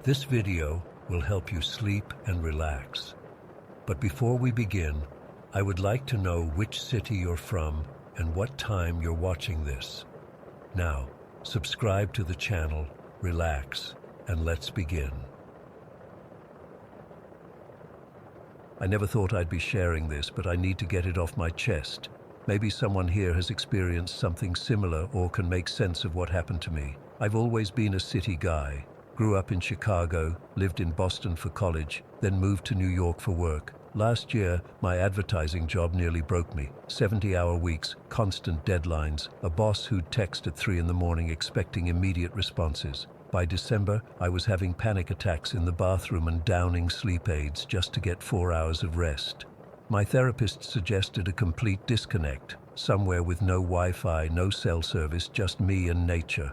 This video will help you sleep and relax. But before we begin, I would like to know which city you're from and what time you're watching this. Now, subscribe to the channel, relax, and let's begin. I never thought I'd be sharing this, but I need to get it off my chest. Maybe someone here has experienced something similar or can make sense of what happened to me. I've always been a city guy. Grew up in Chicago, lived in Boston for college, then moved to New York for work. Last year, my advertising job nearly broke me. 70-hour weeks, constant deadlines, a boss who'd text at 3 in the morning expecting immediate responses. By December, I was having panic attacks in the bathroom and downing sleep aids just to get 4 hours of rest. My therapist suggested a complete disconnect, somewhere with no Wi-Fi, no cell service, just me and nature.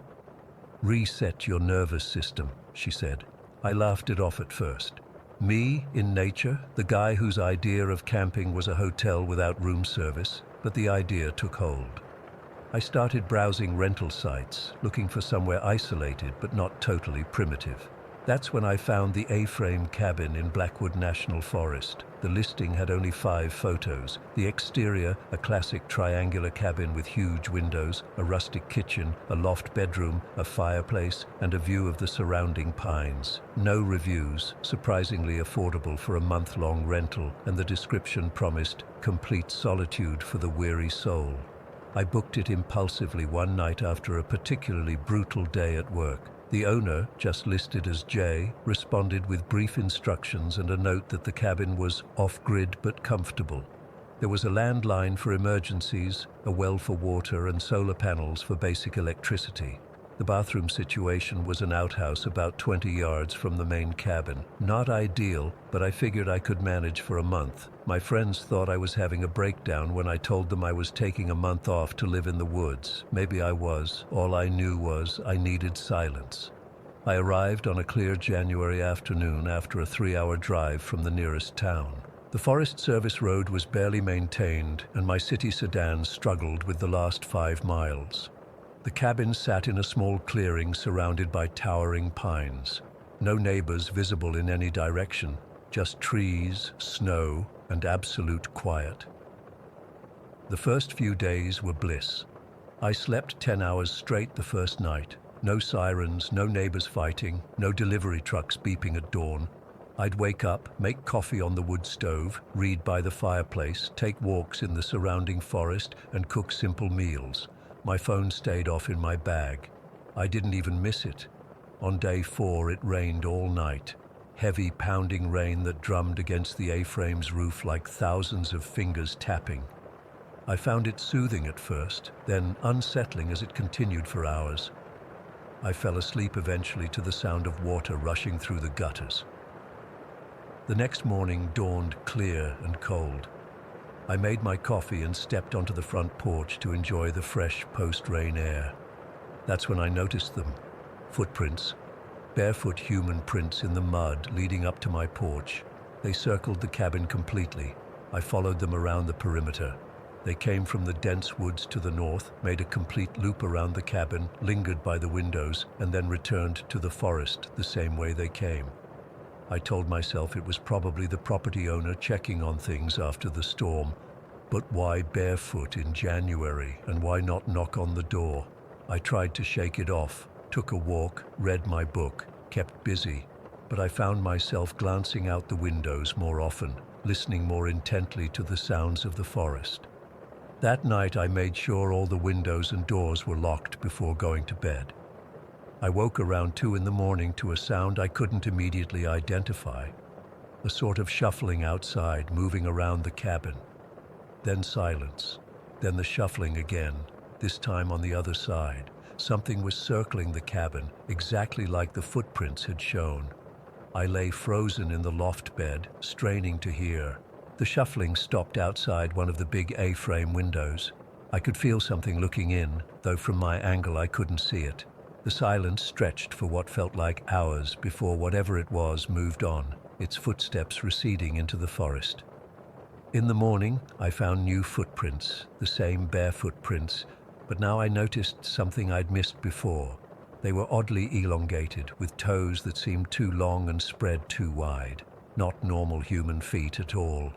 Reset your nervous system, she said. I laughed it off at first. Me, in nature, the guy whose idea of camping was a hotel without room service, but the idea took hold. I started browsing rental sites, looking for somewhere isolated but not totally primitive. That's when I found the A-frame cabin in Blackwood National Forest. The listing had only 5 photos. The exterior, a classic triangular cabin with huge windows, a rustic kitchen, a loft bedroom, a fireplace, and a view of the surrounding pines. No reviews, surprisingly affordable for a month-long rental, and the description promised complete solitude for the weary soul. I booked it impulsively one night after a particularly brutal day at work. The owner, just listed as Jay, responded with brief instructions and a note that the cabin was off-grid but comfortable. There was a landline for emergencies, a well for water, and solar panels for basic electricity. The bathroom situation was an outhouse about 20 yards from the main cabin. Not ideal, but I figured I could manage for a month. My friends thought I was having a breakdown when I told them I was taking a month off to live in the woods. Maybe I was. All I knew was I needed silence. I arrived on a clear January afternoon after a 3-hour drive from the nearest town. The Forest Service road was barely maintained, and my city sedan struggled with the last 5 miles. The cabin sat in a small clearing surrounded by towering pines. No neighbors visible in any direction, just trees, snow, and absolute quiet. The first few days were bliss. I slept 10 hours straight the first night. No sirens, no neighbors fighting, no delivery trucks beeping at dawn. I'd wake up, make coffee on the wood stove, read by the fireplace, take walks in the surrounding forest, and cook simple meals. My phone stayed off in my bag. I didn't even miss it. On day 4, it rained all night. Heavy, pounding rain that drummed against the A-frame's roof like thousands of fingers tapping. I found it soothing at first, then unsettling as it continued for hours. I fell asleep eventually to the sound of water rushing through the gutters. The next morning dawned clear and cold. I made my coffee and stepped onto the front porch to enjoy the fresh post-rain air. That's when I noticed them. Footprints. Barefoot human prints in the mud leading up to my porch. They circled the cabin completely. I followed them around the perimeter. They came from the dense woods to the north, made a complete loop around the cabin, lingered by the windows, and then returned to the forest the same way they came. I told myself it was probably the property owner checking on things after the storm. But why barefoot in January, and why not knock on the door? I tried to shake it off, took a walk, read my book, kept busy. But I found myself glancing out the windows more often, listening more intently to the sounds of the forest. That night I made sure all the windows and doors were locked before going to bed. I woke around 2 in the morning to a sound I couldn't immediately identify. A sort of shuffling outside, moving around the cabin. Then silence. Then the shuffling again, this time on the other side. Something was circling the cabin, exactly like the footprints had shown. I lay frozen in the loft bed, straining to hear. The shuffling stopped outside one of the big A-frame windows. I could feel something looking in, though from my angle I couldn't see it. The silence stretched for what felt like hours before whatever it was moved on, its footsteps receding into the forest. In the morning, I found new footprints, the same bare footprints, but now I noticed something I'd missed before. They were oddly elongated, with toes that seemed too long and spread too wide. Not normal human feet at all.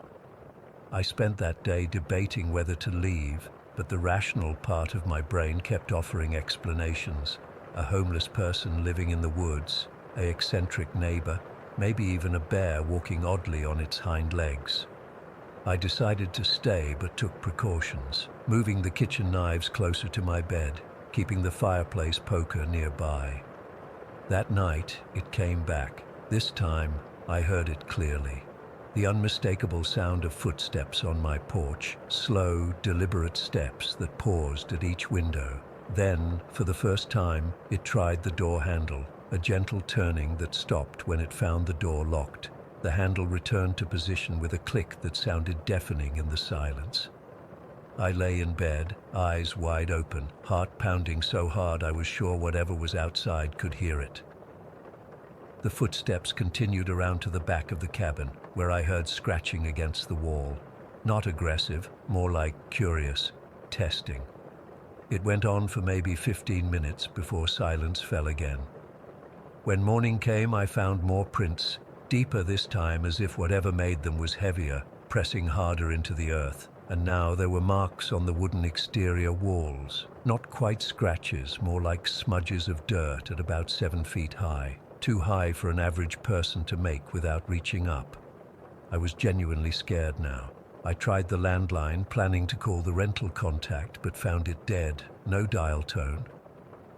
I spent that day debating whether to leave, but the rational part of my brain kept offering explanations. A homeless person living in the woods, an eccentric neighbor, maybe even a bear walking oddly on its hind legs. I decided to stay but took precautions, moving the kitchen knives closer to my bed, keeping the fireplace poker nearby. That night, it came back. This time, I heard it clearly. The unmistakable sound of footsteps on my porch, slow, deliberate steps that paused at each window. Then, for the first time, it tried the door handle, a gentle turning that stopped when it found the door locked. The handle returned to position with a click that sounded deafening in the silence. I lay in bed, eyes wide open, heart pounding so hard I was sure whatever was outside could hear it. The footsteps continued around to the back of the cabin, where I heard scratching against the wall. Not aggressive, more like curious, testing. It went on for maybe 15 minutes before silence fell again. When morning came, I found more prints, deeper this time, as if whatever made them was heavier, pressing harder into the earth. And now there were marks on the wooden exterior walls. Not quite scratches, more like smudges of dirt at about 7 feet high. Too high for an average person to make without reaching up. I was genuinely scared now. I tried the landline, planning to call the rental contact, but found it dead, no dial tone.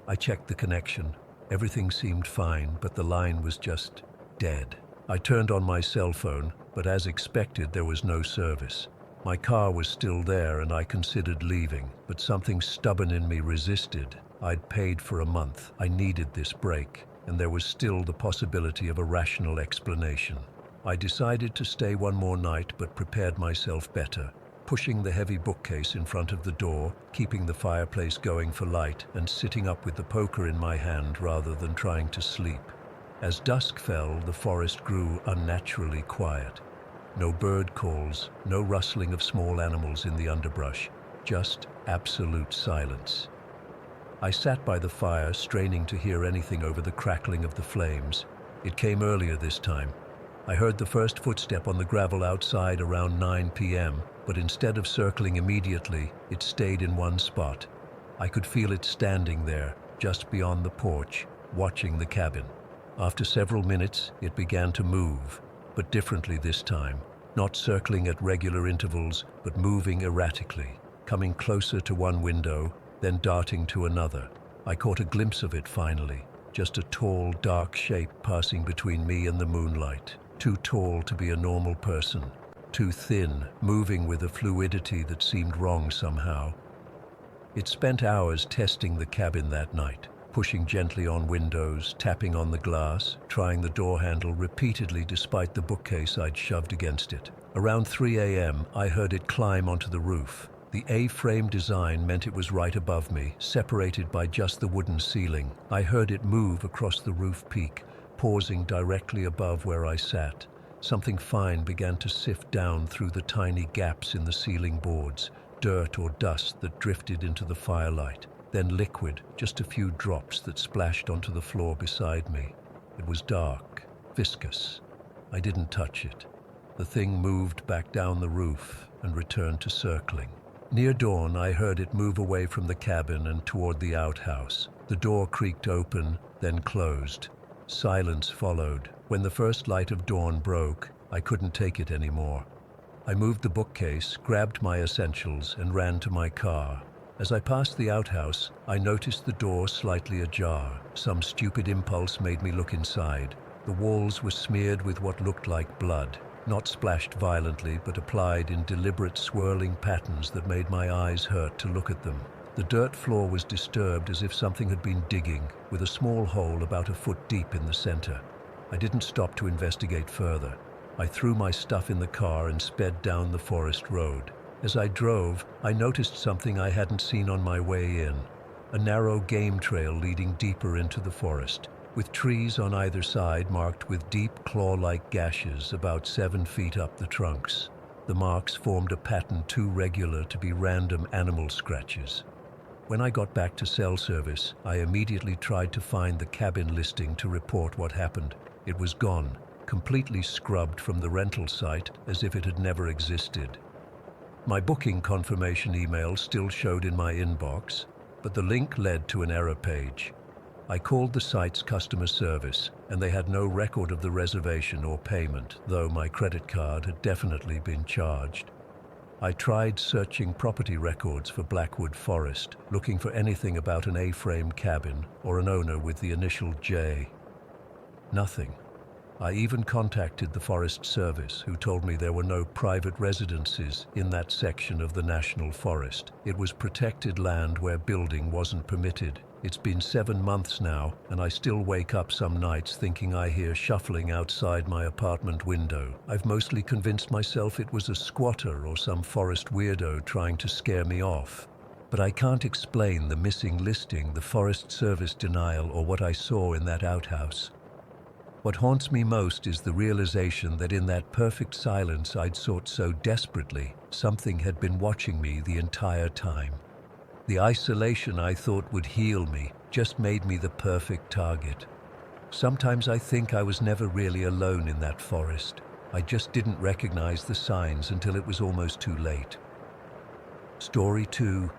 I checked the connection. Everything seemed fine, but the line was just dead. I turned on my cell phone, but as expected, there was no service. My car was still there and I considered leaving, but something stubborn in me resisted. I'd paid for a month. I needed this break, and there was still the possibility of a rational explanation. I decided to stay one more night, but prepared myself better, pushing the heavy bookcase in front of the door, keeping the fireplace going for light, and sitting up with the poker in my hand rather than trying to sleep. As dusk fell, the forest grew unnaturally quiet. No bird calls, no rustling of small animals in the underbrush, just absolute silence. I sat by the fire, straining to hear anything over the crackling of the flames. It came earlier this time. I heard the first footstep on the gravel outside around 9 p.m., but instead of circling immediately, it stayed in one spot. I could feel it standing there, just beyond the porch, watching the cabin. After several minutes, it began to move, but differently this time, not circling at regular intervals, but moving erratically, coming closer to one window, then darting to another. I caught a glimpse of it finally, just a tall, dark shape passing between me and the moonlight. Too tall to be a normal person, too thin, moving with a fluidity that seemed wrong somehow. It spent hours testing the cabin that night, pushing gently on windows, tapping on the glass, trying the door handle repeatedly despite the bookcase I'd shoved against it. Around 3 a.m., I heard it climb onto the roof. The A-frame design meant it was right above me, separated by just the wooden ceiling. I heard it move across the roof peak, pausing directly above where I sat. Something fine began to sift down through the tiny gaps in the ceiling boards, dirt or dust that drifted into the firelight. Then liquid, just a few drops that splashed onto the floor beside me. It was dark, viscous. I didn't touch it. The thing moved back down the roof and returned to circling. Near dawn, I heard it move away from the cabin and toward the outhouse. The door creaked open, then closed. Silence followed. When the first light of dawn broke, I couldn't take it anymore. I moved the bookcase, grabbed my essentials, and ran to my car. As I passed the outhouse, I noticed the door slightly ajar. Some stupid impulse made me look inside. The walls were smeared with what looked like blood, not splashed violently, but applied in deliberate swirling patterns that made my eyes hurt to look at them. The dirt floor was disturbed as if something had been digging, with a small hole about a foot deep in the center. I didn't stop to investigate further. I threw my stuff in the car and sped down the forest road. As I drove, I noticed something I hadn't seen on my way in. A narrow game trail leading deeper into the forest, with trees on either side marked with deep claw-like gashes about 7 feet up the trunks. The marks formed a pattern too regular to be random animal scratches. When I got back to cell service, I immediately tried to find the cabin listing to report what happened. It was gone, completely scrubbed from the rental site as if it had never existed. My booking confirmation email still showed in my inbox, but the link led to an error page. I called the site's customer service, and they had no record of the reservation or payment, though my credit card had definitely been charged. I tried searching property records for Blackwood Forest, looking for anything about an A-frame cabin or an owner with the initial J. Nothing. I even contacted the Forest Service, who told me there were no private residences in that section of the National Forest. It was protected land where building wasn't permitted. It's been 7 months now, and I still wake up some nights thinking I hear shuffling outside my apartment window. I've mostly convinced myself it was a squatter or some forest weirdo trying to scare me off. But I can't explain the missing listing, the Forest Service denial, or what I saw in that outhouse. What haunts me most is the realization that in that perfect silence I'd sought so desperately, something had been watching me the entire time. The isolation I thought would heal me just made me the perfect target. Sometimes I think I was never really alone in that forest. I just didn't recognize the signs until it was almost too late. Story 2.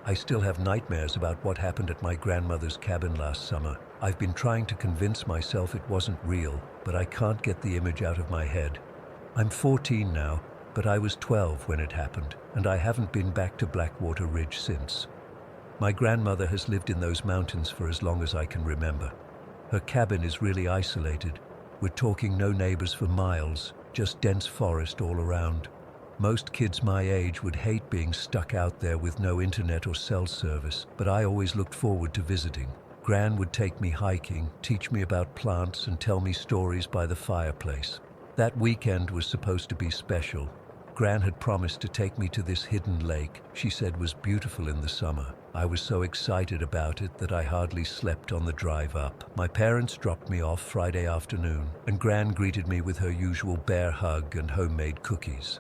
I still have nightmares about what happened at my grandmother's cabin last summer. I've been trying to convince myself it wasn't real, but I can't get the image out of my head. I'm 14 now, but I was 12 when it happened, and I haven't been back to Blackwater Ridge since. My grandmother has lived in those mountains for as long as I can remember. Her cabin is really isolated. We're talking no neighbors for miles, just dense forest all around. Most kids my age would hate being stuck out there with no internet or cell service, but I always looked forward to visiting. Gran would take me hiking, teach me about plants, and tell me stories by the fireplace. That weekend was supposed to be special. Gran had promised to take me to this hidden lake she said was beautiful in the summer. I was so excited about it that I hardly slept on the drive up. My parents dropped me off Friday afternoon, and Gran greeted me with her usual bear hug and homemade cookies.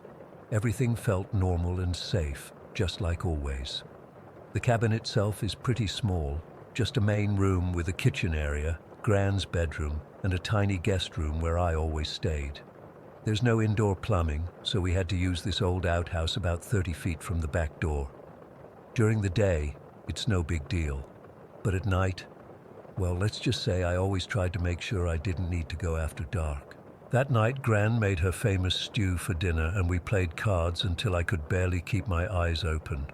Everything felt normal and safe, just like always. The cabin itself is pretty small, just a main room with a kitchen area, Gran's bedroom, and a tiny guest room where I always stayed. There's no indoor plumbing, so we had to use this old outhouse about 30 feet from the back door. During the day, it's no big deal. But at night, well, let's just say I always tried to make sure I didn't need to go after dark. That night, Gran made her famous stew for dinner, and we played cards until I could barely keep my eyes open.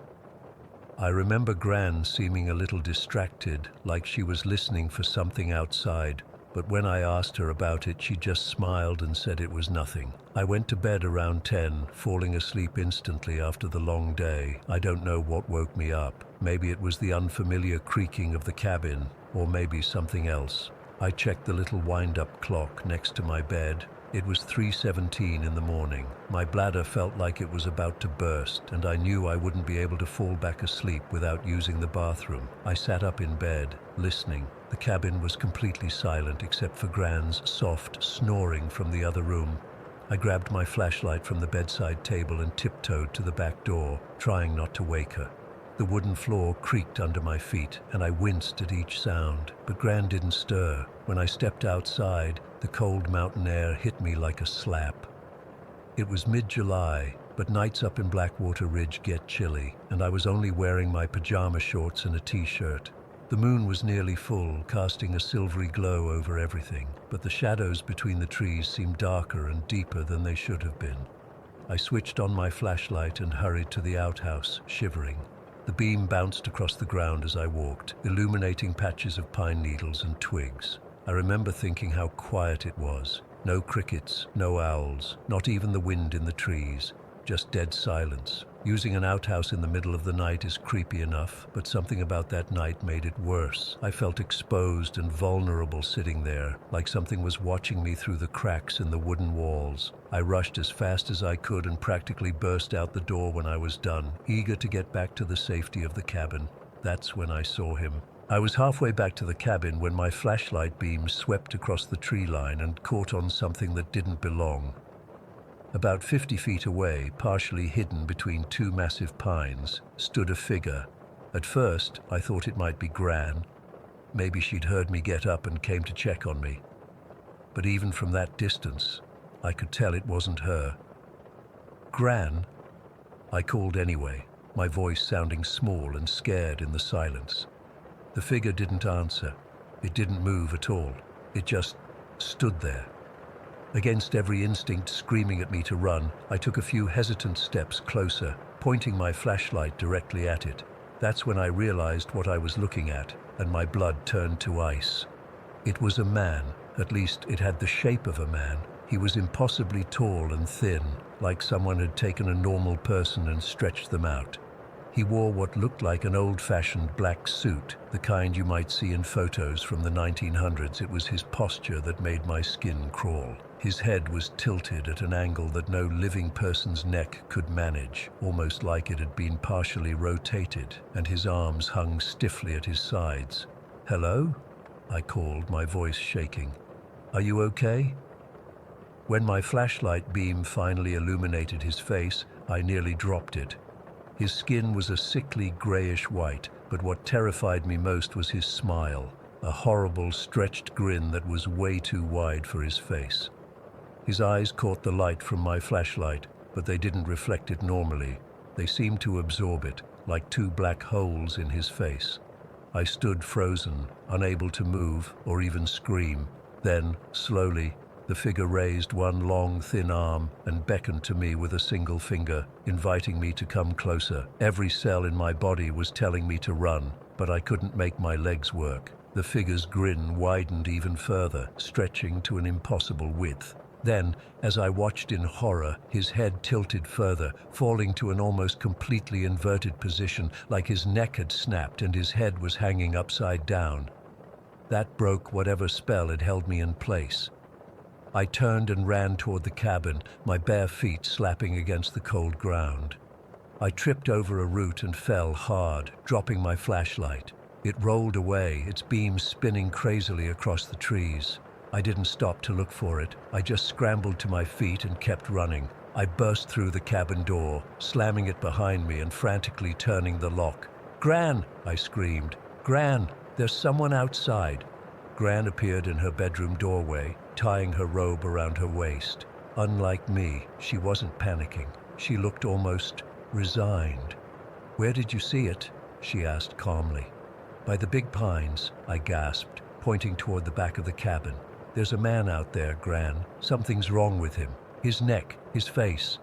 I remember Gran seeming a little distracted, like she was listening for something outside, but when I asked her about it, she just smiled and said it was nothing. I went to bed around 10, falling asleep instantly after the long day. I don't know what woke me up. Maybe it was the unfamiliar creaking of the cabin, or maybe something else. I checked the little wind-up clock next to my bed. It was 3:17 in the morning. My bladder felt like it was about to burst, and I knew I wouldn't be able to fall back asleep without using the bathroom. I sat up in bed, listening. The cabin was completely silent except for Gran's soft snoring from the other room. I grabbed my flashlight from the bedside table and tiptoed to the back door, trying not to wake her. The wooden floor creaked under my feet, and I winced at each sound, but Gran didn't stir. When I stepped outside, the cold mountain air hit me like a slap. It was mid-July, but nights up in Blackwater Ridge get chilly, and I was only wearing my pajama shorts and a t-shirt. The moon was nearly full, casting a silvery glow over everything, but the shadows between the trees seemed darker and deeper than they should have been. I switched on my flashlight and hurried to the outhouse, shivering. The beam bounced across the ground as I walked, illuminating patches of pine needles and twigs. I remember thinking how quiet it was. No crickets, no owls, not even the wind in the trees, just dead silence. Using an outhouse in the middle of the night is creepy enough, but something about that night made it worse. I felt exposed and vulnerable sitting there, like something was watching me through the cracks in the wooden walls. I rushed as fast as I could and practically burst out the door when I was done, eager to get back to the safety of the cabin. That's when I saw him. I was halfway back to the cabin when my flashlight beam swept across the tree line and caught on something that didn't belong. About 50 feet away, partially hidden between two massive pines, stood a figure. At first, I thought it might be Gran. Maybe she'd heard me get up and came to check on me. But even from that distance, I could tell it wasn't her. Gran, I called anyway, my voice sounding small and scared in the silence. The figure didn't answer. It didn't move at all. It just stood there. Against every instinct screaming at me to run, I took a few hesitant steps closer, pointing my flashlight directly at it. That's when I realized what I was looking at, and my blood turned to ice. It was a man, at least it had the shape of a man. He was impossibly tall and thin, like someone had taken a normal person and stretched them out. He wore what looked like an old-fashioned black suit, the kind you might see in photos from the 1900s. It was his posture that made my skin crawl. His head was tilted at an angle that no living person's neck could manage, almost like it had been partially rotated, and his arms hung stiffly at his sides. "Hello?" I called, my voice shaking. "Are you okay?" When my flashlight beam finally illuminated his face, I nearly dropped it. His skin was a sickly grayish white, but what terrified me most was his smile, a horrible stretched grin that was way too wide for his face. His eyes caught the light from my flashlight, but they didn't reflect it normally. They seemed to absorb it, like two black holes in his face. I stood frozen, unable to move or even scream. Then, slowly, the figure raised one long, thin arm and beckoned to me with a single finger, inviting me to come closer. Every cell in my body was telling me to run, but I couldn't make my legs work. The figure's grin widened even further, stretching to an impossible width. Then, as I watched in horror, his head tilted further, falling to an almost completely inverted position, like his neck had snapped and his head was hanging upside down. That broke whatever spell had held me in place. I turned and ran toward the cabin, my bare feet slapping against the cold ground. I tripped over a root and fell hard, dropping my flashlight. It rolled away, its beams spinning crazily across the trees. I didn't stop to look for it. I just scrambled to my feet and kept running. I burst through the cabin door, slamming it behind me and frantically turning the lock. "Gran!" I screamed. "Gran! There's someone outside!" Gran appeared in her bedroom doorway, tying her robe around her waist. Unlike me, she wasn't panicking. She looked almost resigned. "Where did you see it?" she asked calmly. "By the big pines," I gasped, pointing toward the back of the cabin. "There's a man out there, Gran. Something's wrong with him. His neck, his face."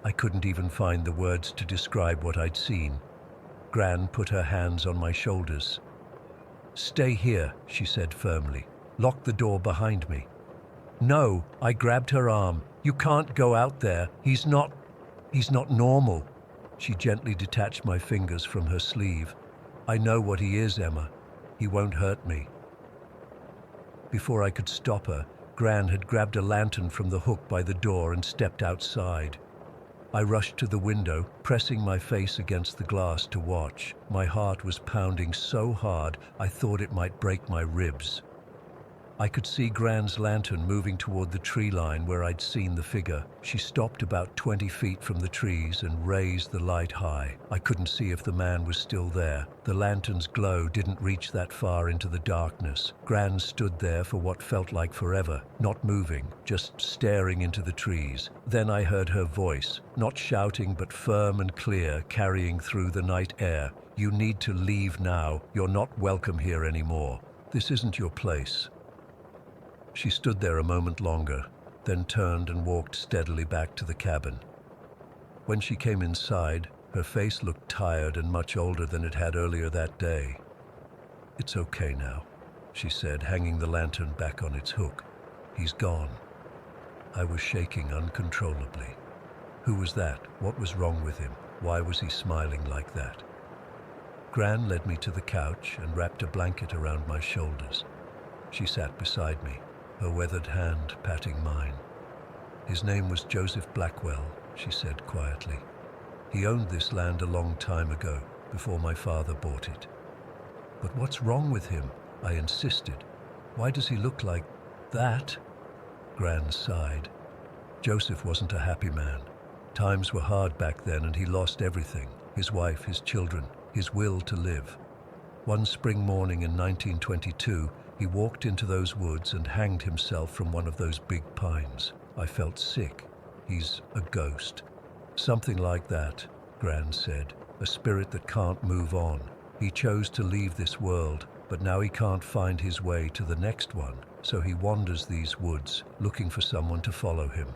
I couldn't even find the words to describe what I'd seen. Gran put her hands on my shoulders. "Stay here," she said firmly. "Lock the door behind me." "No," I grabbed her arm. "You can't go out there. He's not normal." She gently detached my fingers from her sleeve. "I know what he is, Emma. He won't hurt me." Before I could stop her, Gran had grabbed a lantern from the hook by the door and stepped outside. I rushed to the window, pressing my face against the glass to watch. My heart was pounding so hard I thought it might break my ribs. I could see Gran's lantern moving toward the tree line where I'd seen the figure. She stopped about 20 feet from the trees and raised the light high. I couldn't see if the man was still there. The lantern's glow didn't reach that far into the darkness. Gran stood there for what felt like forever, not moving, just staring into the trees. Then I heard her voice, not shouting but firm and clear, carrying through the night air. "You need to leave now. You're not welcome here anymore. This isn't your place." She stood there a moment longer, then turned and walked steadily back to the cabin. When she came inside, her face looked tired and much older than it had earlier that day. "It's okay now," she said, hanging the lantern back on its hook. "He's gone." I was shaking uncontrollably. Who was that? What was wrong with him? Why was he smiling like that? Gran led me to the couch and wrapped a blanket around my shoulders. She sat beside me, her weathered hand patting mine. "His name was Joseph Blackwell," she said quietly. "He owned this land a long time ago, before my father bought it." "But what's wrong with him?" I insisted. "Why does he look like that?" Gran sighed. "Joseph wasn't a happy man. Times were hard back then and he lost everything, his wife, his children. his will to live. One spring morning in 1922, he walked into those woods and hanged himself from one of those big pines. I felt sick. He's a ghost. Something like that, Gran said. A spirit that can't move on. He chose to leave this world, but now he can't find his way to the next one, so he wanders these woods, looking for someone to follow him.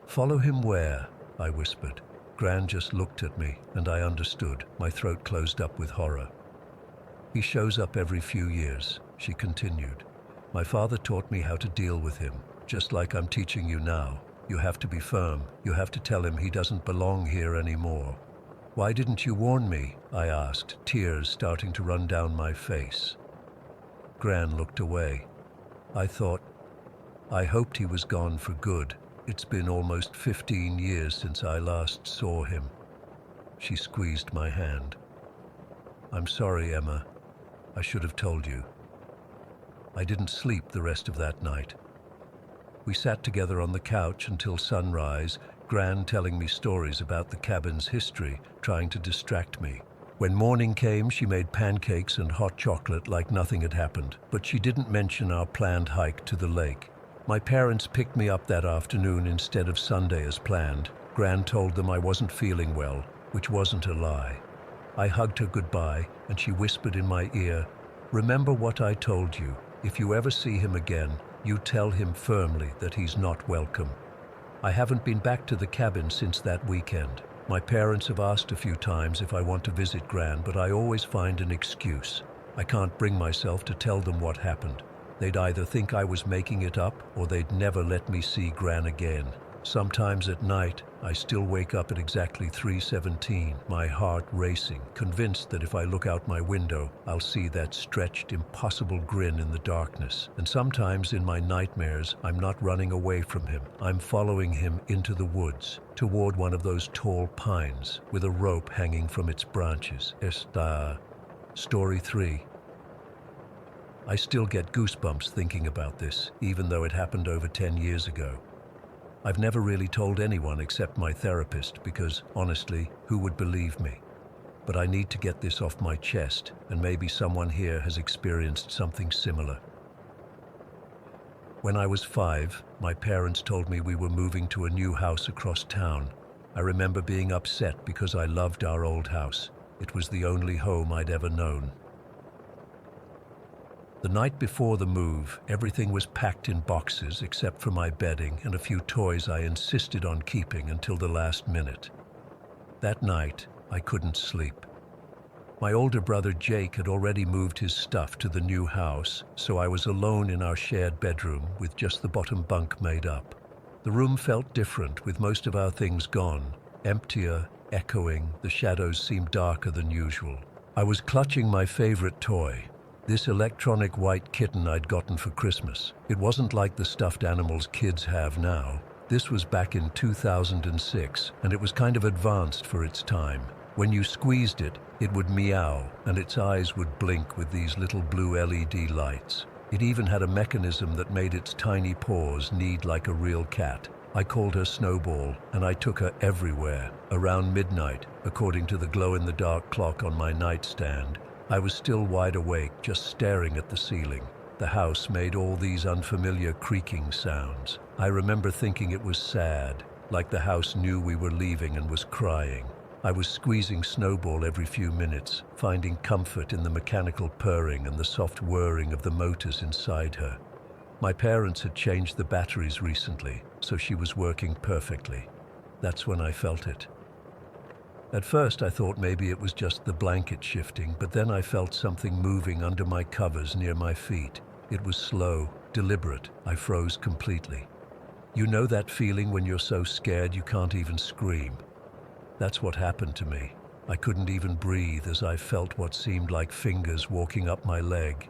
Follow him where? I whispered. Gran just looked at me, and I understood. My throat closed up with horror. He shows up every few years, she continued. My father taught me how to deal with him, just like I'm teaching you now. You have to be firm. You have to tell him he doesn't belong here anymore. Why didn't you warn me? I asked, tears starting to run down my face. Gran looked away. I hoped he was gone for good. It's been almost 15 years since I last saw him. She squeezed my hand. I'm sorry, Emma. I should have told you. I didn't sleep the rest of that night. We sat together on the couch until sunrise, Gran telling me stories about the cabin's history, trying to distract me. When morning came, she made pancakes and hot chocolate like nothing had happened, but she didn't mention our planned hike to the lake. My parents picked me up that afternoon instead of Sunday as planned. Gran told them I wasn't feeling well, which wasn't a lie. I hugged her goodbye, and she whispered in my ear, "Remember what I told you. If you ever see him again, you tell him firmly that he's not welcome." I haven't been back to the cabin since that weekend. My parents have asked a few times if I want to visit Gran, but I always find an excuse. I can't bring myself to tell them what happened. They'd either think I was making it up, or they'd never let me see Gran again. Sometimes at night, I still wake up at exactly 3:17, my heart racing, convinced that if I look out my window, I'll see that stretched, impossible grin in the darkness. And sometimes in my nightmares, I'm not running away from him. I'm following him into the woods, toward one of those tall pines, with a rope hanging from its branches. Story 3. I still get goosebumps thinking about this, even though it happened over 10 years ago. I've never really told anyone except my therapist because, honestly, who would believe me? But I need to get this off my chest, and maybe someone here has experienced something similar. When I was 5, my parents told me we were moving to a new house across town. I remember being upset because I loved our old house. It was the only home I'd ever known. The night before the move, everything was packed in boxes except for my bedding and a few toys I insisted on keeping until the last minute. That night, I couldn't sleep. My older brother Jake had already moved his stuff to the new house, so I was alone in our shared bedroom with just the bottom bunk made up. The room felt different, with most of our things gone, emptier, echoing. The shadows seemed darker than usual. I was clutching my favorite toy, this electronic white kitten I'd gotten for Christmas. It wasn't like the stuffed animals kids have now. This was back in 2006, and it was kind of advanced for its time. When you squeezed it, it would meow, and its eyes would blink with these little blue LED lights. It even had a mechanism that made its tiny paws knead like a real cat. I called her Snowball, and I took her everywhere. Around midnight, according to the glow-in-the-dark clock on my nightstand, I was still wide awake, just staring at the ceiling. The house made all these unfamiliar creaking sounds. I remember thinking it was sad, like the house knew we were leaving and was crying. I was squeezing Snowball every few minutes, finding comfort in the mechanical purring and the soft whirring of the motors inside her. My parents had changed the batteries recently, so she was working perfectly. That's when I felt it. At first I thought maybe it was just the blanket shifting, but then I felt something moving under my covers near my feet. It was slow, deliberate. I froze completely. You know that feeling when you're so scared you can't even scream? That's what happened to me. I couldn't even breathe as I felt what seemed like fingers walking up my leg.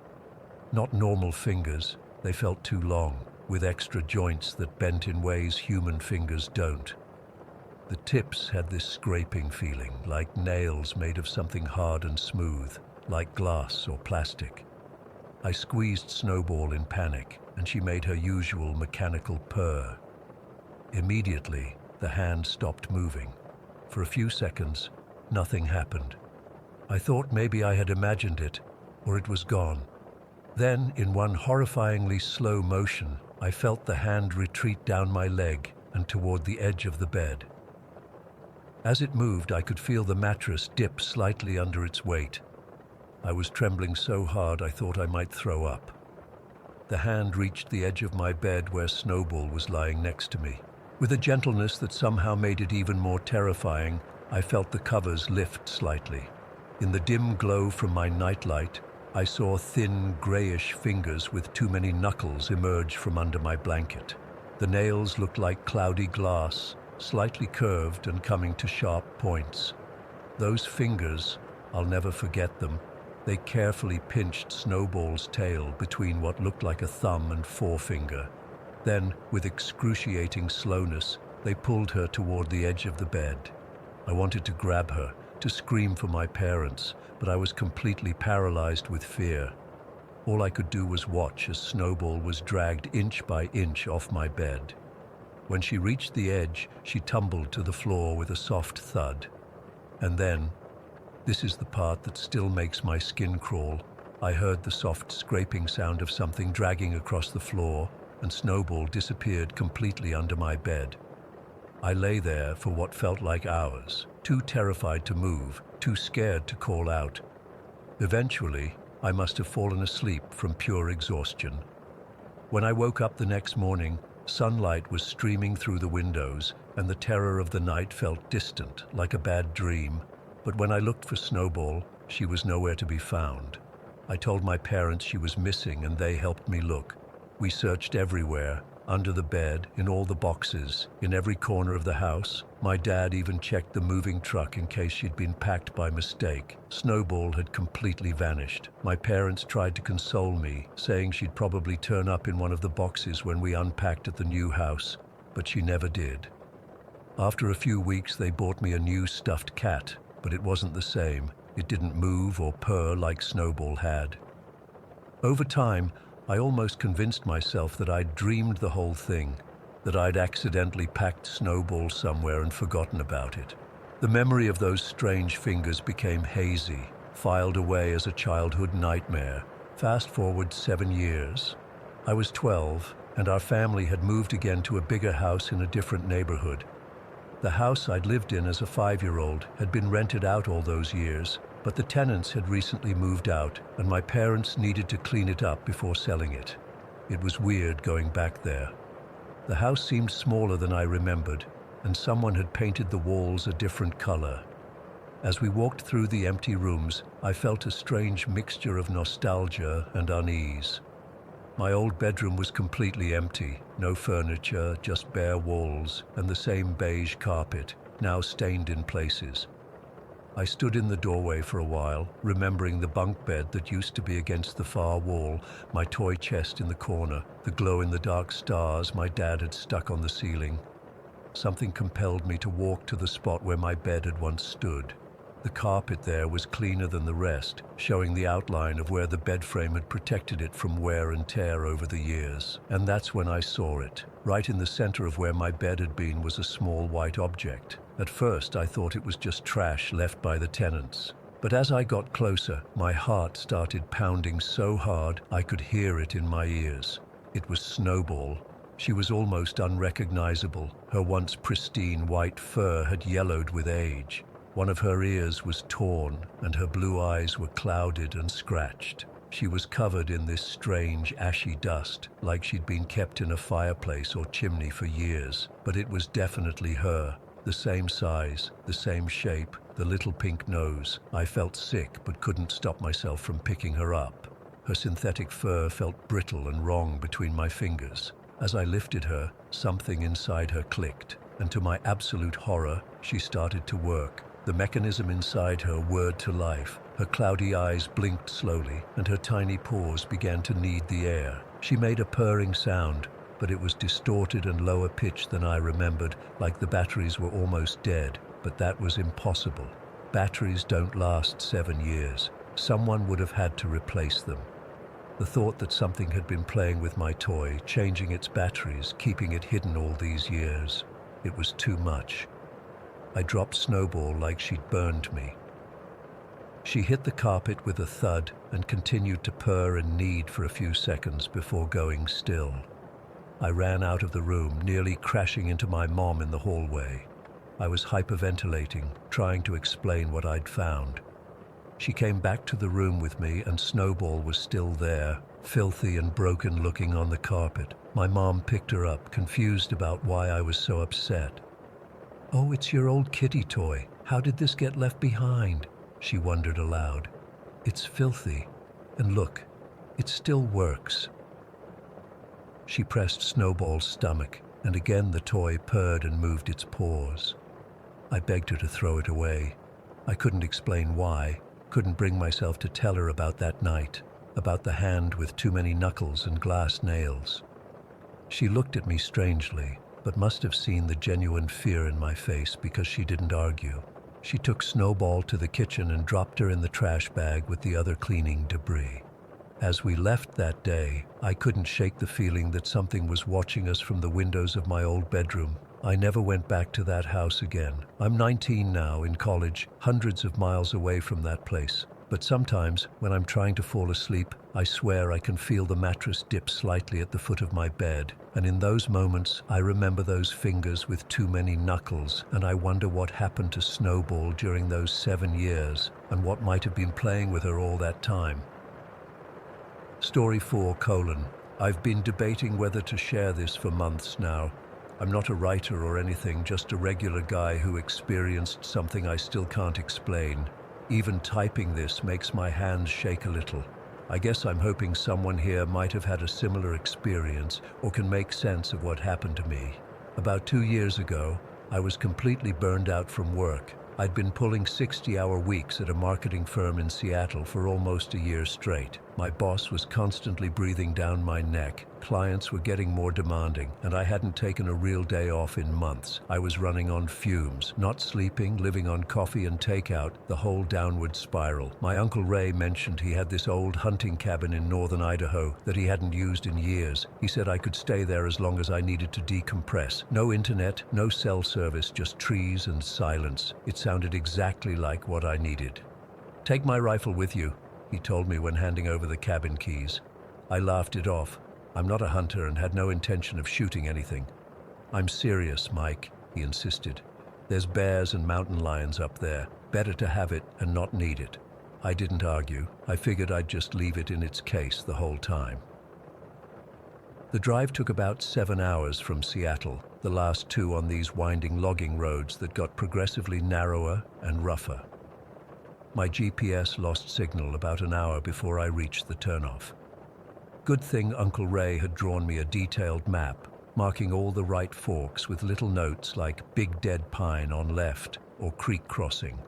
Not normal fingers, they felt too long, with extra joints that bent in ways human fingers don't. The tips had this scraping feeling, like nails made of something hard and smooth, like glass or plastic. I squeezed Snowball in panic, and she made her usual mechanical purr. Immediately, the hand stopped moving. For a few seconds, nothing happened. I thought maybe I had imagined it, or it was gone. Then, in one horrifyingly slow motion, I felt the hand retreat down my leg and toward the edge of the bed. As it moved, I could feel the mattress dip slightly under its weight. I was trembling so hard I thought I might throw up. The hand reached the edge of my bed where Snowball was lying next to me. With a gentleness that somehow made it even more terrifying, I felt the covers lift slightly. In the dim glow from my nightlight, I saw thin, grayish fingers with too many knuckles emerge from under my blanket. The nails looked like cloudy glass, slightly curved and coming to sharp points. Those fingers, I'll never forget them. They carefully pinched Snowball's tail between what looked like a thumb and forefinger. Then, with excruciating slowness, they pulled her toward the edge of the bed. I wanted to grab her, to scream for my parents, but I was completely paralyzed with fear. All I could do was watch as Snowball was dragged inch by inch off my bed. When she reached the edge, she tumbled to the floor with a soft thud. And then, this is the part that still makes my skin crawl, I heard the soft scraping sound of something dragging across the floor, and Snowball disappeared completely under my bed. I lay there for what felt like hours, too terrified to move, too scared to call out. Eventually, I must have fallen asleep from pure exhaustion. When I woke up the next morning, sunlight was streaming through the windows, and the terror of the night felt distant, like a bad dream. But when I looked for Snowball, she was nowhere to be found. I told my parents she was missing, and they helped me look. We searched everywhere, under the bed, in all the boxes, in every corner of the house. My dad even checked the moving truck in case she'd been packed by mistake. Snowball had completely vanished. My parents tried to console me, saying she'd probably turn up in one of the boxes when we unpacked at the new house, but she never did. After a few weeks, they bought me a new stuffed cat, but it wasn't the same. It didn't move or purr like Snowball had. Over time, I almost convinced myself that I'd dreamed the whole thing, that I'd accidentally packed Snowball somewhere and forgotten about it. The memory of those strange fingers became hazy, filed away as a childhood nightmare. Fast forward 7 years. I was 12, and our family had moved again to a bigger house in a different neighborhood. The house I'd lived in as a 5-year-old had been rented out all those years, but the tenants had recently moved out, and my parents needed to clean it up before selling it. It was weird going back there. The house seemed smaller than I remembered, and someone had painted the walls a different color. As we walked through the empty rooms, I felt a strange mixture of nostalgia and unease. My old bedroom was completely empty, no furniture, just bare walls, and the same beige carpet, now stained in places. I stood in the doorway for a while, remembering the bunk bed that used to be against the far wall, my toy chest in the corner, the glow-in-the-dark stars my dad had stuck on the ceiling. Something compelled me to walk to the spot where my bed had once stood. The carpet there was cleaner than the rest, showing the outline of where the bed frame had protected it from wear and tear over the years. And that's when I saw it. Right in the center of where my bed had been was a small white object. At first, I thought it was just trash left by the tenants. But as I got closer, my heart started pounding so hard I could hear it in my ears. It was Snowball. She was almost unrecognizable. Her once pristine white fur had yellowed with age. One of her ears was torn, and her blue eyes were clouded and scratched. She was covered in this strange, ashy dust, like she'd been kept in a fireplace or chimney for years. But it was definitely her. The same size, the same shape, the little pink nose. I felt sick, but couldn't stop myself from picking her up. Her synthetic fur felt brittle and wrong between my fingers. As I lifted her, something inside her clicked, and to my absolute horror, she started to work. The mechanism inside her whirred to life. Her cloudy eyes blinked slowly, and her tiny paws began to knead the air. She made a purring sound, but it was distorted and lower pitched than I remembered, like the batteries were almost dead. But that was impossible. Batteries don't last 7 years. Someone would have had to replace them. The thought that something had been playing with my toy, changing its batteries, keeping it hidden all these years, it was too much. I dropped Snowball like she'd burned me. She hit the carpet with a thud and continued to purr and knead for a few seconds before going still. I ran out of the room, nearly crashing into my mom in the hallway. I was hyperventilating, trying to explain what I'd found. She came back to the room with me and Snowball was still there, filthy and broken looking on the carpet. My mom picked her up, confused about why I was so upset. "Oh, it's your old kitty toy. How did this get left behind?" she wondered aloud. "It's filthy. And look, it still works." She pressed Snowball's stomach, and again the toy purred and moved its paws. I begged her to throw it away. I couldn't explain why, couldn't bring myself to tell her about that night, about the hand with too many knuckles and glass nails. She looked at me strangely, but must have seen the genuine fear in my face because she didn't argue. She took Snowball to the kitchen and dropped her in the trash bag with the other cleaning debris. As we left that day, I couldn't shake the feeling that something was watching us from the windows of my old bedroom. I never went back to that house again. I'm 19 now, in college, hundreds of miles away from that place. But sometimes, when I'm trying to fall asleep, I swear I can feel the mattress dip slightly at the foot of my bed. And in those moments, I remember those fingers with too many knuckles, and I wonder what happened to Snowball during those 7 years, and what might have been playing with her all that time. Story 4: I've been debating whether to share this for months now. I'm not a writer or anything, just a regular guy who experienced something I still can't explain. Even typing this makes my hands shake a little. I guess I'm hoping someone here might have had a similar experience or can make sense of what happened to me. About 2 years ago, I was completely burned out from work. I'd been pulling 60-hour weeks at a marketing firm in Seattle for almost a year straight. My boss was constantly breathing down my neck, clients were getting more demanding, and I hadn't taken a real day off in months. I was running on fumes, not sleeping, living on coffee and takeout, the whole downward spiral. My Uncle Ray mentioned he had this old hunting cabin in northern Idaho that he hadn't used in years. He said I could stay there as long as I needed to decompress. No internet, no cell service, just trees and silence. It sounded exactly like what I needed. "Take my rifle with you," he told me when handing over the cabin keys. I laughed it off. I'm not a hunter and had no intention of shooting anything. "I'm serious, Mike," he insisted. "There's bears and mountain lions up there. Better to have it and not need it." I didn't argue. I figured I'd just leave it in its case the whole time. The drive took about 7 hours from Seattle, the last 2 on these winding logging roads that got progressively narrower and rougher. My GPS lost signal about an hour before I reached the turnoff. Good thing Uncle Ray had drawn me a detailed map, marking all the right forks with little notes like "Big Dead Pine on left" or "Creek Crossing."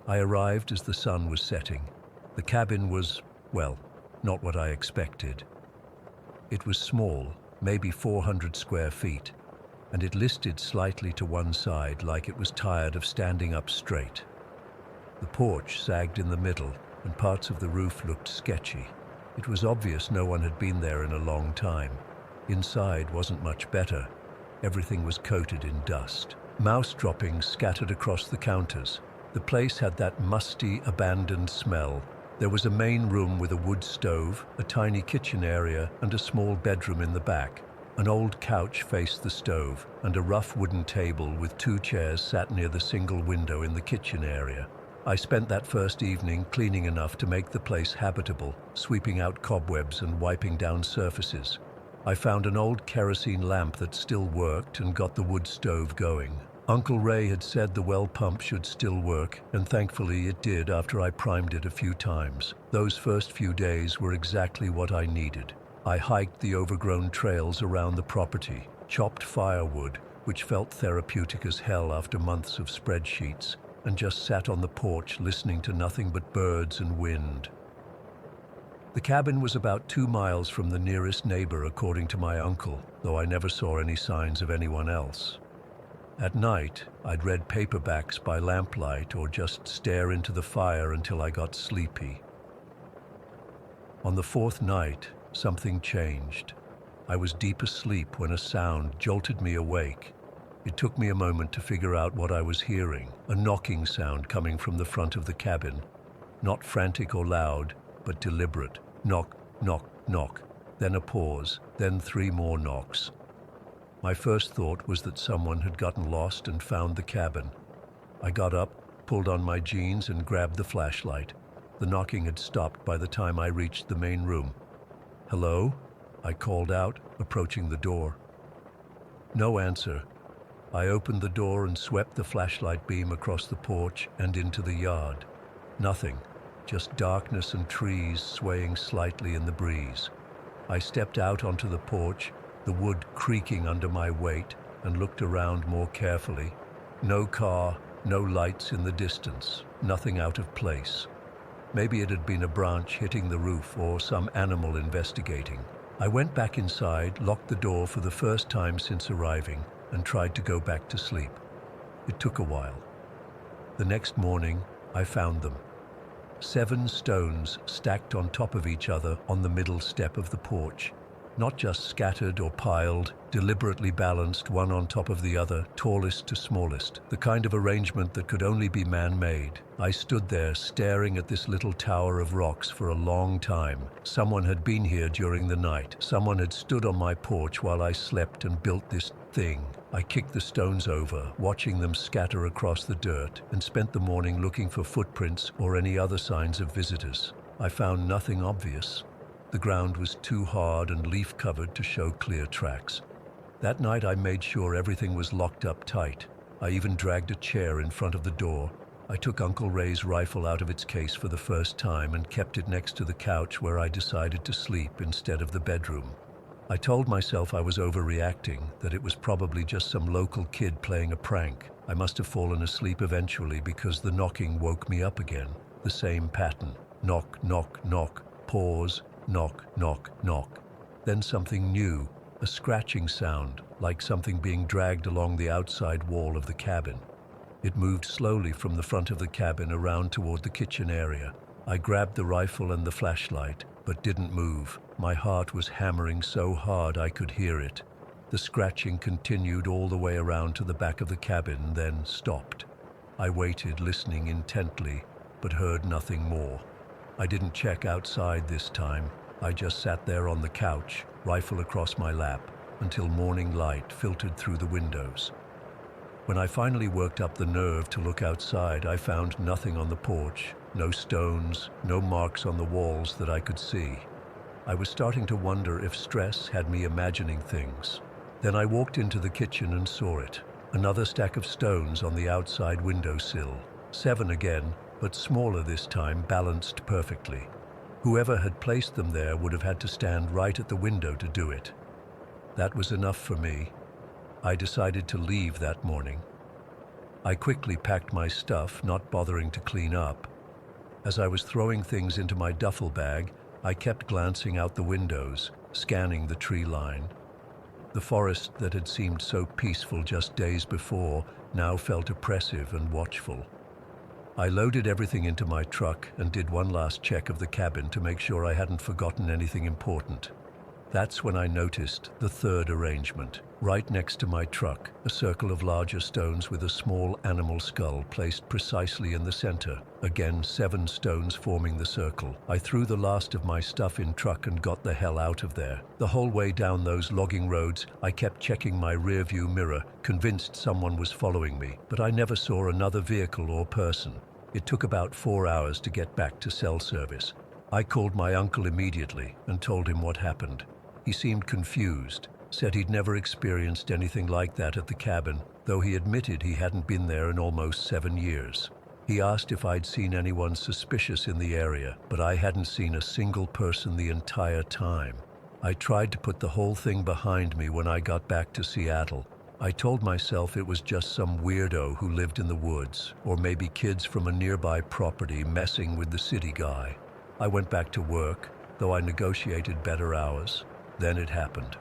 I arrived as the sun was setting. The cabin was, well, not what I expected. It was small, maybe 400 square feet, and it listed slightly to one side like it was tired of standing up straight. The porch sagged in the middle, and parts of the roof looked sketchy. It was obvious no one had been there in a long time. Inside wasn't much better. Everything was coated in dust. Mouse droppings scattered across the counters. The place had that musty, abandoned smell. There was a main room with a wood stove, a tiny kitchen area, and a small bedroom in the back. An old couch faced the stove, and a rough wooden table with 2 chairs sat near the single window in the kitchen area. I spent that first evening cleaning enough to make the place habitable, sweeping out cobwebs and wiping down surfaces. I found an old kerosene lamp that still worked and got the wood stove going. Uncle Ray had said the well pump should still work, and thankfully it did after I primed it a few times. Those first few days were exactly what I needed. I hiked the overgrown trails around the property, chopped firewood, which felt therapeutic as hell after months of spreadsheets, and just sat on the porch listening to nothing but birds and wind. The cabin was about 2 miles from the nearest neighbor, according to my uncle, though I never saw any signs of anyone else. At night, I'd read paperbacks by lamplight or just stare into the fire until I got sleepy. On the 4th night, something changed. I was deep asleep when a sound jolted me awake. It took me a moment to figure out what I was hearing, a knocking sound coming from the front of the cabin. Not frantic or loud, but deliberate. Knock, knock, knock. Then a pause, then 3 more knocks. My first thought was that someone had gotten lost and found the cabin. I got up, pulled on my jeans and grabbed the flashlight. The knocking had stopped by the time I reached the main room. "Hello?" I called out, approaching the door. No answer. I opened the door and swept the flashlight beam across the porch and into the yard. Nothing, just darkness and trees swaying slightly in the breeze. I stepped out onto the porch, the wood creaking under my weight, and looked around more carefully. No car, no lights in the distance, nothing out of place. Maybe it had been a branch hitting the roof or some animal investigating. I went back inside, locked the door for the first time since arriving, and tried to go back to sleep. It took a while. The next morning, I found them. 7 stones stacked on top of each other on the middle step of the porch. Not just scattered or piled, deliberately balanced one on top of the other, tallest to smallest, the kind of arrangement that could only be man-made. I stood there staring at this little tower of rocks for a long time. Someone had been here during the night. Someone had stood on my porch while I slept and built this thing. I kicked the stones over, watching them scatter across the dirt, and spent the morning looking for footprints or any other signs of visitors. I found nothing obvious. The ground was too hard and leaf-covered to show clear tracks. That night I made sure everything was locked up tight. I even dragged a chair in front of the door. I took Uncle Ray's rifle out of its case for the first time and kept it next to the couch where I decided to sleep instead of the bedroom. I told myself I was overreacting, that it was probably just some local kid playing a prank. I must have fallen asleep eventually because the knocking woke me up again. The same pattern. Knock, knock, knock. Pause. Knock, knock, knock. Then something new, a scratching sound, like something being dragged along the outside wall of the cabin. It moved slowly from the front of the cabin around toward the kitchen area. I grabbed the rifle and the flashlight, but didn't move. My heart was hammering so hard I could hear it. The scratching continued all the way around to the back of the cabin, then stopped. I waited, listening intently, but heard nothing more. I didn't check outside this time. I just sat there on the couch, rifle across my lap, until morning light filtered through the windows. When I finally worked up the nerve to look outside, I found nothing on the porch, no stones, no marks on the walls that I could see. I was starting to wonder if stress had me imagining things. Then I walked into the kitchen and saw it. Another stack of stones on the outside windowsill. 7 again, but smaller this time, balanced perfectly. Whoever had placed them there would have had to stand right at the window to do it. That was enough for me. I decided to leave that morning. I quickly packed my stuff, not bothering to clean up. As I was throwing things into my duffel bag, I kept glancing out the windows, scanning the tree line. The forest that had seemed so peaceful just days before now felt oppressive and watchful. I loaded everything into my truck and did one last check of the cabin to make sure I hadn't forgotten anything important. That's when I noticed the 3rd arrangement. Right next to my truck, a circle of larger stones with a small animal skull placed precisely in the center. Again, 7 stones forming the circle. I threw the last of my stuff in truck and got the hell out of there. The whole way down those logging roads, I kept checking my rearview mirror, convinced someone was following me, but I never saw another vehicle or person. It took about 4 hours to get back to cell service. I called my uncle immediately and told him what happened. He seemed confused, said he'd never experienced anything like that at the cabin, though he admitted he hadn't been there in almost 7 years. He asked if I'd seen anyone suspicious in the area, but I hadn't seen a single person the entire time. I tried to put the whole thing behind me when I got back to Seattle. I told myself it was just some weirdo who lived in the woods, or maybe kids from a nearby property messing with the city guy. I went back to work, though I negotiated better hours. Then it happened.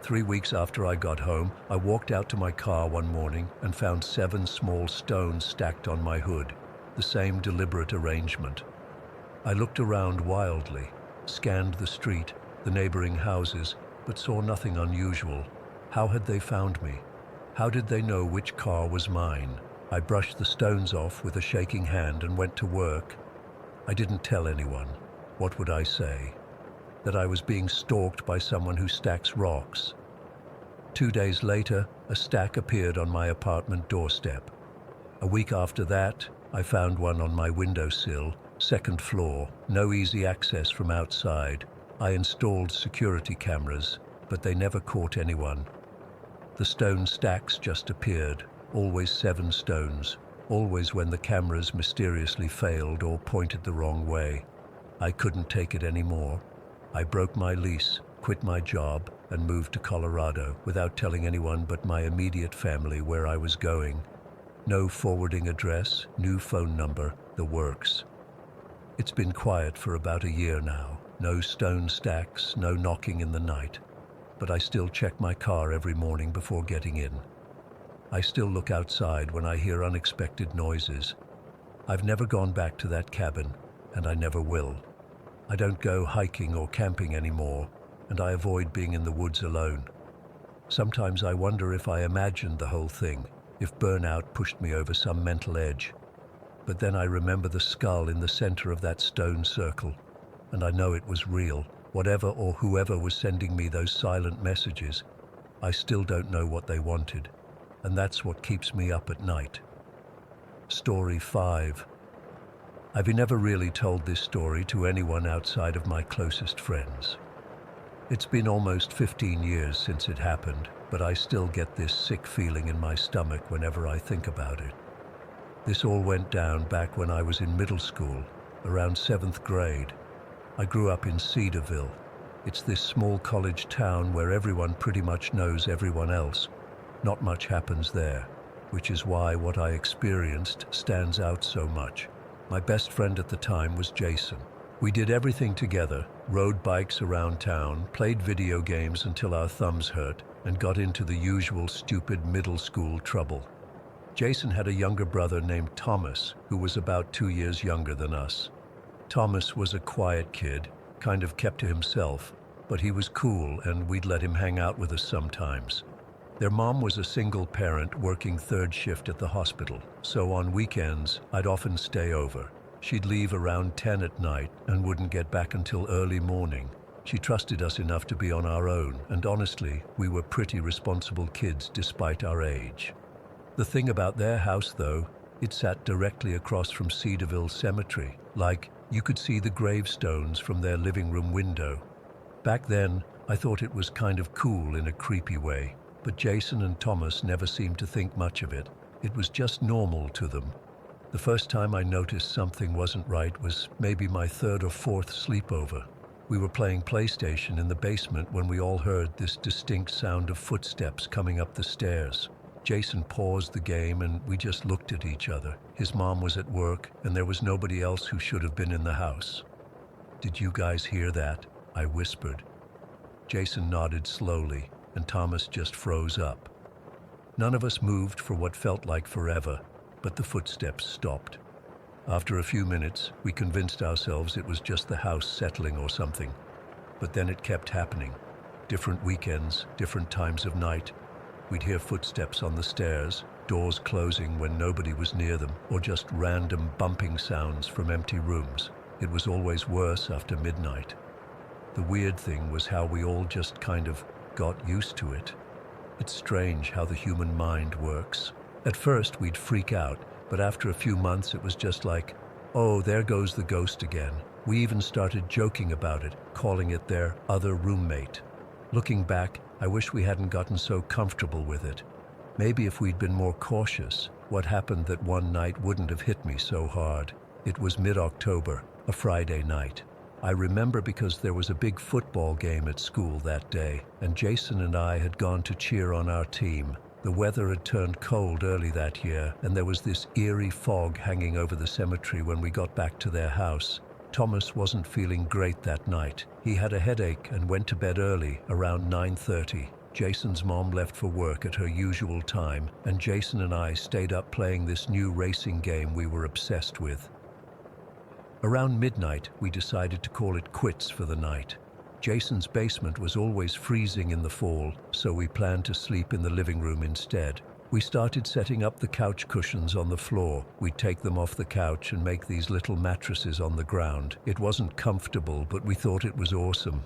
3 weeks after I got home, I walked out to my car one morning and found 7 small stones stacked on my hood, the same deliberate arrangement. I looked around wildly, scanned the street, the neighboring houses, but saw nothing unusual. How had they found me? How did they know which car was mine? I brushed the stones off with a shaking hand and went to work. I didn't tell anyone. What would I say? That I was being stalked by someone who stacks rocks. 2 days later, a stack appeared on my apartment doorstep. A week after that, I found one on my windowsill, second floor, no easy access from outside. I installed security cameras, but they never caught anyone. The stone stacks just appeared, always 7 stones, always when the cameras mysteriously failed or pointed the wrong way. I couldn't take it anymore. I broke my lease, quit my job, and moved to Colorado without telling anyone but my immediate family where I was going. No forwarding address, new phone number, the works. It's been quiet for about a year now. No stone stacks, no knocking in the night. But I still check my car every morning before getting in. I still look outside when I hear unexpected noises. I've never gone back to that cabin, and I never will. I don't go hiking or camping anymore, and I avoid being in the woods alone. Sometimes I wonder if I imagined the whole thing, if burnout pushed me over some mental edge. But then I remember the skull in the center of that stone circle, and I know it was real. Whatever or whoever was sending me those silent messages, I still don't know what they wanted, and that's what keeps me up at night. Story 5. I've never really told this story to anyone outside of my closest friends. It's been almost 15 years since it happened, but I still get this sick feeling in my stomach whenever I think about it. This all went down back when I was in middle school, around 7th grade. I grew up in Cedarville. It's this small college town where everyone pretty much knows everyone else. Not much happens there, which is why what I experienced stands out so much. My best friend at the time was Jason. We did everything together, rode bikes around town, played video games until our thumbs hurt, and got into the usual stupid middle school trouble. Jason had a younger brother named Thomas, who was about 2 years younger than us. Thomas was a quiet kid, kind of kept to himself, but he was cool and we'd let him hang out with us sometimes. Their mom was a single parent working 3rd shift at the hospital, so on weekends I'd often stay over. She'd leave around 10 at night and wouldn't get back until early morning. She trusted us enough to be on our own, and honestly, we were pretty responsible kids despite our age. The thing about their house though, it sat directly across from Cedarville Cemetery, like you could see the gravestones from their living room window. Back then, I thought it was kind of cool in a creepy way, but Jason and Thomas never seemed to think much of it. It was just normal to them. The first time I noticed something wasn't right was maybe my 3rd or 4th sleepover. We were playing PlayStation in the basement when we all heard this distinct sound of footsteps coming up the stairs. Jason paused the game and we just looked at each other. His mom was at work and there was nobody else who should have been in the house. "Did you guys hear that?" I whispered. Jason nodded slowly and Thomas just froze up. None of us moved for what felt like forever, but the footsteps stopped. After a few minutes, we convinced ourselves it was just the house settling or something. But then it kept happening. Different weekends, different times of night. We'd hear footsteps on the stairs, doors closing when nobody was near them, or just random bumping sounds from empty rooms. It was always worse after midnight. The weird thing was how we all just kind of got used to it. It's strange how the human mind works. At first we'd freak out, but after a few months it was just like, oh, there goes the ghost again. We even started joking about it, calling it their other roommate. Looking back, I wish we hadn't gotten so comfortable with it. Maybe if we'd been more cautious, what happened that one night wouldn't have hit me so hard. It was mid-October, a Friday night. I remember because there was a big football game at school that day, and Jason and I had gone to cheer on our team. The weather had turned cold early that year, and there was this eerie fog hanging over the cemetery when we got back to their house. Thomas wasn't feeling great that night. He had a headache and went to bed early, around 9:30. Jason's mom left for work at her usual time, and Jason and I stayed up playing this new racing game we were obsessed with. Around midnight, we decided to call it quits for the night. Jason's basement was always freezing in the fall, so we planned to sleep in the living room instead. We started setting up the couch cushions on the floor. We'd take them off the couch and make these little mattresses on the ground. It wasn't comfortable, but we thought it was awesome.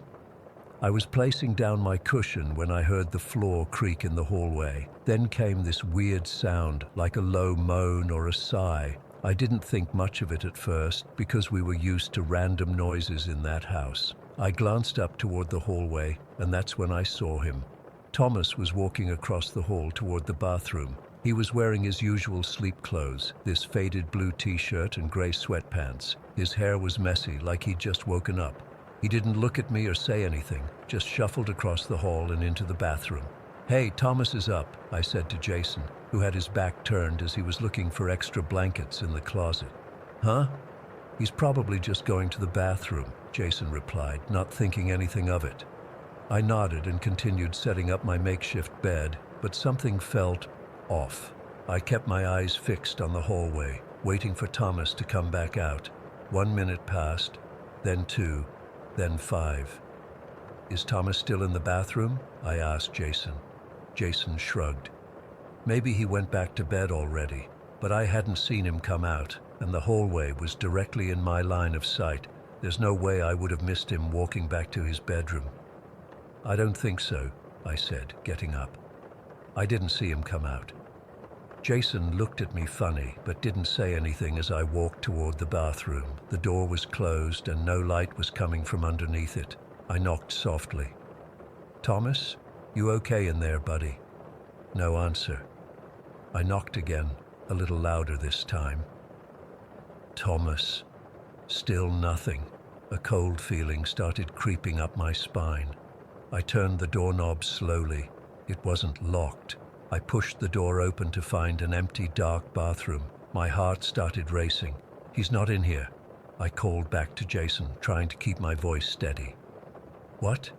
I was placing down my cushion when I heard the floor creak in the hallway. Then came this weird sound, like a low moan or a sigh. I didn't think much of it at first, because we were used to random noises in that house. I glanced up toward the hallway, and that's when I saw him. Thomas was walking across the hall toward the bathroom. He was wearing his usual sleep clothes, this faded blue t-shirt and gray sweatpants. His hair was messy, like he'd just woken up. He didn't look at me or say anything, just shuffled across the hall and into the bathroom. "Hey, Thomas is up," I said to Jason, who had his back turned as he was looking for extra blankets in the closet. "Huh? He's probably just going to the bathroom," Jason replied, not thinking anything of it. I nodded and continued setting up my makeshift bed, but something felt off. I kept my eyes fixed on the hallway, waiting for Thomas to come back out. 1 minute passed, then 2, then 5. "Is Thomas still in the bathroom?" I asked Jason. Jason shrugged. Maybe he went back to bed already, but I hadn't seen him come out, and the hallway was directly in my line of sight. There's no way I would have missed him walking back to his bedroom. "I don't think so," I said, getting up. "I didn't see him come out." Jason looked at me funny, but didn't say anything as I walked toward the bathroom. The door was closed and no light was coming from underneath it. I knocked softly. "Thomas, you okay in there, buddy?" No answer. I knocked again, a little louder this time. "Thomas." Still nothing. A cold feeling started creeping up my spine. I turned the doorknob slowly. It wasn't locked. I pushed the door open to find an empty, dark bathroom. My heart started racing. "He's not in here," I called back to Jason, trying to keep my voice steady. "What?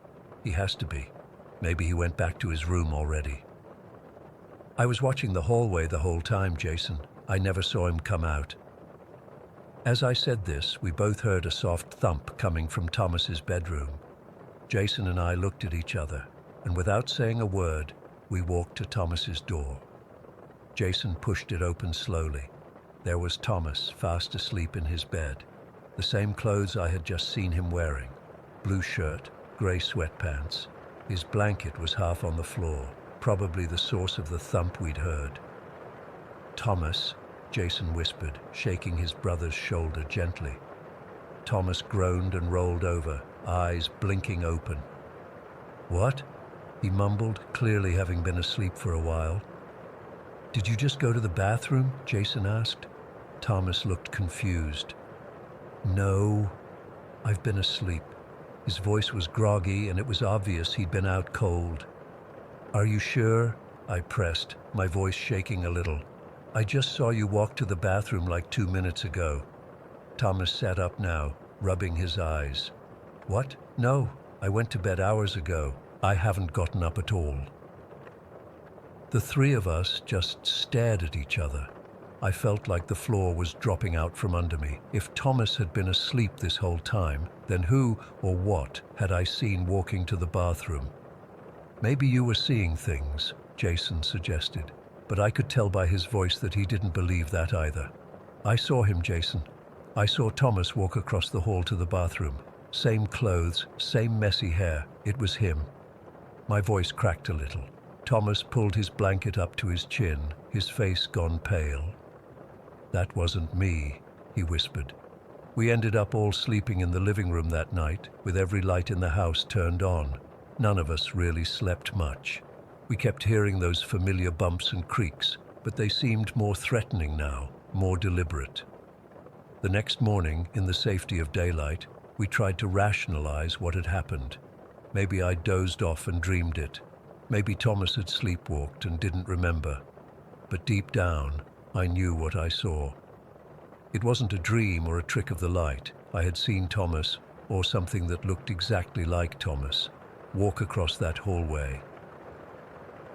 He has to be. Maybe he went back to his room already." "I was watching the hallway the whole time, Jason. I never saw him come out." As I said this, we both heard a soft thump coming from Thomas's bedroom. Jason and I looked at each other, and without saying a word, we walked to Thomas's door. Jason pushed it open slowly. There was Thomas, fast asleep in his bed. The same clothes I had just seen him wearing. Blue shirt, gray sweatpants. His blanket was half on the floor, probably the source of the thump we'd heard. "Thomas," Jason whispered, shaking his brother's shoulder gently. Thomas groaned and rolled over, eyes blinking open. "What?" he mumbled, clearly having been asleep for a while. "Did you just go to the bathroom?" Jason asked. Thomas looked confused. "No, I've been asleep." His voice was groggy, and it was obvious he'd been out cold. "Are you sure?" I pressed, my voice shaking a little. "I just saw you walk to the bathroom like 2 minutes ago." Thomas sat up now, rubbing his eyes. "What? No, I went to bed hours ago. I haven't gotten up at all." The three of us just stared at each other. I felt like the floor was dropping out from under me. If Thomas had been asleep this whole time, then who or what had I seen walking to the bathroom? "Maybe you were seeing things," Jason suggested, but I could tell by his voice that he didn't believe that either. "I saw him, Jason. I saw Thomas walk across the hall to the bathroom. Same clothes, same messy hair. It was him." My voice cracked a little. Thomas pulled his blanket up to his chin, his face gone pale. "That wasn't me," he whispered. "We ended up all sleeping in the living room that night, with every light in the house turned on. None of us really slept much. We kept hearing those familiar bumps and creaks, but they seemed more threatening now, more deliberate." The next morning, in the safety of daylight, we tried to rationalize what had happened. Maybe I dozed off and dreamed it. Maybe Thomas had sleepwalked and didn't remember. But deep down, I knew what I saw. It wasn't a dream or a trick of the light. I had seen Thomas, or something that looked exactly like Thomas, walk across that hallway.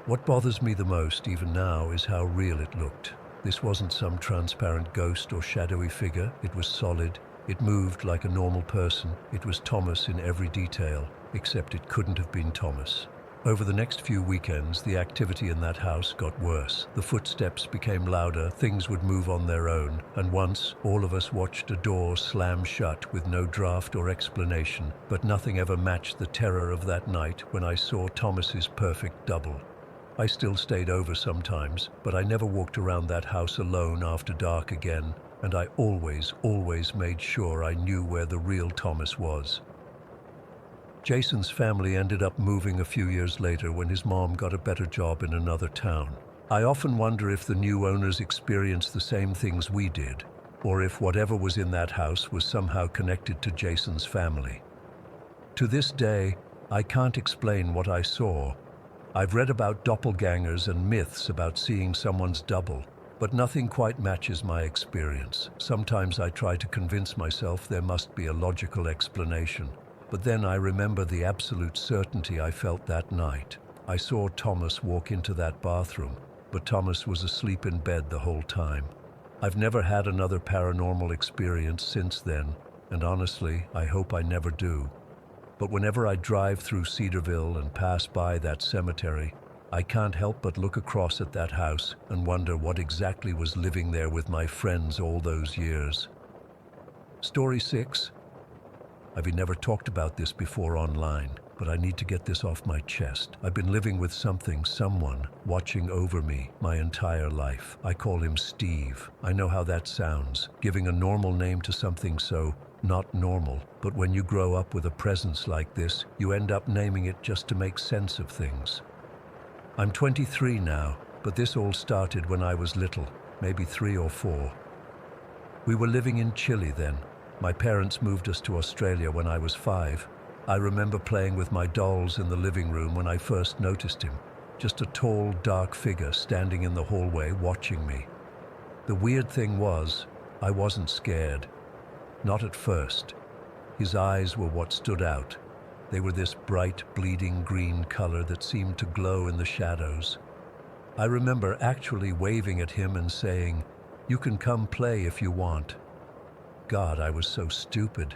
What bothers me the most, even now, is how real it looked. This wasn't some transparent ghost or shadowy figure. It was solid. It moved like a normal person. It was Thomas in every detail. except it couldn't have been Thomas. Over the next few weekends, the activity in that house got worse. The footsteps became louder, things would move on their own, and once, all of us watched a door slam shut with no draft or explanation, but nothing ever matched the terror of that night when I saw Thomas's perfect double. I still stayed over sometimes, but I never walked around that house alone after dark again, and I always made sure I knew where the real Thomas was. Jason's family ended up moving a few years later when his mom got a better job in another town. I often wonder if the new owners experienced the same things we did, or if whatever was in that house was somehow connected to Jason's family. To this day, I can't explain what I saw. I've read about doppelgangers and myths about seeing someone's double, but nothing quite matches my experience. Sometimes I try to convince myself there must be a logical explanation. But then I remember the absolute certainty I felt that night. I saw Thomas walk into that bathroom, but Thomas was asleep in bed the whole time. I've never had another paranormal experience since then, and honestly, I hope I never do. But whenever I drive through Cedarville and pass by that cemetery, I can't help but look across at that house and wonder what exactly was living there with my friends all those years. Story 6. I've never talked about this before online, but I need to get this off my chest. I've been living with someone watching over me my entire life. I call him Steve. I know how that sounds, giving a normal name to something so not normal, but when you grow up with a presence like this, you end up naming it just to make sense of things. I'm 23 now, but this all started when I was little, maybe 3 or 4. We were living in Chile then. My parents moved us to Australia when I was 5. I remember playing with my dolls in the living room when I first noticed him. Just a tall, dark figure standing in the hallway watching me. The weird thing was, I wasn't scared. Not at first. His eyes were what stood out. They were this bright, bleeding green color that seemed to glow in the shadows. I remember actually waving at him and saying, "You can come play if you want." God, I was so stupid.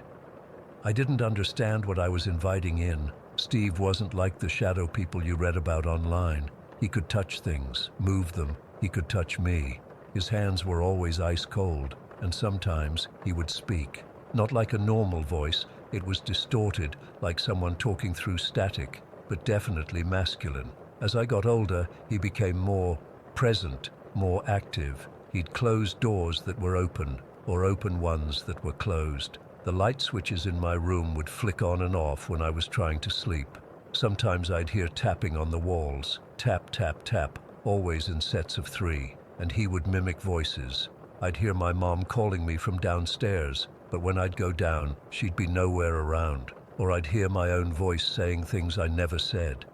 I didn't understand what I was inviting in. Steve wasn't like the shadow people you read about online. He could touch things, move them. He could touch me. His hands were always ice cold, and sometimes he would speak. Not like a normal voice, it was distorted, like someone talking through static, but definitely masculine. As I got older, he became more present, more active. He'd close doors that were open, or open ones that were closed. The light switches in my room would flick on and off when I was trying to sleep. Sometimes I'd hear tapping on the walls, tap, tap, tap, always in sets of 3, and he would mimic voices. I'd hear my mom calling me from downstairs, but when I'd go down, she'd be nowhere around, or I'd hear my own voice saying things I never said.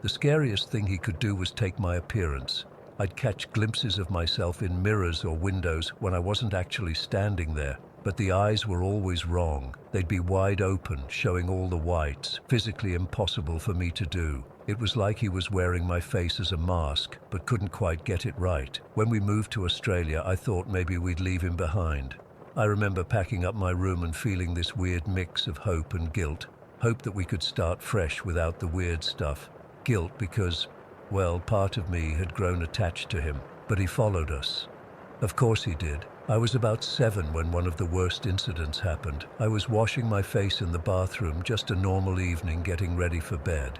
The scariest thing he could do was take my appearance. I'd catch glimpses of myself in mirrors or windows when I wasn't actually standing there, but the eyes were always wrong. They'd be wide open, showing all the whites, physically impossible for me to do. It was like he was wearing my face as a mask, but couldn't quite get it right. When we moved to Australia, I thought maybe we'd leave him behind. I remember packing up my room and feeling this weird mix of hope and guilt. Hope that we could start fresh without the weird stuff. Guilt because, well, part of me had grown attached to him, but he followed us. Of course he did. I was about 7 when one of the worst incidents happened. I was washing my face in the bathroom, just a normal evening getting ready for bed.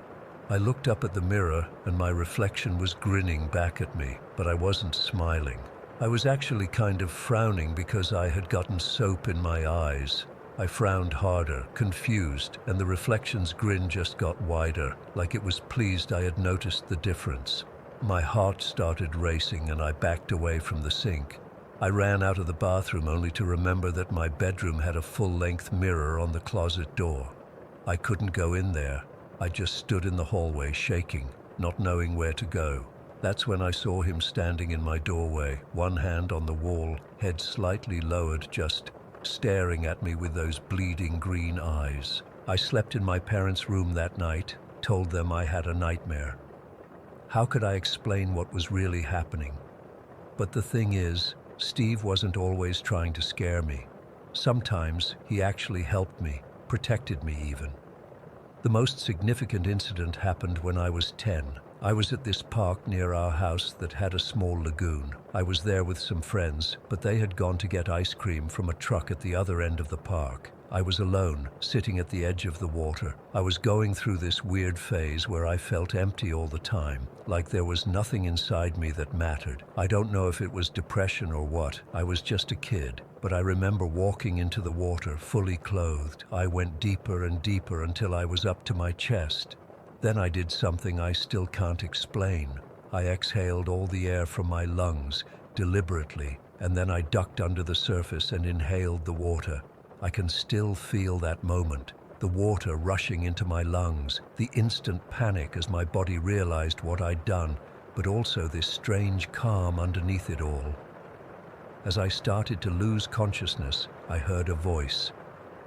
I looked up at the mirror and my reflection was grinning back at me, but I wasn't smiling. I was actually kind of frowning because I had gotten soap in my eyes. I frowned harder, confused, and the reflection's grin just got wider, like it was pleased I had noticed the difference. My heart started racing and I backed away from the sink. I ran out of the bathroom only to remember that my bedroom had a full-length mirror on the closet door. I couldn't go in there. I just stood in the hallway shaking, not knowing where to go. That's when I saw him standing in my doorway, one hand on the wall, head slightly lowered, just staring at me with those bleeding green eyes. I slept in my parents' room that night, told them I had a nightmare. How could I explain what was really happening? But the thing is, Steve wasn't always trying to scare me. Sometimes he actually helped me, protected me even. The most significant incident happened when I was 10. I was at this park near our house that had a small lagoon. I was there with some friends, but they had gone to get ice cream from a truck at the other end of the park. I was alone, sitting at the edge of the water. I was going through this weird phase where I felt empty all the time, like there was nothing inside me that mattered. I don't know if it was depression or what. I was just a kid, but I remember walking into the water fully clothed. I went deeper and deeper until I was up to my chest. Then I did something I still can't explain. I exhaled all the air from my lungs, deliberately, and then I ducked under the surface and inhaled the water. I can still feel that moment, the water rushing into my lungs, the instant panic as my body realized what I'd done, but also this strange calm underneath it all. As I started to lose consciousness, I heard a voice.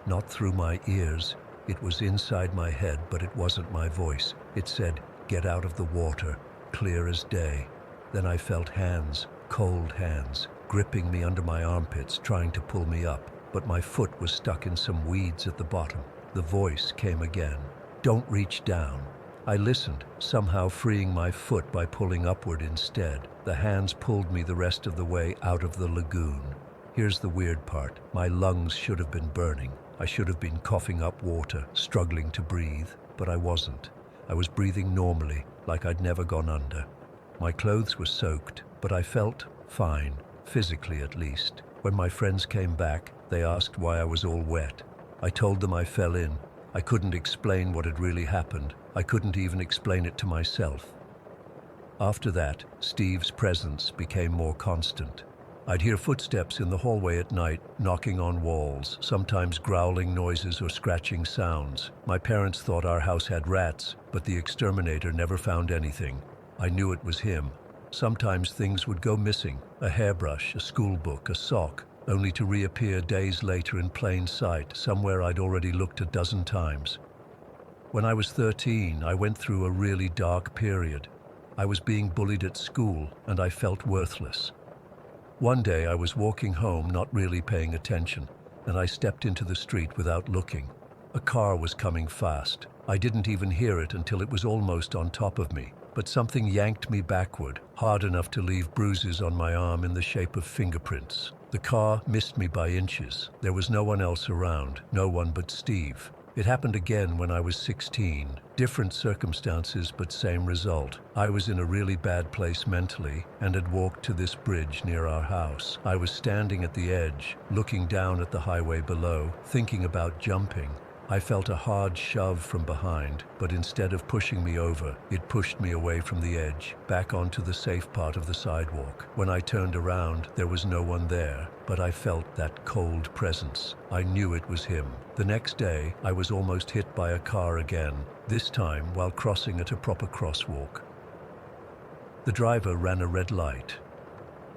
Not through my ears. It was inside my head, but it wasn't my voice. It said, "Get out of the water," clear as day. Then I felt hands, cold hands, gripping me under my armpits, trying to pull me up, but my foot was stuck in some weeds at the bottom. The voice came again. "Don't reach down." I listened, somehow freeing my foot by pulling upward instead. The hands pulled me the rest of the way out of the lagoon. Here's the weird part. My lungs should have been burning. I should have been coughing up water, struggling to breathe, but I wasn't. I was breathing normally, like I'd never gone under. My clothes were soaked, but I felt fine, physically at least. When my friends came back, they asked why I was all wet. I told them I fell in. I couldn't explain what had really happened. I couldn't even explain it to myself. After that, Steve's presence became more constant. I'd hear footsteps in the hallway at night, knocking on walls, sometimes growling noises or scratching sounds. My parents thought our house had rats, but the exterminator never found anything. I knew it was him. Sometimes things would go missing, a hairbrush, a school book, a sock, only to reappear days later in plain sight, somewhere I'd already looked a dozen times. When I was 13, I went through a really dark period. I was being bullied at school, and I felt worthless. One day I was walking home, not really paying attention, and I stepped into the street without looking. A car was coming fast. I didn't even hear it until it was almost on top of me, but something yanked me backward, hard enough to leave bruises on my arm in the shape of fingerprints. The car missed me by inches. There was no one else around, no one but Steve. It happened again when I was 16. Different circumstances, but same result. I was in a really bad place mentally and had walked to this bridge near our house. I was standing at the edge, looking down at the highway below, thinking about jumping. I felt a hard shove from behind, but instead of pushing me over, it pushed me away from the edge, back onto the safe part of the sidewalk. When I turned around, there was no one there, but I felt that cold presence. I knew it was him. The next day, I was almost hit by a car again, this time while crossing at a proper crosswalk. The driver ran a red light.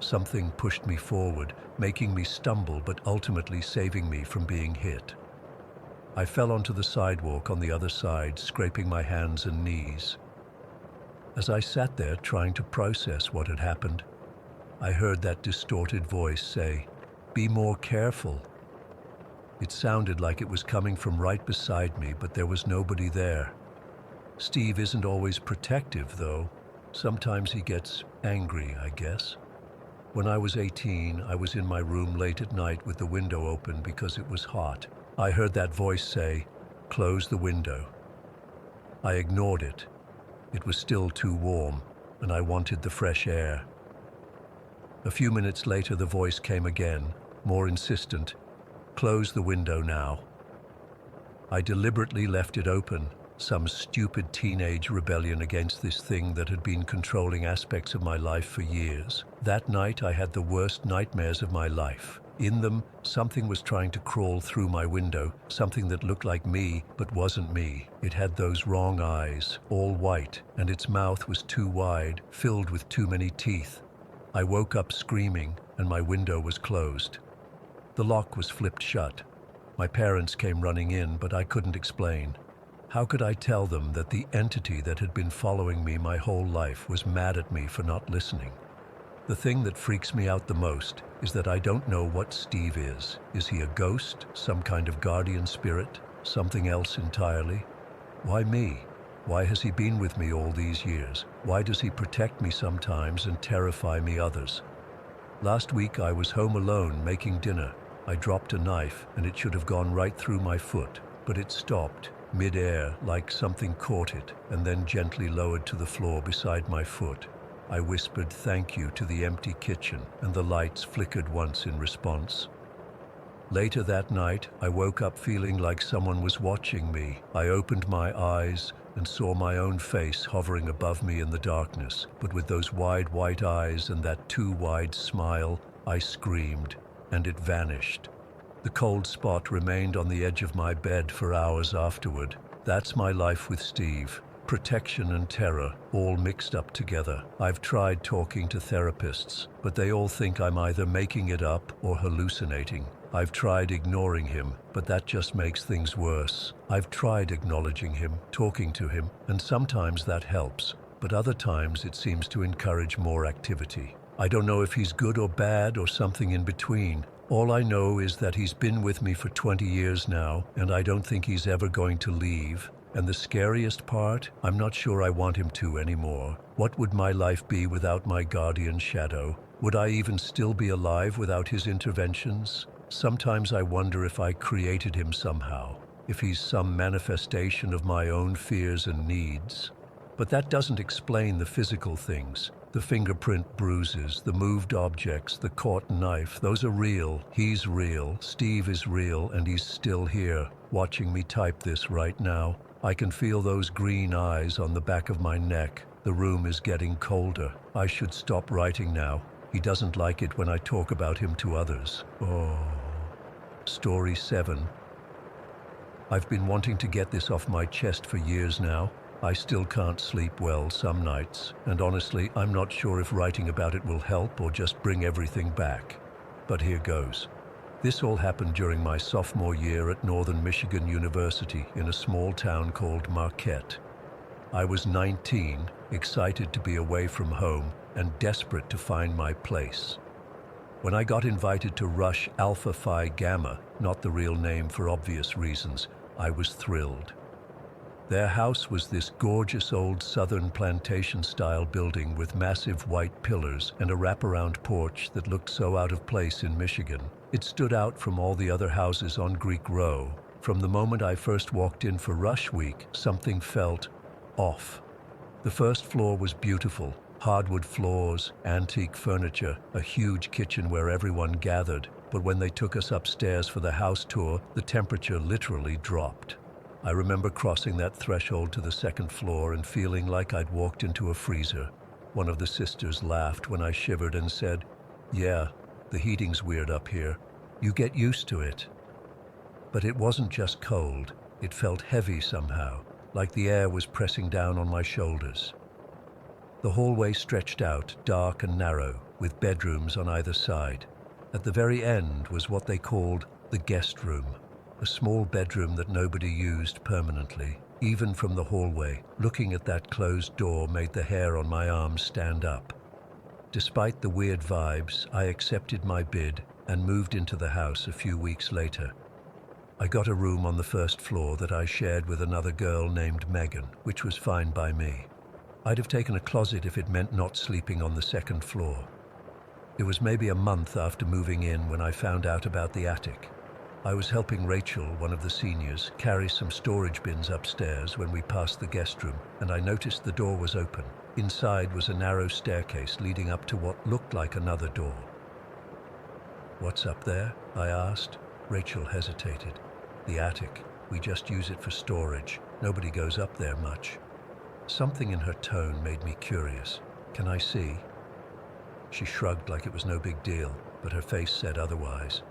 Something pushed me forward, making me stumble but ultimately saving me from being hit. I fell onto the sidewalk on the other side, scraping my hands and knees. As I sat there trying to process what had happened, I heard that distorted voice say, "Be more careful." It sounded like it was coming from right beside me, but there was nobody there. Steve isn't always protective, though. Sometimes he gets angry, I guess. When I was 18, I was in my room late at night with the window open because it was hot. I heard that voice say, "Close the window." I ignored it. It was still too warm, and I wanted the fresh air. A few minutes later, the voice came again, more insistent. "Close the window now." I deliberately left it open, some stupid teenage rebellion against this thing that had been controlling aspects of my life for years. That night, I had the worst nightmares of my life. In them, something was trying to crawl through my window, something that looked like me, but wasn't me. It had those wrong eyes, all white, and its mouth was too wide, filled with too many teeth. I woke up screaming, and my window was closed. The lock was flipped shut. My parents came running in, but I couldn't explain. How could I tell them that the entity that had been following me my whole life was mad at me for not listening? The thing that freaks me out the most is that I don't know what Steve is. Is he a ghost, some kind of guardian spirit, something else entirely? Why me? Why has he been with me all these years? Why does he protect me sometimes and terrify me others? Last week I was home alone making dinner. I dropped a knife and it should have gone right through my foot, but it stopped mid-air like something caught it and then gently lowered to the floor beside my foot. I whispered thank you to the empty kitchen and the lights flickered once in response. Later that night, I woke up feeling like someone was watching me. I opened my eyes and saw my own face hovering above me in the darkness. But with those wide white eyes and that too wide smile, I screamed, and it vanished. The cold spot remained on the edge of my bed for hours afterward. That's my life with Steve. Protection and terror, all mixed up together. I've tried talking to therapists, but they all think I'm either making it up or hallucinating. I've tried ignoring him, but that just makes things worse. I've tried acknowledging him, talking to him, and sometimes that helps, but other times it seems to encourage more activity. I don't know if he's good or bad or something in between. All I know is that he's been with me for 20 years now, and I don't think he's ever going to leave. And the scariest part, I'm not sure I want him to anymore. What would my life be without my guardian shadow? Would I even still be alive without his interventions? Sometimes I wonder if I created him somehow, if he's some manifestation of my own fears and needs. But that doesn't explain the physical things. The fingerprint bruises, the moved objects, the caught knife, those are real. He's real, Steve is real, and he's still here, watching me type this right now. I can feel those green eyes on the back of my neck. The room is getting colder. I should stop writing now. He doesn't like it when I talk about him to others. Oh. Story 7. I've been wanting to get this off my chest for years now. I still can't sleep well some nights, and honestly, I'm not sure if writing about it will help or just bring everything back. But here goes. This all happened during my sophomore year at Northern Michigan University in a small town called Marquette. I was 19, excited to be away from home, and desperate to find my place. When I got invited to Rush Alpha Phi Gamma, not the real name for obvious reasons, I was thrilled. Their house was this gorgeous old southern plantation-style building with massive white pillars and a wraparound porch that looked so out of place in Michigan. It stood out from all the other houses on Greek Row. From the moment I first walked in for Rush Week, something felt off. The first floor was beautiful. Hardwood floors, antique furniture, a huge kitchen where everyone gathered. But when they took us upstairs for the house tour, the temperature literally dropped. I remember crossing that threshold to the second floor and feeling like I'd walked into a freezer. One of the sisters laughed when I shivered and said, "Yeah, the heating's weird up here. You get used to it." But it wasn't just cold. It felt heavy somehow, like the air was pressing down on my shoulders. The hallway stretched out, dark and narrow, with bedrooms on either side. At the very end was what they called the guest room, a small bedroom that nobody used permanently. Even from the hallway, looking at that closed door made the hair on my arms stand up. Despite the weird vibes, I accepted my bid and moved into the house a few weeks later. I got a room on the first floor that I shared with another girl named Megan, which was fine by me. I'd have taken a closet if it meant not sleeping on the second floor. It was maybe a month after moving in when I found out about the attic. I was helping Rachel, one of the seniors, carry some storage bins upstairs when we passed the guest room, and I noticed the door was open. Inside was a narrow staircase leading up to what looked like another door. "What's up there?" I asked. Rachel hesitated. "The attic. We just use it for storage. Nobody goes up there much." Something in her tone made me curious. "Can I see?" She shrugged like it was no big deal, but her face said otherwise.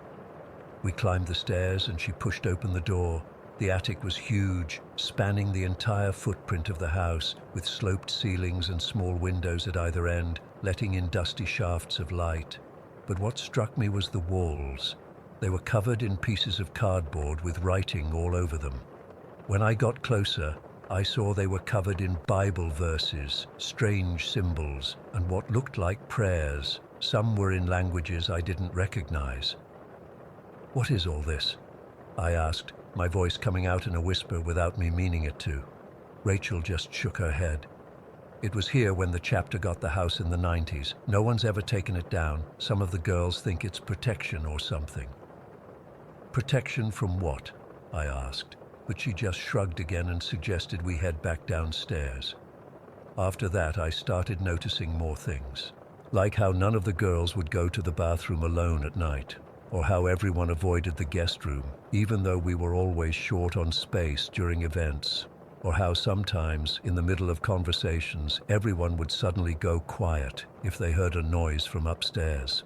We climbed the stairs and she pushed open the door. The attic was huge, spanning the entire footprint of the house, with sloped ceilings and small windows at either end, letting in dusty shafts of light. But what struck me was the walls. They were covered in pieces of cardboard with writing all over them. When I got closer, I saw they were covered in Bible verses, strange symbols, and what looked like prayers. Some were in languages I didn't recognize. "What is all this?" I asked, my voice coming out in a whisper without me meaning it to. Rachel just shook her head. It was here when the chapter got the house in the 90s. No one's ever taken it down. Some of the girls think it's protection or something. Protection from what? I asked, but she just shrugged again and suggested we head back downstairs. After that, I started noticing more things, like how none of the girls would go to the bathroom alone at night, or how everyone avoided the guest room, even though we were always short on space during events, or how sometimes, in the middle of conversations, everyone would suddenly go quiet if they heard a noise from upstairs.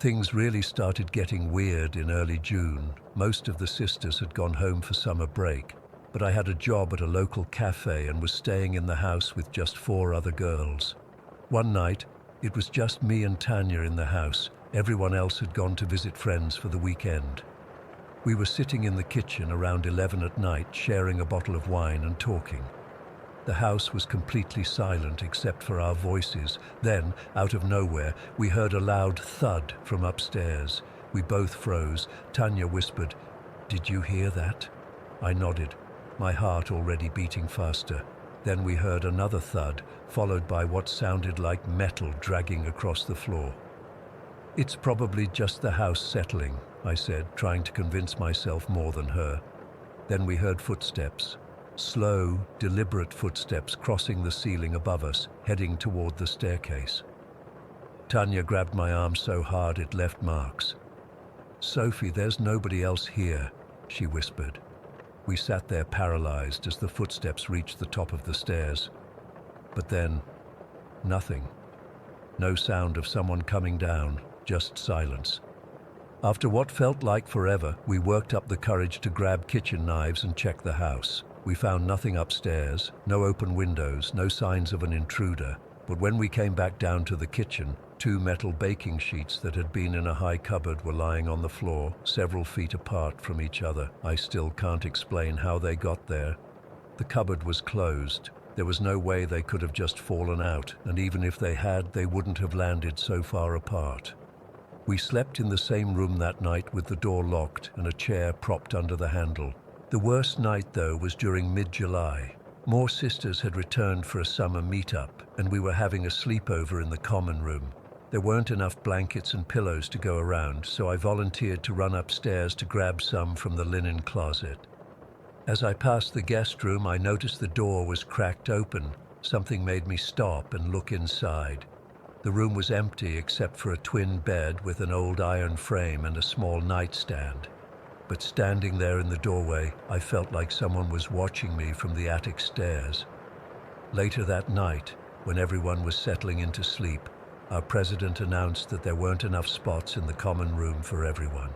Things really started getting weird in early June. Most of the sisters had gone home for summer break, but I had a job at a local cafe and was staying in the house with just 4 other girls. One night, it was just me and Tanya in the house. Everyone else had gone to visit friends for the weekend. We were sitting in the kitchen around 11 at night, sharing a bottle of wine and talking. The house was completely silent except for our voices. Then, out of nowhere, we heard a loud thud from upstairs. We both froze. Tanya whispered, "Did you hear that?" I nodded, my heart already beating faster. Then we heard another thud, followed by what sounded like metal dragging across the floor. "It's probably just the house settling," I said, trying to convince myself more than her. Then we heard footsteps. Slow, deliberate footsteps crossing the ceiling above us, heading toward the staircase. Tanya grabbed my arm so hard it left marks. "Sophie, there's nobody else here," she whispered. We sat there paralyzed as the footsteps reached the top of the stairs. But then, nothing. No sound of someone coming down, just silence. After what felt like forever, we worked up the courage to grab kitchen knives and check the house. We found nothing upstairs, no open windows, no signs of an intruder. But when we came back down to the kitchen, 2 metal baking sheets that had been in a high cupboard were lying on the floor, several feet apart from each other. I still can't explain how they got there. The cupboard was closed. There was no way they could have just fallen out, and even if they had, they wouldn't have landed so far apart. We slept in the same room that night with the door locked and a chair propped under the handle. The worst night, though, was during mid-July. More sisters had returned for a summer meetup, and we were having a sleepover in the common room. There weren't enough blankets and pillows to go around, so I volunteered to run upstairs to grab some from the linen closet. As I passed the guest room, I noticed the door was cracked open. Something made me stop and look inside. The room was empty except for a twin bed with an old iron frame and a small nightstand. But standing there in the doorway, I felt like someone was watching me from the attic stairs. Later that night, when everyone was settling into sleep, our president announced that there weren't enough spots in the common room for everyone.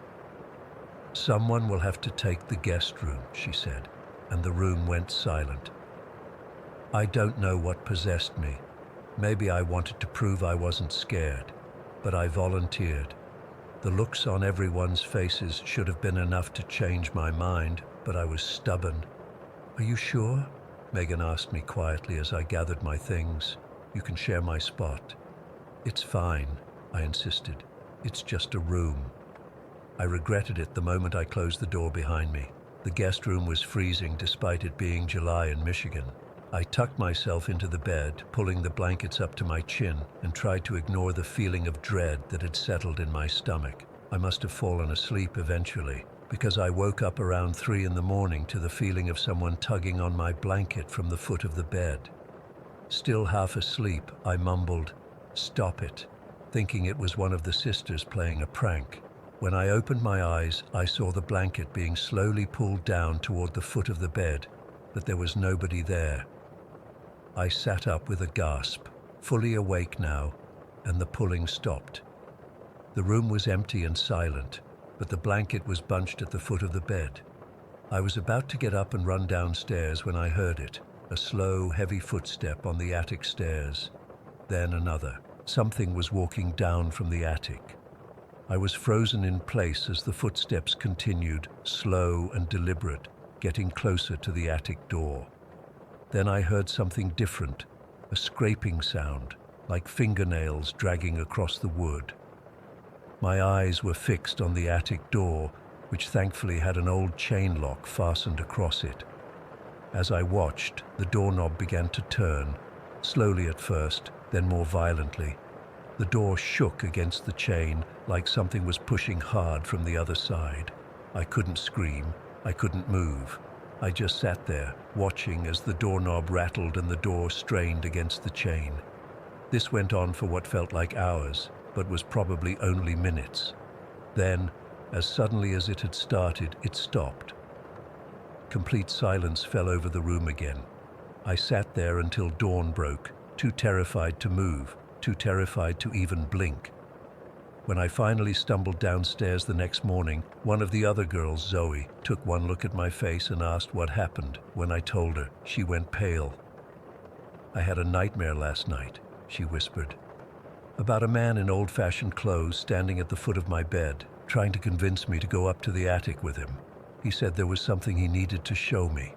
"Someone will have to take the guest room," she said, and the room went silent. I don't know what possessed me. Maybe I wanted to prove I wasn't scared, but I volunteered. The looks on everyone's faces should have been enough to change my mind, but I was stubborn. "Are you sure?" Megan asked me quietly as I gathered my things. "You can share my spot." "It's fine," I insisted. "It's just a room." I regretted it the moment I closed the door behind me. The guest room was freezing despite it being July in Michigan. I tucked myself into the bed, pulling the blankets up to my chin, and tried to ignore the feeling of dread that had settled in my stomach. I must have fallen asleep eventually, because I woke up around 3 in the morning to the feeling of someone tugging on my blanket from the foot of the bed. Still half asleep, I mumbled, "Stop it," thinking it was one of the sisters playing a prank. When I opened my eyes, I saw the blanket being slowly pulled down toward the foot of the bed, but there was nobody there. I sat up with a gasp, fully awake now, and the pulling stopped. The room was empty and silent, but the blanket was bunched at the foot of the bed. I was about to get up and run downstairs when I heard it, a slow, heavy footstep on the attic stairs. Then another. Something was walking down from the attic. I was frozen in place as the footsteps continued, slow and deliberate, getting closer to the attic door. Then I heard something different, a scraping sound, like fingernails dragging across the wood. My eyes were fixed on the attic door, which thankfully had an old chain lock fastened across it. As I watched, the doorknob began to turn, slowly at first, then more violently. The door shook against the chain like something was pushing hard from the other side. I couldn't scream. I couldn't move. I just sat there, watching as the doorknob rattled and the door strained against the chain. This went on for what felt like hours, but was probably only minutes. Then, as suddenly as it had started, it stopped. Complete silence fell over the room again. I sat there until dawn broke, too terrified to move, too terrified to even blink. When I finally stumbled downstairs the next morning, one of the other girls, Zoe, took one look at my face and asked what happened. When I told her, she went pale. "I had a nightmare last night," she whispered, "about a man in old-fashioned clothes standing at the foot of my bed, trying to convince me to go up to the attic with him. He said there was something he needed to show me."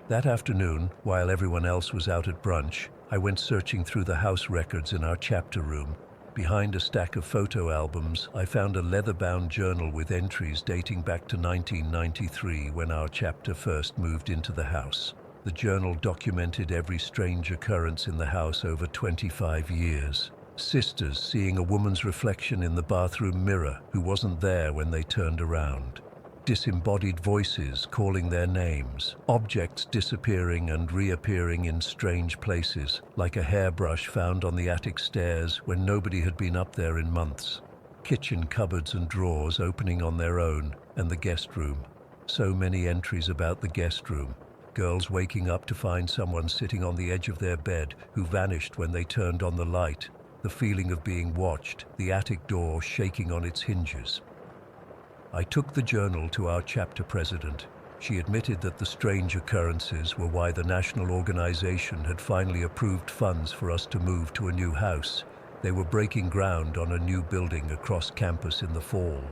That afternoon, while everyone else was out at brunch, I went searching through the house records in our chapter room. Behind a stack of photo albums, I found a leather-bound journal with entries dating back to 1993, when our chapter first moved into the house. The journal documented every strange occurrence in the house over 25 years. Sisters seeing a woman's reflection in the bathroom mirror who wasn't there when they turned around. Disembodied voices calling their names. Objects disappearing and reappearing in strange places, like a hairbrush found on the attic stairs when nobody had been up there in months. Kitchen cupboards and drawers opening on their own, and the guest room. So many entries about the guest room. Girls waking up to find someone sitting on the edge of their bed who vanished when they turned on the light. The feeling of being watched, the attic door shaking on its hinges. I took the journal to our chapter president. She admitted that the strange occurrences were why the national organization had finally approved funds for us to move to a new house. They were breaking ground on a new building across campus in the fall.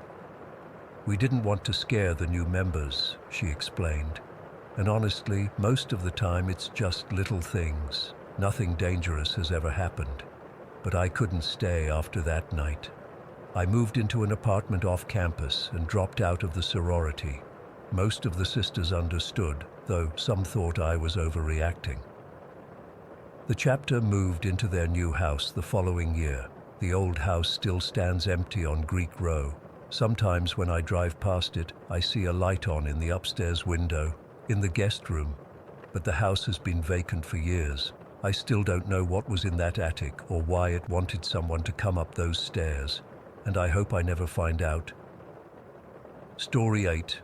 "We didn't want to scare the new members," she explained. "And honestly, most of the time it's just little things. Nothing dangerous has ever happened. But I couldn't stay after that night. I moved into an apartment off campus and dropped out of the sorority. Most of the sisters understood, though some thought I was overreacting." The chapter moved into their new house the following year. The old house still stands empty on Greek Row. Sometimes when I drive past it, I see a light on in the upstairs window, in the guest room. But the house has been vacant for years. I still don't know what was in that attic or why it wanted someone to come up those stairs. And I hope I never find out. Story 8.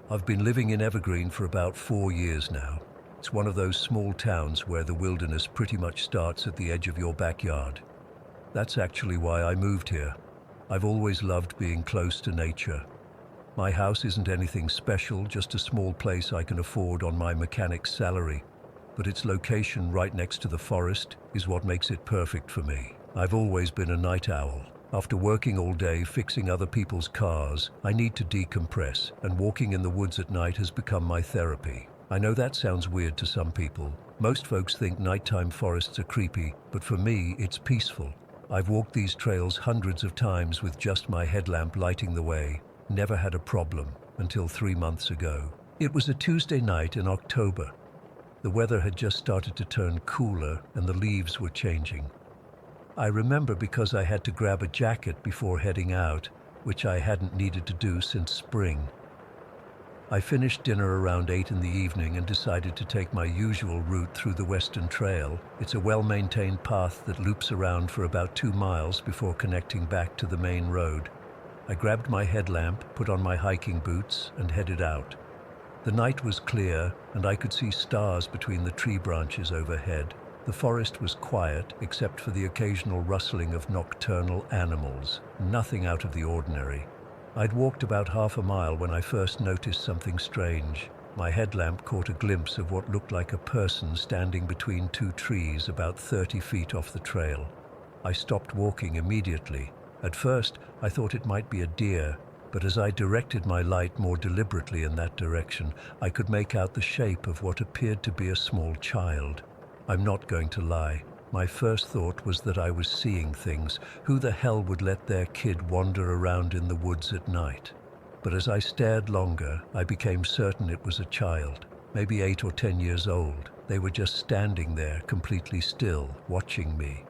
I've been living in Evergreen for about 4 years now. It's one of those small towns where the wilderness pretty much starts at the edge of your backyard. That's actually why I moved here. I've always loved being close to nature. My house isn't anything special, just a small place I can afford on my mechanic's salary. But its location right next to the forest is what makes it perfect for me. I've always been a night owl. After working all day fixing other people's cars, I need to decompress, and walking in the woods at night has become my therapy. I know that sounds weird to some people. Most folks think nighttime forests are creepy, but for me, it's peaceful. I've walked these trails hundreds of times with just my headlamp lighting the way. Never had a problem until 3 months ago. It was a Tuesday night in October. The weather had just started to turn cooler and the leaves were changing. I remember because I had to grab a jacket before heading out, which I hadn't needed to do since spring. I finished dinner around 8 in the evening and decided to take my usual route through the Western Trail. It's a well-maintained path that loops around for about 2 miles before connecting back to the main road. I grabbed my headlamp, put on my hiking boots, and headed out. The night was clear, and I could see stars between the tree branches overhead. The forest was quiet, except for the occasional rustling of nocturnal animals. Nothing out of the ordinary. I'd walked about half a mile when I first noticed something strange. My headlamp caught a glimpse of what looked like a person standing between 2 trees about 30 feet off the trail. I stopped walking immediately. At first, I thought it might be a deer, but as I directed my light more deliberately in that direction, I could make out the shape of what appeared to be a small child. I'm not going to lie. My first thought was that I was seeing things. Who the hell would let their kid wander around in the woods at night? But as I stared longer, I became certain it was a child, maybe 8 or 10 years old. They were just standing there, completely still, watching me.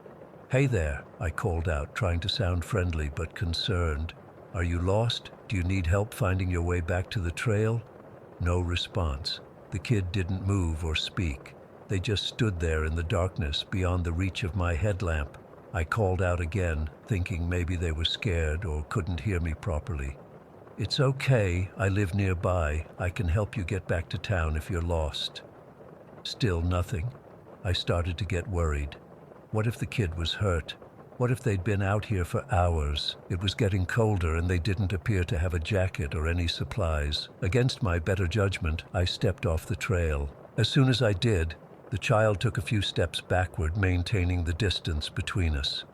"Hey there," I called out, trying to sound friendly but concerned. "Are you lost? Do you need help finding your way back to the trail?" No response. The kid didn't move or speak. They just stood there in the darkness beyond the reach of my headlamp. I called out again, thinking maybe they were scared or couldn't hear me properly. "It's okay, I live nearby. I can help you get back to town if you're lost." Still nothing. I started to get worried. What if the kid was hurt? What if they'd been out here for hours? It was getting colder and they didn't appear to have a jacket or any supplies. Against my better judgment, I stepped off the trail. As soon as I did, the child took a few steps backward, maintaining the distance between us.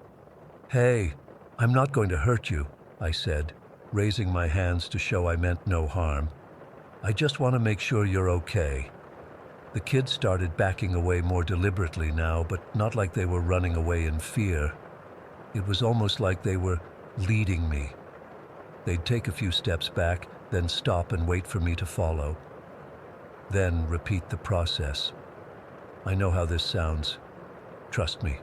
"Hey, I'm not going to hurt you," I said, raising my hands to show I meant no harm. "I just want to make sure you're okay." The kids started backing away more deliberately now, but not like they were running away in fear. It was almost like they were leading me. They'd take a few steps back, then stop and wait for me to follow. Then repeat the process. I know how this sounds. Trust me.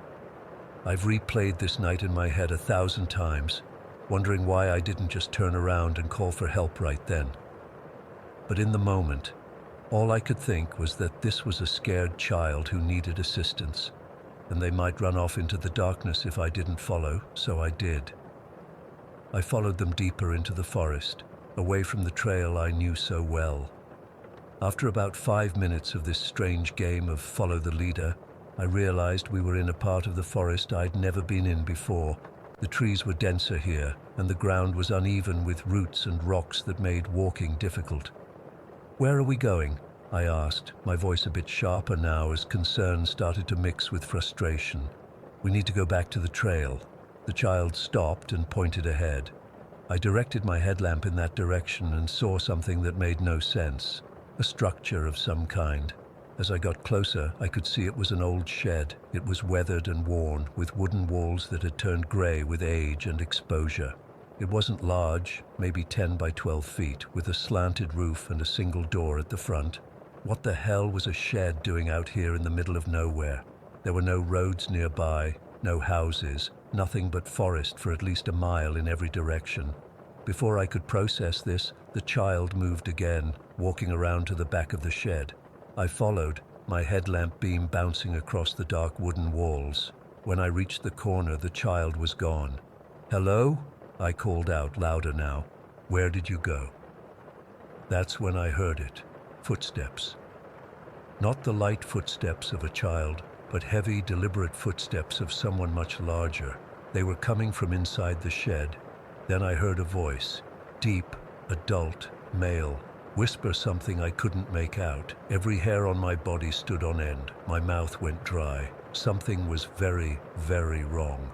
I've replayed this night in my head 1,000 times, wondering why I didn't just turn around and call for help right then. But in the moment, all I could think was that this was a scared child who needed assistance, and they might run off into the darkness if I didn't follow, so I did. I followed them deeper into the forest, away from the trail I knew so well. After about 5 minutes of this strange game of follow the leader, I realized we were in a part of the forest I'd never been in before. The trees were denser here, and the ground was uneven with roots and rocks that made walking difficult. "Where are we going?" I asked, my voice a bit sharper now as concern started to mix with frustration. "We need to go back to the trail." The child stopped and pointed ahead. I directed my headlamp in that direction and saw something that made no sense. A structure of some kind. As I got closer, I could see it was an old shed. It was weathered and worn, with wooden walls that had turned gray with age and exposure. It wasn't large, maybe 10 by 12 feet, with a slanted roof and a single door at the front. What the hell was a shed doing out here in the middle of nowhere? There were no roads nearby, no houses, nothing but forest for at least a mile in every direction. Before I could process this, the child moved again, walking around to the back of the shed. I followed, my headlamp beam bouncing across the dark wooden walls. When I reached the corner, the child was gone. "Hello?" I called out louder now. "Where did you go?" That's when I heard it. Footsteps. Not the light footsteps of a child, but heavy, deliberate footsteps of someone much larger. They were coming from inside the shed. Then I heard a voice, deep, adult, male, whisper something I couldn't make out. Every hair on my body stood on end. My mouth went dry. Something was very, very wrong.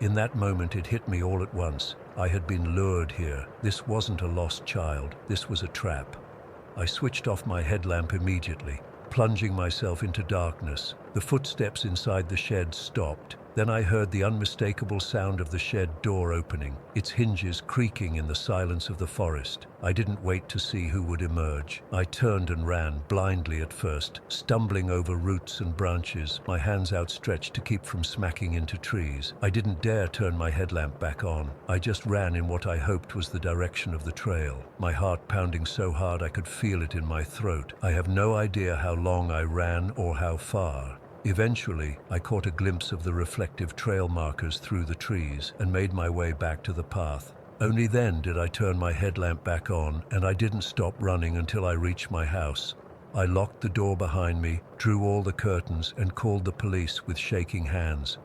In that moment, it hit me all at once. I had been lured here. This wasn't a lost child. This was a trap. I switched off my headlamp immediately, plunging myself into darkness. The footsteps inside the shed stopped. Then I heard the unmistakable sound of the shed door opening, its hinges creaking in the silence of the forest. I didn't wait to see who would emerge. I turned and ran, blindly at first, stumbling over roots and branches, my hands outstretched to keep from smacking into trees. I didn't dare turn my headlamp back on. I just ran in what I hoped was the direction of the trail, my heart pounding so hard I could feel it in my throat. I have no idea how long I ran or how far. Eventually, I caught a glimpse of the reflective trail markers through the trees and made my way back to the path. Only then did I turn my headlamp back on, and I didn't stop running until I reached my house. I locked the door behind me, drew all the curtains, and called the police with shaking hands.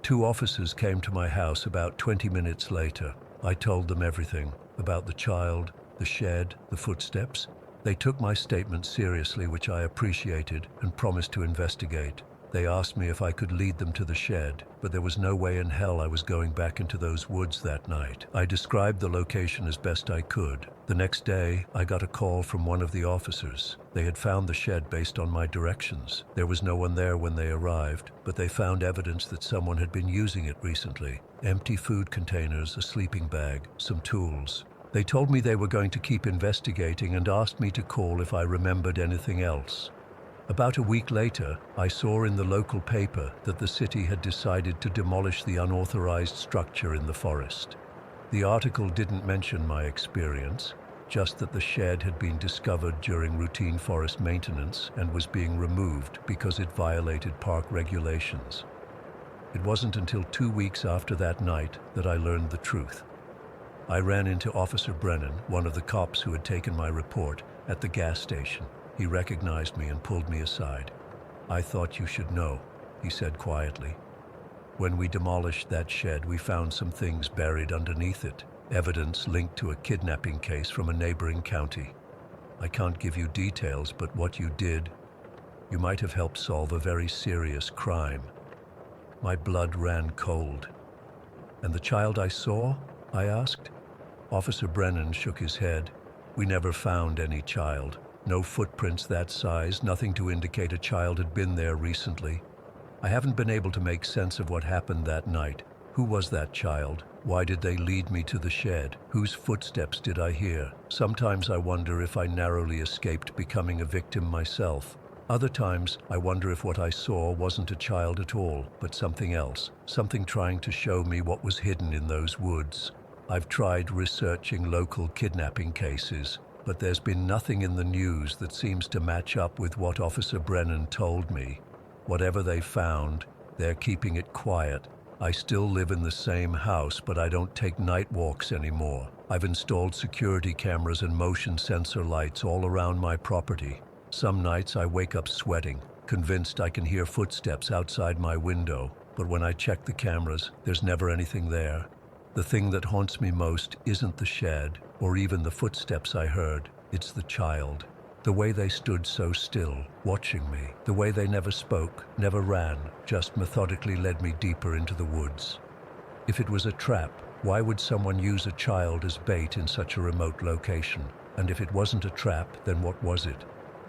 2 officers came to my house about 20 minutes later. I told them everything, about the child, the shed, the footsteps. They took my statement seriously, which I appreciated, and promised to investigate. They asked me if I could lead them to the shed, but there was no way in hell I was going back into those woods that night. I described the location as best I could. The next day, I got a call from one of the officers. They had found the shed based on my directions. There was no one there when they arrived, but they found evidence that someone had been using it recently. Empty food containers, a sleeping bag, some tools. They told me they were going to keep investigating and asked me to call if I remembered anything else. About a week later, I saw in the local paper that the city had decided to demolish the unauthorized structure in the forest. The article didn't mention my experience, just that the shed had been discovered during routine forest maintenance and was being removed because it violated park regulations. It wasn't until 2 weeks after that night that I learned the truth. I ran into Officer Brennan, one of the cops who had taken my report, at the gas station. He recognized me and pulled me aside. "I thought you should know," he said quietly. "When we demolished that shed, we found some things buried underneath it, evidence linked to a kidnapping case from a neighboring county. I can't give you details, but what you did, you might have helped solve a very serious crime." My blood ran cold. "And the child I saw?" I asked. Officer Brennan shook his head. "We never found any child. No footprints that size, nothing to indicate a child had been there recently. I haven't been able to make sense of what happened that night. Who was that child? Why did they lead me to the shed? Whose footsteps did I hear? Sometimes I wonder if I narrowly escaped becoming a victim myself. Other times, I wonder if what I saw wasn't a child at all, but something else, something trying to show me what was hidden in those woods. I've tried researching local kidnapping cases, but there's been nothing in the news that seems to match up with what Officer Brennan told me. Whatever they found, they're keeping it quiet. I still live in the same house, but I don't take night walks anymore. I've installed security cameras and motion sensor lights all around my property. Some nights I wake up sweating, convinced I can hear footsteps outside my window, but when I check the cameras, there's never anything there. The thing that haunts me most isn't the shed, or even the footsteps I heard. It's the child. The way they stood so still, watching me. The way they never spoke, never ran, just methodically led me deeper into the woods. If it was a trap, why would someone use a child as bait in such a remote location? And if it wasn't a trap, then what was it?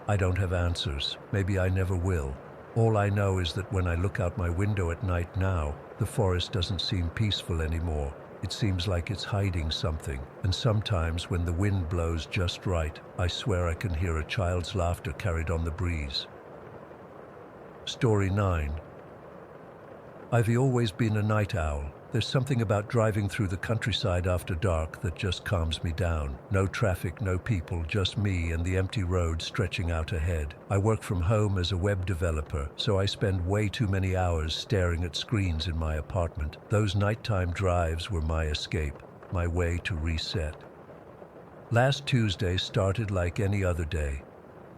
I don't have answers. Maybe I never will. All I know is that when I look out my window at night now, the forest doesn't seem peaceful anymore. It seems like it's hiding something, and sometimes when the wind blows just right, I swear I can hear a child's laughter carried on the breeze. Story 9. I've always been a night owl. There's something about driving through the countryside after dark that just calms me down. No traffic, no people, just me and the empty road stretching out ahead. I work from home as a web developer, so I spend way too many hours staring at screens in my apartment. Those nighttime drives were my escape, my way to reset. Last Tuesday started like any other day.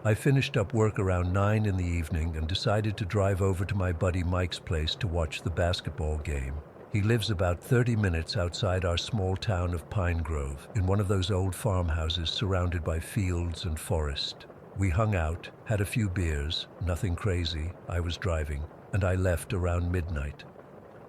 I finished up work around 9 in the evening and decided to drive over to my buddy Mike's place to watch the basketball game. He lives about 30 minutes outside our small town of Pine Grove, in one of those old farmhouses surrounded by fields and forest. We hung out, had a few beers, nothing crazy, I was driving, and I left around midnight.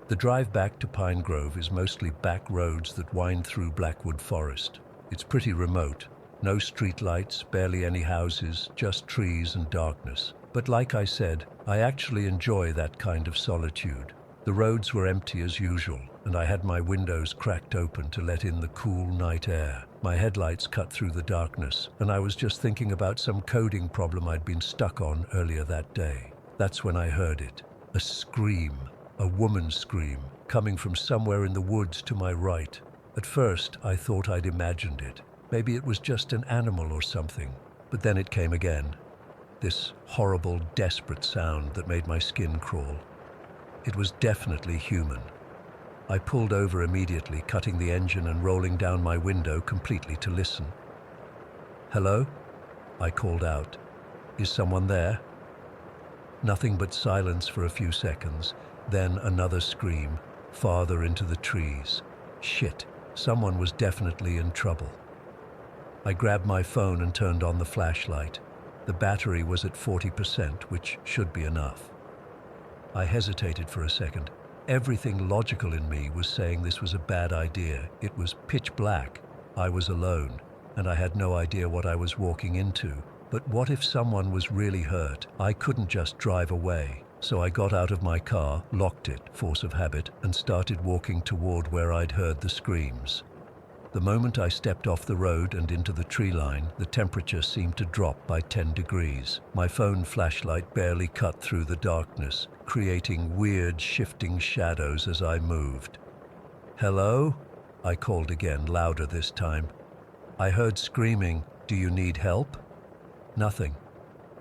The drive back to Pine Grove is mostly back roads that wind through Blackwood Forest. It's pretty remote. No street lights, barely any houses, just trees and darkness. But like I said, I actually enjoy that kind of solitude. The roads were empty as usual, and I had my windows cracked open to let in the cool night air. My headlights cut through the darkness, and I was just thinking about some coding problem I'd been stuck on earlier that day. That's when I heard it. A scream, a woman's scream, coming from somewhere in the woods to my right. At first, I thought I'd imagined it. Maybe it was just an animal or something. But then it came again. This horrible, desperate sound that made my skin crawl. It was definitely human. I pulled over immediately, cutting the engine and rolling down my window completely to listen. "Hello?" I called out. "Is someone there?" Nothing but silence for a few seconds, then another scream, farther into the trees. Shit, someone was definitely in trouble. I grabbed my phone and turned on the flashlight. The battery was at 40%, which should be enough. I hesitated for a second. Everything logical in me was saying this was a bad idea. It was pitch black. I was alone, and I had no idea what I was walking into. But what if someone was really hurt? I couldn't just drive away. So I got out of my car, locked it, force of habit, and started walking toward where I'd heard the screams. The moment I stepped off the road and into the tree line, the temperature seemed to drop by 10 degrees. My phone flashlight barely cut through the darkness, creating weird shifting shadows as I moved. "Hello?" I called again, louder this time. I heard screaming, "Do you need help?" Nothing.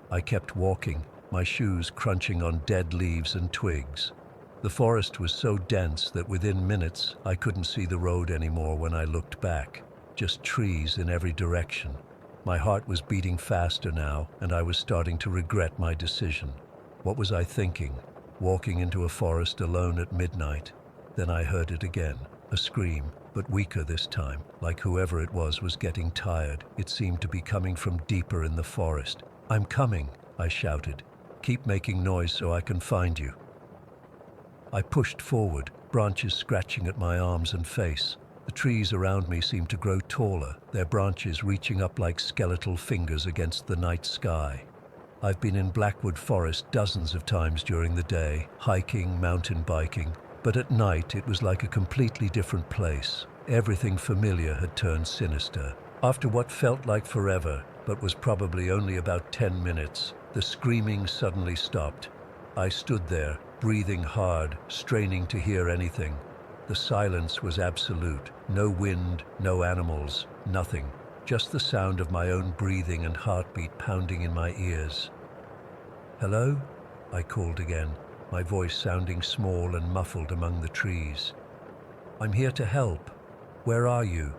I kept walking, my shoes crunching on dead leaves and twigs. The forest was so dense that within minutes I couldn't see the road anymore when I looked back. Just trees in every direction. My heart was beating faster now, and I was starting to regret my decision. What was I thinking? Walking into a forest alone at midnight? Then I heard it again. A scream, but weaker this time, like whoever it was getting tired. It seemed to be coming from deeper in the forest. "I'm coming," I shouted. "Keep making noise so I can find you." I pushed forward, branches scratching at my arms and face. The trees around me seemed to grow taller, their branches reaching up like skeletal fingers against the night sky. I've been in Blackwood Forest dozens of times during the day, hiking, mountain biking, but at night it was like a completely different place. Everything familiar had turned sinister. After what felt like forever, but was probably only about 10 minutes, the screaming suddenly stopped. I stood there, breathing hard, straining to hear anything. The silence was absolute. No wind, no animals, nothing. Just the sound of my own breathing and heartbeat pounding in my ears. "Hello?" I called again, my voice sounding small and muffled among the trees. "I'm here to help. Where are you?"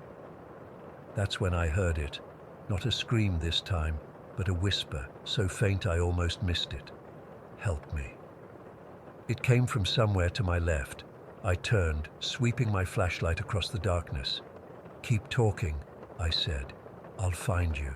That's when I heard it. Not a scream this time, but a whisper, so faint I almost missed it. "Help me." It came from somewhere to my left. I turned, sweeping my flashlight across the darkness. "Keep talking," I said. "I'll find you."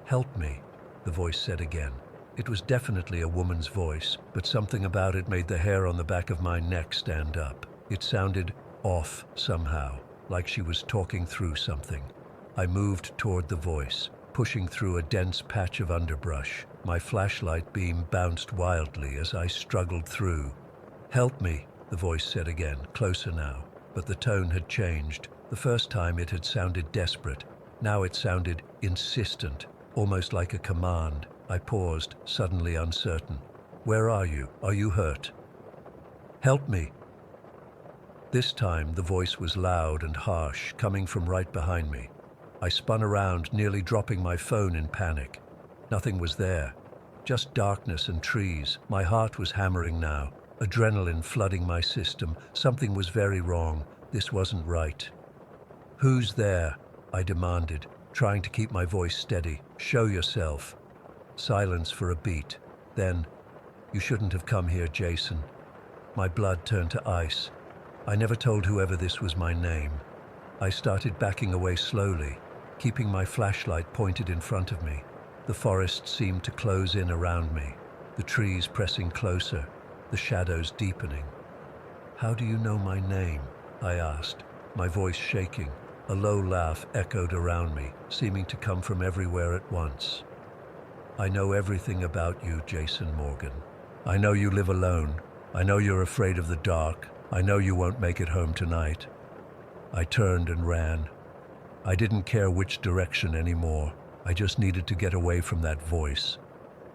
"Help me," the voice said again. It was definitely a woman's voice, but something about it made the hair on the back of my neck stand up. It sounded off somehow, like she was talking through something. I moved toward the voice, pushing through a dense patch of underbrush. My flashlight beam bounced wildly as I struggled through. "Help me," the voice said again, closer now, but the tone had changed. The first time it had sounded desperate. Now it sounded insistent, almost like a command. I paused, suddenly uncertain. "Where are you? Are you hurt?" "Help me." This time the voice was loud and harsh, coming from right behind me. I spun around, nearly dropping my phone in panic. Nothing was there. Just darkness and trees. My heart was hammering now, adrenaline flooding my system. Something was very wrong. This wasn't right. "Who's there?" I demanded, trying to keep my voice steady. "Show yourself." Silence for a beat. Then, "You shouldn't have come here, Jason." My blood turned to ice. I never told whoever this was my name. I started backing away slowly, keeping my flashlight pointed in front of me. The forest seemed to close in around me, the trees pressing closer, the shadows deepening. "How do you know my name?" I asked, my voice shaking. A low laugh echoed around me, seeming to come from everywhere at once. "I know everything about you, Jason Morgan. I know you live alone. I know you're afraid of the dark. I know you won't make it home tonight." I turned and ran. I didn't care which direction anymore. I just needed to get away from that voice.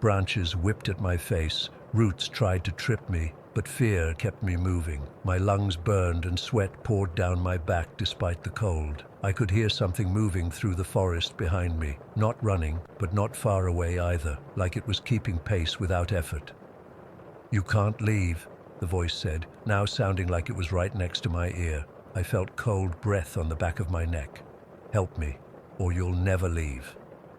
Branches whipped at my face, roots tried to trip me, but fear kept me moving. My lungs burned and sweat poured down my back despite the cold. I could hear something moving through the forest behind me, not running, but not far away either, like it was keeping pace without effort. "You can't leave," the voice said, now sounding like it was right next to my ear. I felt cold breath on the back of my neck. "Help me, or you'll never leave."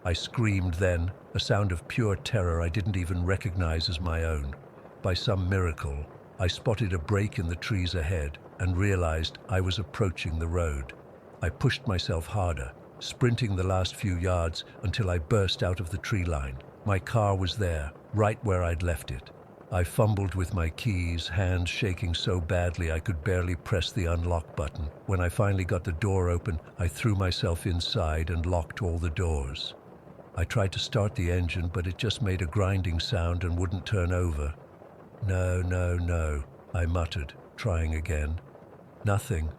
I screamed then, a sound of pure terror I didn't even recognize as my own. By some miracle, I spotted a break in the trees ahead and realized I was approaching the road. I pushed myself harder, sprinting the last few yards until I burst out of the tree line. My car was there, right where I'd left it. I fumbled with my keys, hands shaking so badly I could barely press the unlock button. When I finally got the door open, I threw myself inside and locked all the doors. I tried to start the engine, but it just made a grinding sound and wouldn't turn over. No, I muttered, trying again. Nothing.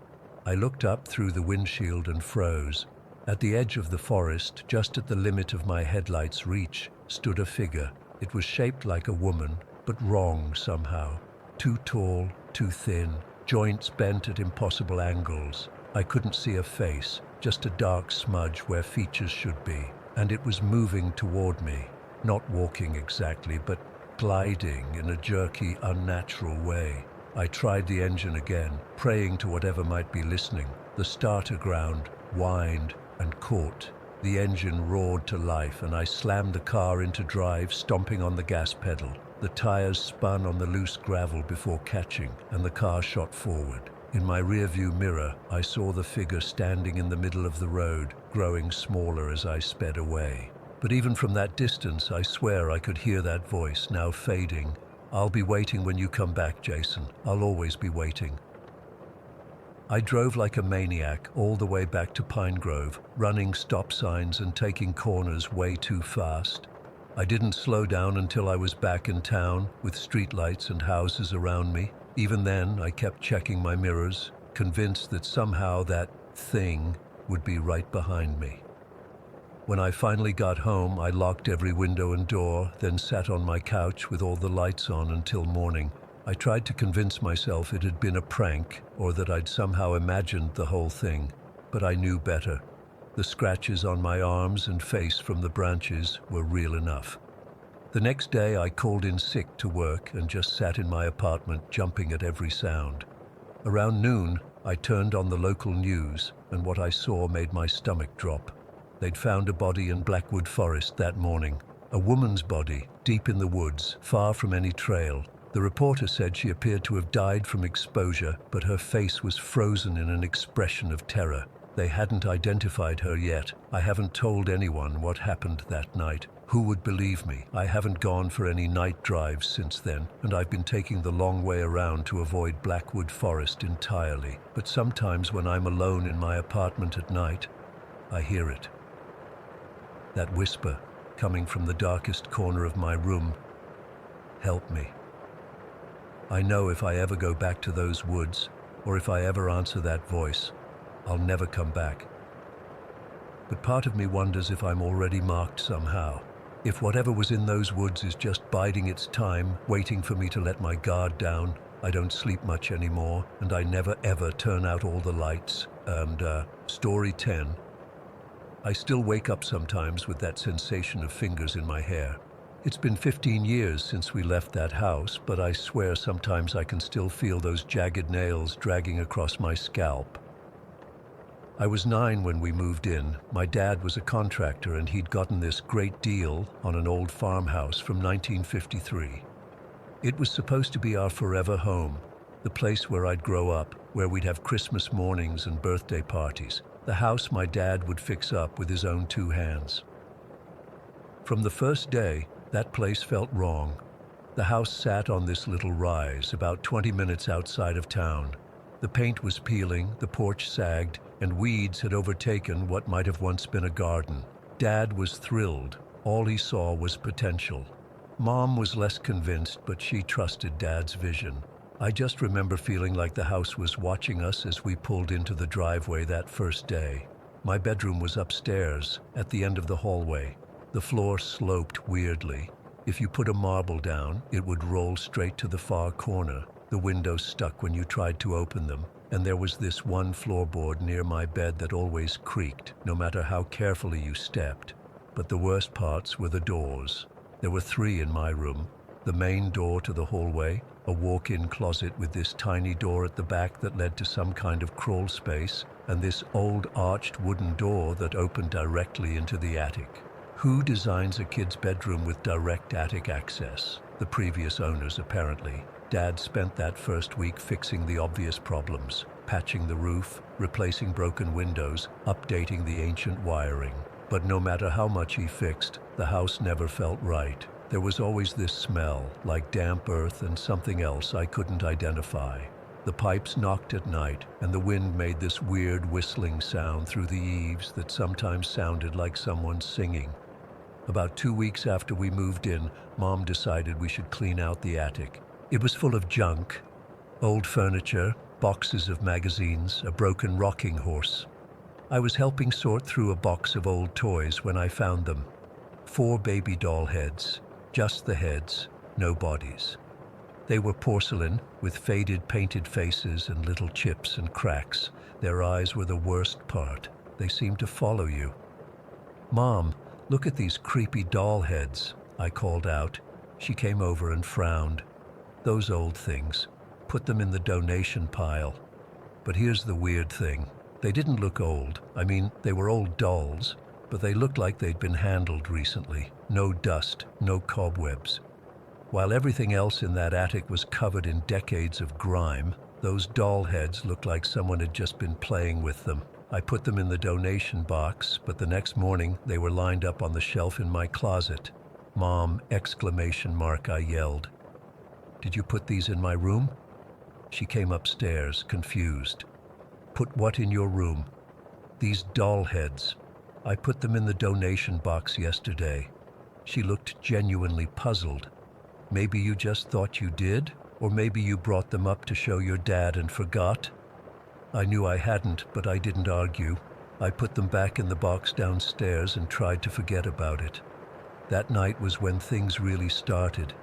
I looked up through the windshield and froze. At the edge of the forest, just at the limit of my headlight's reach, stood a figure. It was shaped like a woman, but wrong somehow. Too tall, too thin, joints bent at impossible angles. I couldn't see a face, just a dark smudge where features should be. And it was moving toward me, not walking exactly, but gliding in a jerky, unnatural way. I tried the engine again, praying to whatever might be listening. The starter ground, whined, and caught. The engine roared to life, and I slammed the car into drive, stomping on the gas pedal. The tires spun on the loose gravel before catching, and the car shot forward. In my rearview mirror, I saw the figure standing in the middle of the road, growing smaller as I sped away. But even from that distance, I swear I could hear that voice, now fading. "I'll be waiting when you come back, Jason. I'll always be waiting." I drove like a maniac all the way back to Pine Grove, running stop signs and taking corners way too fast. I didn't slow down until I was back in town, with streetlights and houses around me. Even then, I kept checking my mirrors, convinced that somehow that thing would be right behind me. When I finally got home, I locked every window and door, then sat on my couch with all the lights on until morning. I tried to convince myself it had been a prank or that I'd somehow imagined the whole thing, but I knew better. The scratches on my arms and face from the branches were real enough. The next day I called in sick to work and just sat in my apartment jumping at every sound. Around noon, I turned on the local news, and what I saw made my stomach drop. They'd found a body in Blackwood Forest that morning. A woman's body, deep in the woods, far from any trail. The reporter said she appeared to have died from exposure, but her face was frozen in an expression of terror. They hadn't identified her yet. I haven't told anyone what happened that night. Who would believe me? I haven't gone for any night drives since then, and I've been taking the long way around to avoid Blackwood Forest entirely. But sometimes when I'm alone in my apartment at night, I hear it. That whisper, coming from the darkest corner of my room, "Help me." I know if I ever go back to those woods, or if I ever answer that voice, I'll never come back. But part of me wonders if I'm already marked somehow. If whatever was in those woods is just biding its time, waiting for me to let my guard down. I don't sleep much anymore, and I never ever turn out all the lights. Story 10. I still wake up sometimes with that sensation of fingers in my hair. It's been 15 years since we left that house, but I swear sometimes I can still feel those jagged nails dragging across my scalp. I was 9 when we moved in. My dad was a contractor and he'd gotten this great deal on an old farmhouse from 1953. It was supposed to be our forever home, the place where I'd grow up, where we'd have Christmas mornings and birthday parties. The house my dad would fix up with his own 2 hands. From the first day, that place felt wrong. The house sat on this little rise, about 20 minutes outside of town. The paint was peeling, the porch sagged, and weeds had overtaken what might have once been a garden. Dad was thrilled. All he saw was potential. Mom was less convinced, but she trusted Dad's vision. I just remember feeling like the house was watching us as we pulled into the driveway that first day. My bedroom was upstairs, at the end of the hallway. The floor sloped weirdly. If you put a marble down, it would roll straight to the far corner. The windows stuck when you tried to open them, and there was this one floorboard near my bed that always creaked, no matter how carefully you stepped. But the worst parts were the doors. There were 3 in my room. The main door to the hallway, a walk-in closet with this tiny door at the back that led to some kind of crawl space, and this old arched wooden door that opened directly into the attic. Who designs a kid's bedroom with direct attic access? The previous owners, apparently. Dad spent that first week fixing the obvious problems, patching the roof, replacing broken windows, updating the ancient wiring. But no matter how much he fixed, the house never felt right. There was always this smell, like damp earth and something else I couldn't identify. The pipes knocked at night, and the wind made this weird whistling sound through the eaves that sometimes sounded like someone singing. About 2 weeks after we moved in, Mom decided we should clean out the attic. It was full of junk, old furniture, boxes of magazines, a broken rocking horse. I was helping sort through a box of old toys when I found them. 4 baby doll heads, just the heads, no bodies. They were porcelain, with faded painted faces and little chips and cracks. Their eyes were the worst part. They seemed to follow you. "Mom, look at these creepy doll heads," I called out. She came over and frowned. "Those old things. Put them in the donation pile." But here's the weird thing. They didn't look old. I mean, they were old dolls, but they looked like they'd been handled recently. No dust, no cobwebs. While everything else in that attic was covered in decades of grime, those doll heads looked like someone had just been playing with them. I put them in the donation box, but the next morning they were lined up on the shelf in my closet. "Mom!" I yelled. "Did you put these in my room?" She came upstairs, confused. "Put what in your room?" "These doll heads. I put them in the donation box yesterday." She looked genuinely puzzled. "Maybe you just thought you did? Or maybe you brought them up to show your dad and forgot?" I knew I hadn't, but I didn't argue. I put them back in the box downstairs and tried to forget about it. That night was when things really started.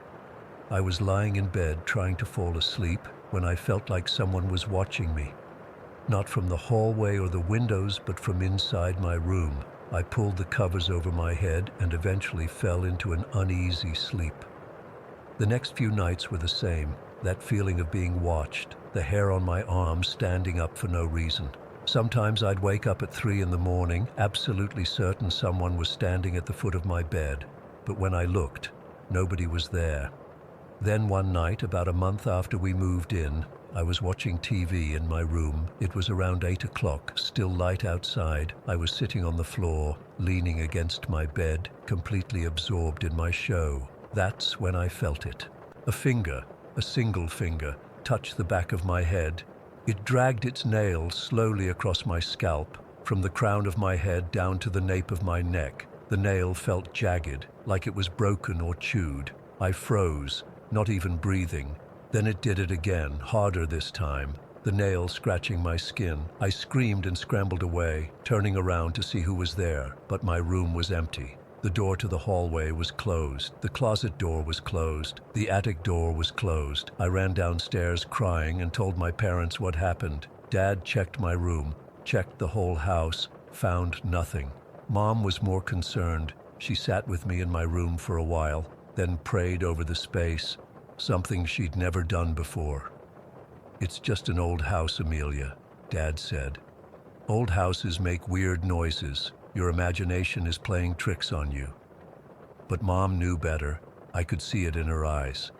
I was lying in bed trying to fall asleep when I felt like someone was watching me. Not from the hallway or the windows, but from inside my room. I pulled the covers over my head and eventually fell into an uneasy sleep. The next few nights were the same, that feeling of being watched, the hair on my arm standing up for no reason. Sometimes I'd wake up at 3 in the morning, absolutely certain someone was standing at the foot of my bed. But when I looked, nobody was there. Then one night, about a month after we moved in, I was watching TV in my room. It was around 8 o'clock, still light outside. I was sitting on the floor, leaning against my bed, completely absorbed in my show. That's when I felt it. A finger, a single finger, touched the back of my head. It dragged its nails slowly across my scalp, from the crown of my head down to the nape of my neck. The nail felt jagged, like it was broken or chewed. I froze, not even breathing. Then it did it again, harder this time, the nail scratching my skin. I screamed and scrambled away, turning around to see who was there, but my room was empty. The door to the hallway was closed. The closet door was closed. The attic door was closed. I ran downstairs crying and told my parents what happened. Dad checked my room, checked the whole house, found nothing. Mom was more concerned. She sat with me in my room for a while, then prayed over the space, something she'd never done before. "It's just an old house, Amelia," Dad said. "Old houses make weird noises. Your imagination is playing tricks on you." But Mom knew better. I could see it in her eyes.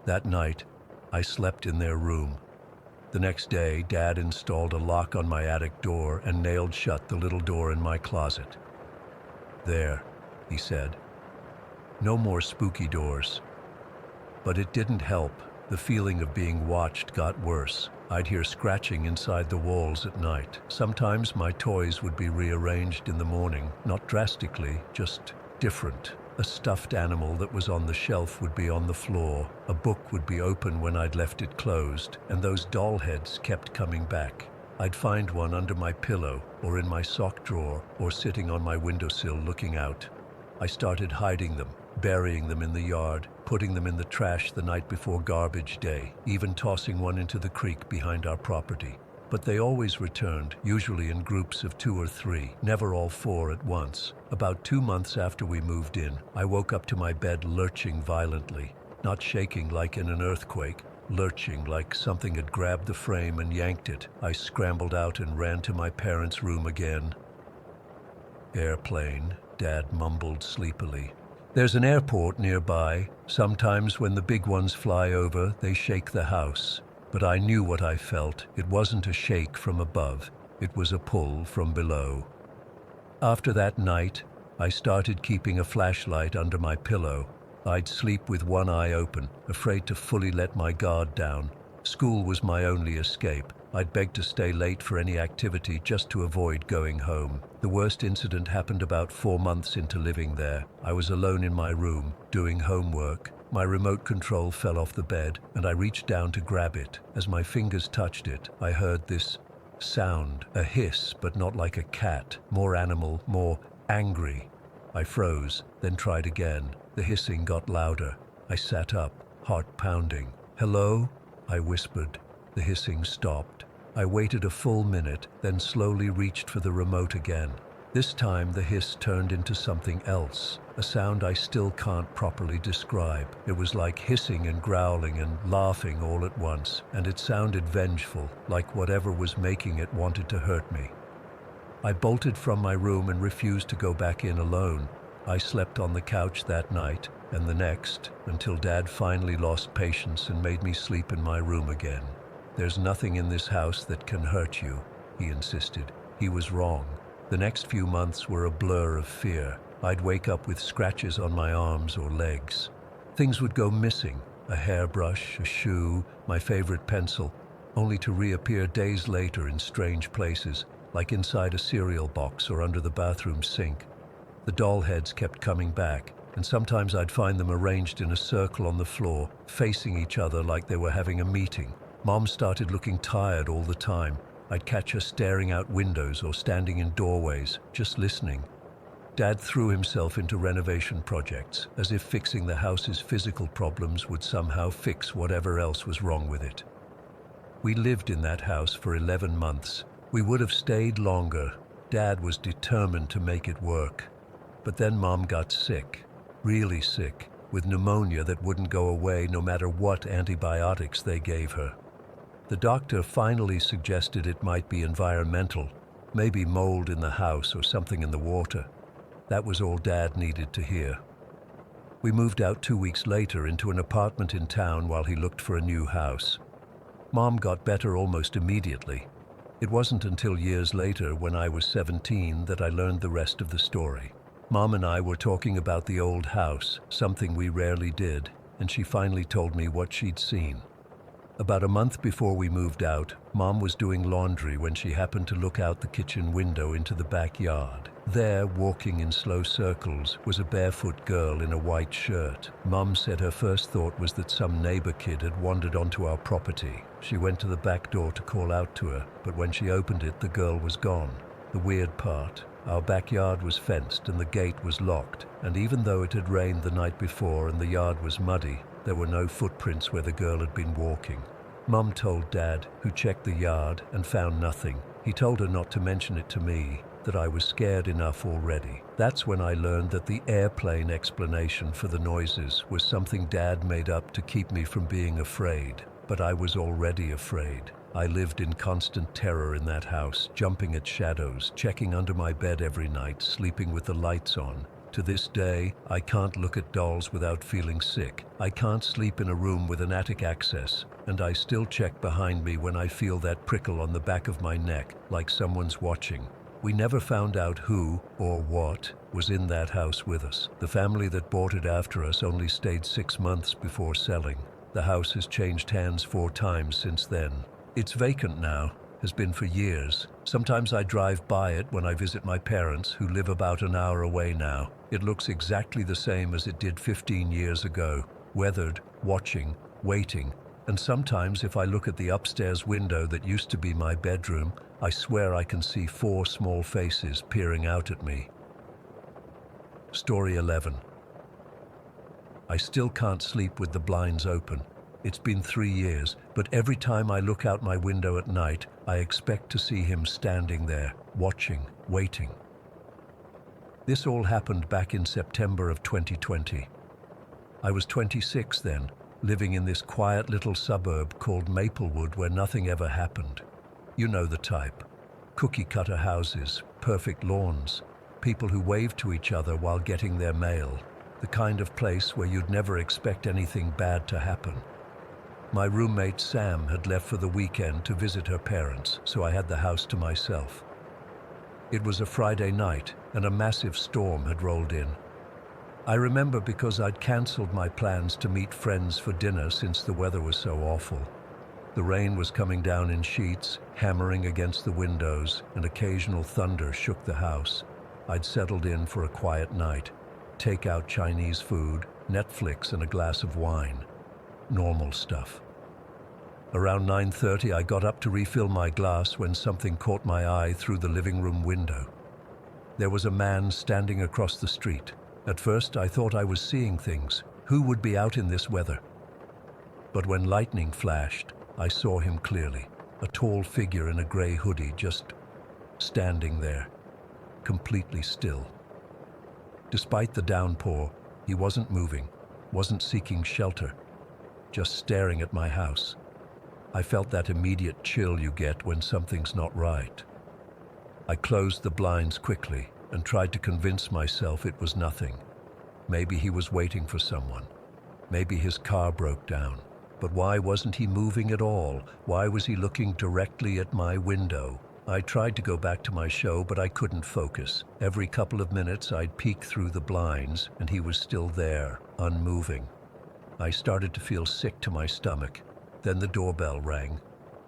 That night, I slept in their room. The next day, Dad installed a lock on my attic door and nailed shut the little door in my closet. "There," he said. "No more spooky doors." But it didn't help. The feeling of being watched got worse. I'd hear scratching inside the walls at night. Sometimes my toys would be rearranged in the morning, not drastically, just different. A stuffed animal that was on the shelf would be on the floor. A book would be open when I'd left it closed, and those doll heads kept coming back. I'd find one under my pillow, or in my sock drawer, or sitting on my windowsill looking out. I started hiding them, burying them in the yard, putting them in the trash the night before garbage day, even tossing one into the creek behind our property. But they always returned, usually in groups of 2 or 3, never all 4 at once. About 2 months after we moved in, I woke up to my bed lurching violently, not shaking like in an earthquake, lurching like something had grabbed the frame and yanked it. I scrambled out and ran to my parents' room again. "Airplane," Dad mumbled sleepily. "There's an airport nearby. Sometimes when the big ones fly over, they shake the house." But I knew what I felt. It wasn't a shake from above. It was a pull from below. After that night, I started keeping a flashlight under my pillow. I'd sleep with one eye open, afraid to fully let my guard down. School was my only escape. I'd beg to stay late for any activity just to avoid going home. The worst incident happened about 4 months into living there. I was alone in my room, doing homework. My remote control fell off the bed, and I reached down to grab it. As my fingers touched it, I heard this sound, a hiss, but not like a cat, more animal, more angry. I froze, then tried again. The hissing got louder. I sat up, heart pounding. "Hello?" I whispered. The hissing stopped. I waited a full minute, then slowly reached for the remote again. This time the hiss turned into something else, a sound I still can't properly describe. It was like hissing and growling and laughing all at once, and it sounded vengeful, like whatever was making it wanted to hurt me. I bolted from my room and refused to go back in alone. I slept on the couch that night and the next, until Dad finally lost patience and made me sleep in my room again. "There's nothing in this house that can hurt you," he insisted. He was wrong. The next few months were a blur of fear. I'd wake up with scratches on my arms or legs. Things would go missing, a hairbrush, a shoe, my favorite pencil, only to reappear days later in strange places, like inside a cereal box or under the bathroom sink. The doll heads kept coming back, and sometimes I'd find them arranged in a circle on the floor, facing each other like they were having a meeting. Mom started looking tired all the time. I'd catch her staring out windows or standing in doorways, just listening. Dad threw himself into renovation projects, as if fixing the house's physical problems would somehow fix whatever else was wrong with it. We lived in that house for 11 months. We would have stayed longer. Dad was determined to make it work. But then Mom got sick, really sick, with pneumonia that wouldn't go away no matter what antibiotics they gave her. The doctor finally suggested it might be environmental, maybe mold in the house or something in the water. That was all Dad needed to hear. We moved out 2 weeks later into an apartment in town while he looked for a new house. Mom got better almost immediately. It wasn't until years later, when I was 17, that I learned the rest of the story. Mom and I were talking about the old house, something we rarely did, and she finally told me what she'd seen. About a month before we moved out, Mom was doing laundry when she happened to look out the kitchen window into the backyard. There, walking in slow circles, was a barefoot girl in a white shirt. Mom said her first thought was that some neighbor kid had wandered onto our property. She went to the back door to call out to her, but when she opened it, the girl was gone. The weird part: our backyard was fenced and the gate was locked, and even though it had rained the night before and the yard was muddy, there were no footprints where the girl had been walking. Mom told Dad, who checked the yard and found nothing. He told her not to mention it to me, that I was scared enough already. That's when I learned that the airplane explanation for the noises was something Dad made up to keep me from being afraid. But I was already afraid. I lived in constant terror in that house, jumping at shadows, checking under my bed every night, sleeping with the lights on. To this day, I can't look at dolls without feeling sick. I can't sleep in a room with an attic access, and I still check behind me when I feel that prickle on the back of my neck, like someone's watching. We never found out who or what was in that house with us. The family that bought it after us only stayed 6 months before selling. The house has changed hands 4 times since then. It's vacant now, has been for years. Sometimes I drive by it when I visit my parents, who live about an hour away now. It looks exactly the same as it did 15 years ago, weathered, watching, waiting. And sometimes if I look at the upstairs window that used to be my bedroom, I swear I can see 4 small faces peering out at me. Story 11. I still can't sleep with the blinds open. It's been 3 years, but every time I look out my window at night, I expect to see him standing there, watching, waiting. This all happened back in September of 2020. I was 26 then, living in this quiet little suburb called Maplewood where nothing ever happened. You know the type. Cookie-cutter houses, perfect lawns, people who wave to each other while getting their mail. The kind of place where you'd never expect anything bad to happen. My roommate Sam had left for the weekend to visit her parents, so I had the house to myself. It was a Friday night, and a massive storm had rolled in. I remember because I'd cancelled my plans to meet friends for dinner since the weather was so awful. The rain was coming down in sheets, hammering against the windows, and occasional thunder shook the house. I'd settled in for a quiet night. Take out Chinese food, Netflix and a glass of wine. Normal stuff. Around 9:30, I got up to refill my glass when something caught my eye through the living room window. There was a man standing across the street. At first, I thought I was seeing things. Who would be out in this weather? But when lightning flashed, I saw him clearly. A tall figure in a gray hoodie, just standing there, completely still. Despite the downpour, he wasn't moving, wasn't seeking shelter, just staring at my house. I felt that immediate chill you get when something's not right. I closed the blinds quickly and tried to convince myself it was nothing. Maybe he was waiting for someone. Maybe his car broke down. But why wasn't he moving at all? Why was he looking directly at my window? I tried to go back to my show, but I couldn't focus. Every couple of minutes, I'd peek through the blinds, and he was still there, unmoving. I started to feel sick to my stomach. Then the doorbell rang.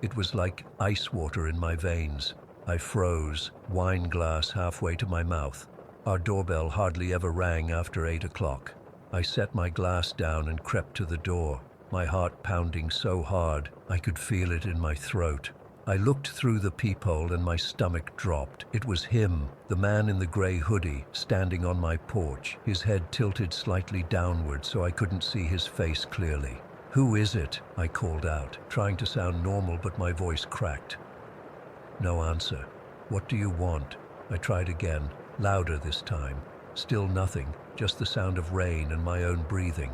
It was like ice water in my veins. I froze, wine glass halfway to my mouth. Our doorbell hardly ever rang after 8 o'clock. I set my glass down and crept to the door, my heart pounding so hard I could feel it in my throat. I looked through the peephole and my stomach dropped. It was him, the man in the gray hoodie, standing on my porch, his head tilted slightly downward so I couldn't see his face clearly. "Who is it?" I called out, trying to sound normal, but my voice cracked. No answer. "What do you want?" I tried again, louder this time. Still nothing, just the sound of rain and my own breathing.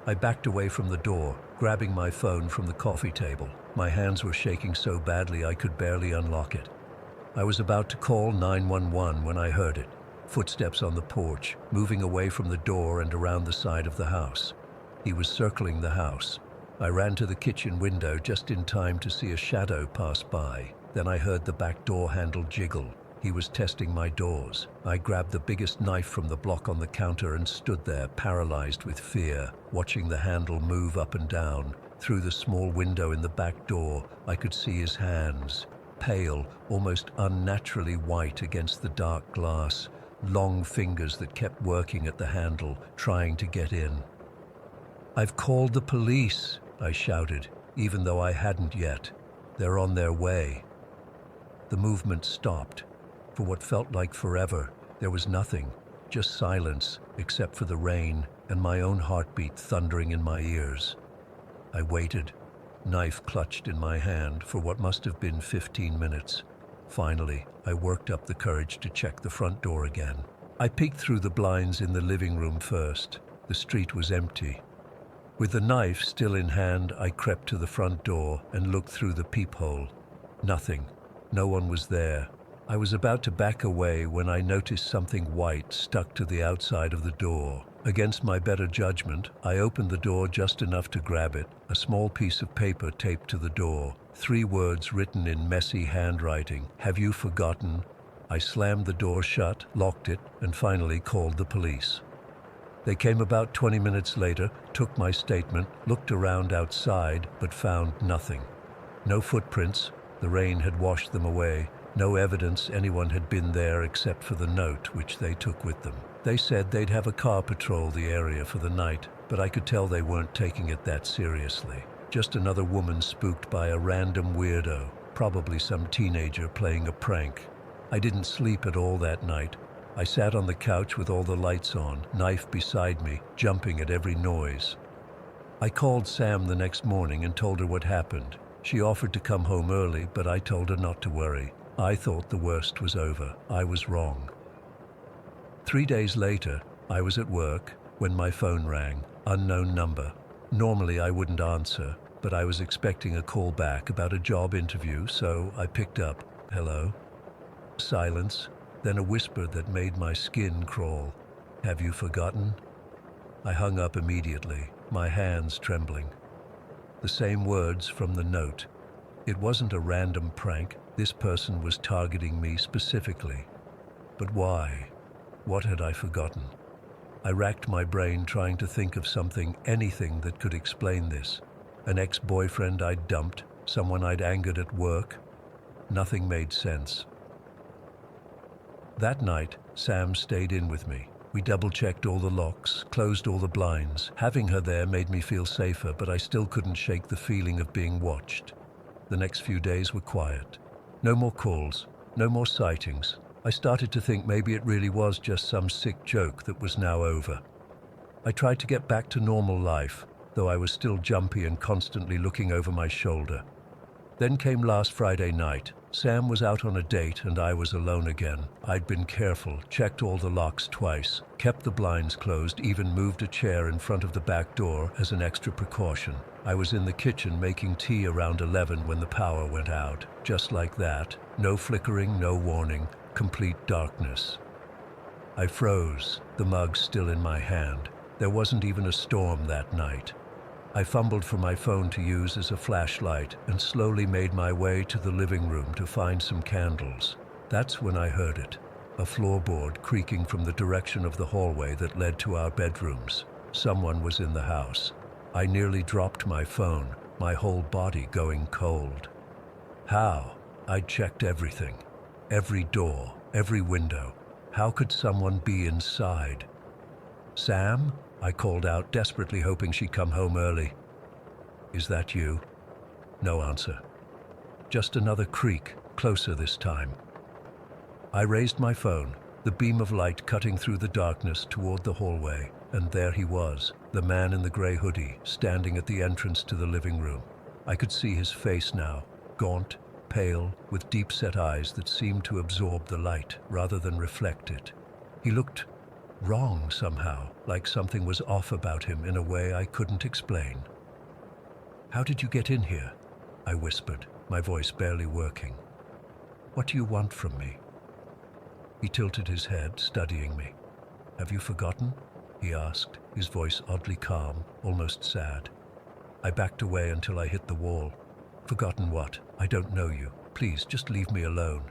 I backed away from the door, grabbing my phone from the coffee table. My hands were shaking so badly I could barely unlock it. I was about to call 911 when I heard it. Footsteps on the porch, moving away from the door and around the side of the house. He was circling the house. I ran to the kitchen window just in time to see a shadow pass by. Then I heard the back door handle jiggle. He was testing my doors. I grabbed the biggest knife from the block on the counter and stood there, paralyzed with fear, watching the handle move up and down. Through the small window in the back door, I could see his hands, pale, almost unnaturally white against the dark glass, long fingers that kept working at the handle, trying to get in. "I've called the police," I shouted, even though I hadn't yet. "They're on their way." The movement stopped. For what felt like forever, there was nothing, just silence, except for the rain and my own heartbeat thundering in my ears. I waited, knife clutched in my hand, for what must have been 15 minutes. Finally, I worked up the courage to check the front door again. I peeked through the blinds in the living room first. The street was empty. With the knife still in hand, I crept to the front door and looked through the peephole. Nothing. No one was there. I was about to back away when I noticed something white stuck to the outside of the door. Against my better judgment, I opened the door just enough to grab it, a small piece of paper taped to the door, 3 words written in messy handwriting: "Have you forgotten?" I slammed the door shut, locked it, and finally called the police. They came about 20 minutes later, took my statement, looked around outside, but found nothing. No footprints, the rain had washed them away. No evidence anyone had been there except for the note, which they took with them. They said they'd have a car patrol the area for the night, but I could tell they weren't taking it that seriously. Just another woman spooked by a random weirdo, probably some teenager playing a prank. I didn't sleep at all that night. I sat on the couch with all the lights on, knife beside me, jumping at every noise. I called Sam the next morning and told her what happened. She offered to come home early, but I told her not to worry. I thought the worst was over. I was wrong. 3 days later, I was at work when my phone rang. Unknown number. Normally I wouldn't answer, but I was expecting a call back about a job interview, so I picked up. "Hello?" Silence, then a whisper that made my skin crawl. "Have you forgotten?" I hung up immediately, my hands trembling. The same words from the note. It wasn't a random prank. This person was targeting me specifically. But why? What had I forgotten? I racked my brain trying to think of something, anything that could explain this. An ex-boyfriend I'd dumped, someone I'd angered at work. Nothing made sense. That night, Sam stayed in with me. We double-checked all the locks, closed all the blinds. Having her there made me feel safer, but I still couldn't shake the feeling of being watched. The next few days were quiet. No more calls, no more sightings. I started to think maybe it really was just some sick joke that was now over. I tried to get back to normal life, though I was still jumpy and constantly looking over my shoulder. Then came last Friday night. Sam was out on a date and I was alone again. I'd been careful, checked all the locks twice, kept the blinds closed, even moved a chair in front of the back door as an extra precaution. I was in the kitchen making tea around 11 when the power went out. Just like that, no flickering, no warning, complete darkness. I froze, the mug still in my hand. There wasn't even a storm that night. I fumbled for my phone to use as a flashlight and slowly made my way to the living room to find some candles. That's when I heard it, a floorboard creaking from the direction of the hallway that led to our bedrooms. Someone was in the house. I nearly dropped my phone, my whole body going cold. How? I'd checked everything. Every door, every window. How could someone be inside? Sam? I called out, desperately hoping she'd come home early. Is that you? No answer. Just another creak, closer this time. I raised my phone, the beam of light cutting through the darkness toward the hallway, and there he was, the man in the gray hoodie, standing at the entrance to the living room. I could see his face now, gaunt, pale, with deep-set eyes that seemed to absorb the light rather than reflect it. He looked wrong somehow, like something was off about him in a way I couldn't explain. "How did you get in here?" I whispered, my voice barely working. "What do you want from me?" He tilted his head, studying me. "Have you forgotten?" he asked, his voice oddly calm, almost sad. I backed away until I hit the wall. "Forgotten what? I don't know you. Please, just leave me alone."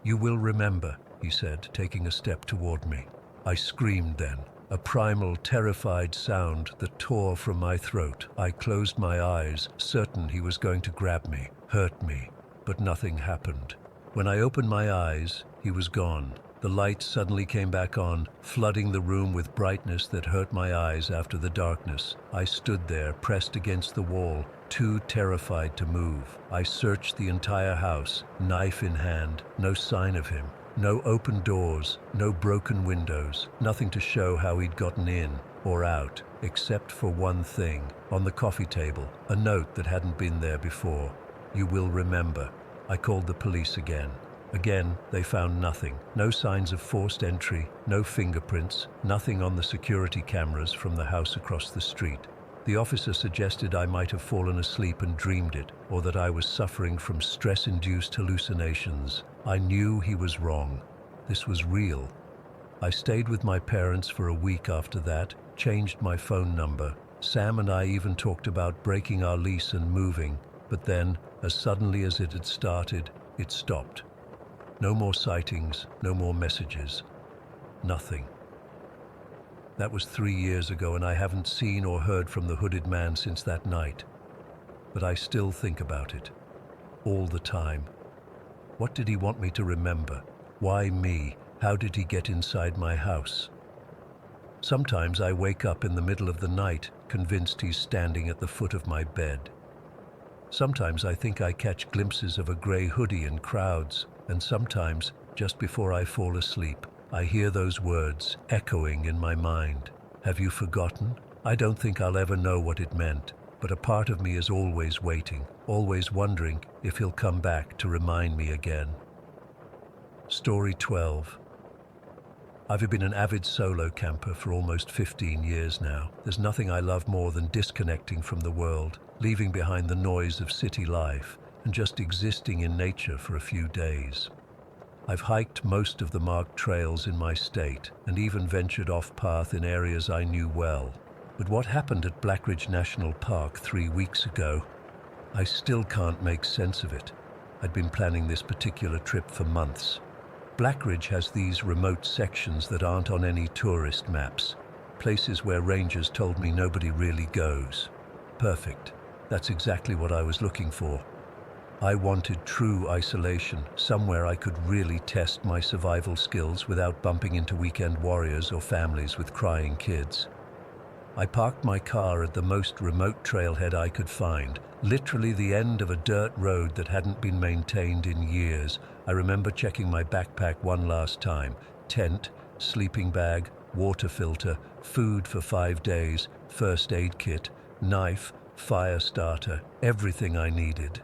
"You will remember," he said, taking a step toward me. I screamed then, a primal, terrified sound that tore from my throat. I closed my eyes, certain he was going to grab me, hurt me, but nothing happened. When I opened my eyes, he was gone. The light suddenly came back on, flooding the room with brightness that hurt my eyes after the darkness. I stood there, pressed against the wall, too terrified to move. I searched the entire house, knife in hand, no sign of him. No open doors, no broken windows, nothing to show how he'd gotten in or out, except for one thing, on the coffee table, a note that hadn't been there before. "You will remember." I called the police again. Again, they found nothing. No signs of forced entry, no fingerprints, nothing on the security cameras from the house across the street. The officer suggested I might have fallen asleep and dreamed it, or that I was suffering from stress-induced hallucinations. I knew he was wrong. This was real. I stayed with my parents for a week after that, changed my phone number. Sam and I even talked about breaking our lease and moving, but then, as suddenly as it had started, it stopped. No more sightings, no more messages. Nothing. That was 3 years ago, and I haven't seen or heard from the hooded man since that night. But I still think about it. All the time. What did he want me to remember? Why me? How did he get inside my house? Sometimes I wake up in the middle of the night, convinced he's standing at the foot of my bed. Sometimes I think I catch glimpses of a gray hoodie in crowds, and sometimes, just before I fall asleep, I hear those words echoing in my mind. "Have you forgotten?" I don't think I'll ever know what it meant, but a part of me is always waiting, always wondering if he'll come back to remind me again. Story 12. I've been an avid solo camper for almost 15 years now. There's nothing I love more than disconnecting from the world, leaving behind the noise of city life, and just existing in nature for a few days. I've hiked most of the marked trails in my state, and even ventured off-path in areas I knew well. But what happened at Blackridge National Park 3 weeks ago, I still can't make sense of it. I'd been planning this particular trip for months. Blackridge has these remote sections that aren't on any tourist maps, places where rangers told me nobody really goes. Perfect. That's exactly what I was looking for. I wanted true isolation, somewhere I could really test my survival skills without bumping into weekend warriors or families with crying kids. I parked my car at the most remote trailhead I could find, literally the end of a dirt road that hadn't been maintained in years. I remember checking my backpack one last time. Tent, sleeping bag, water filter, food for 5 days, first aid kit, knife, fire starter, everything I needed.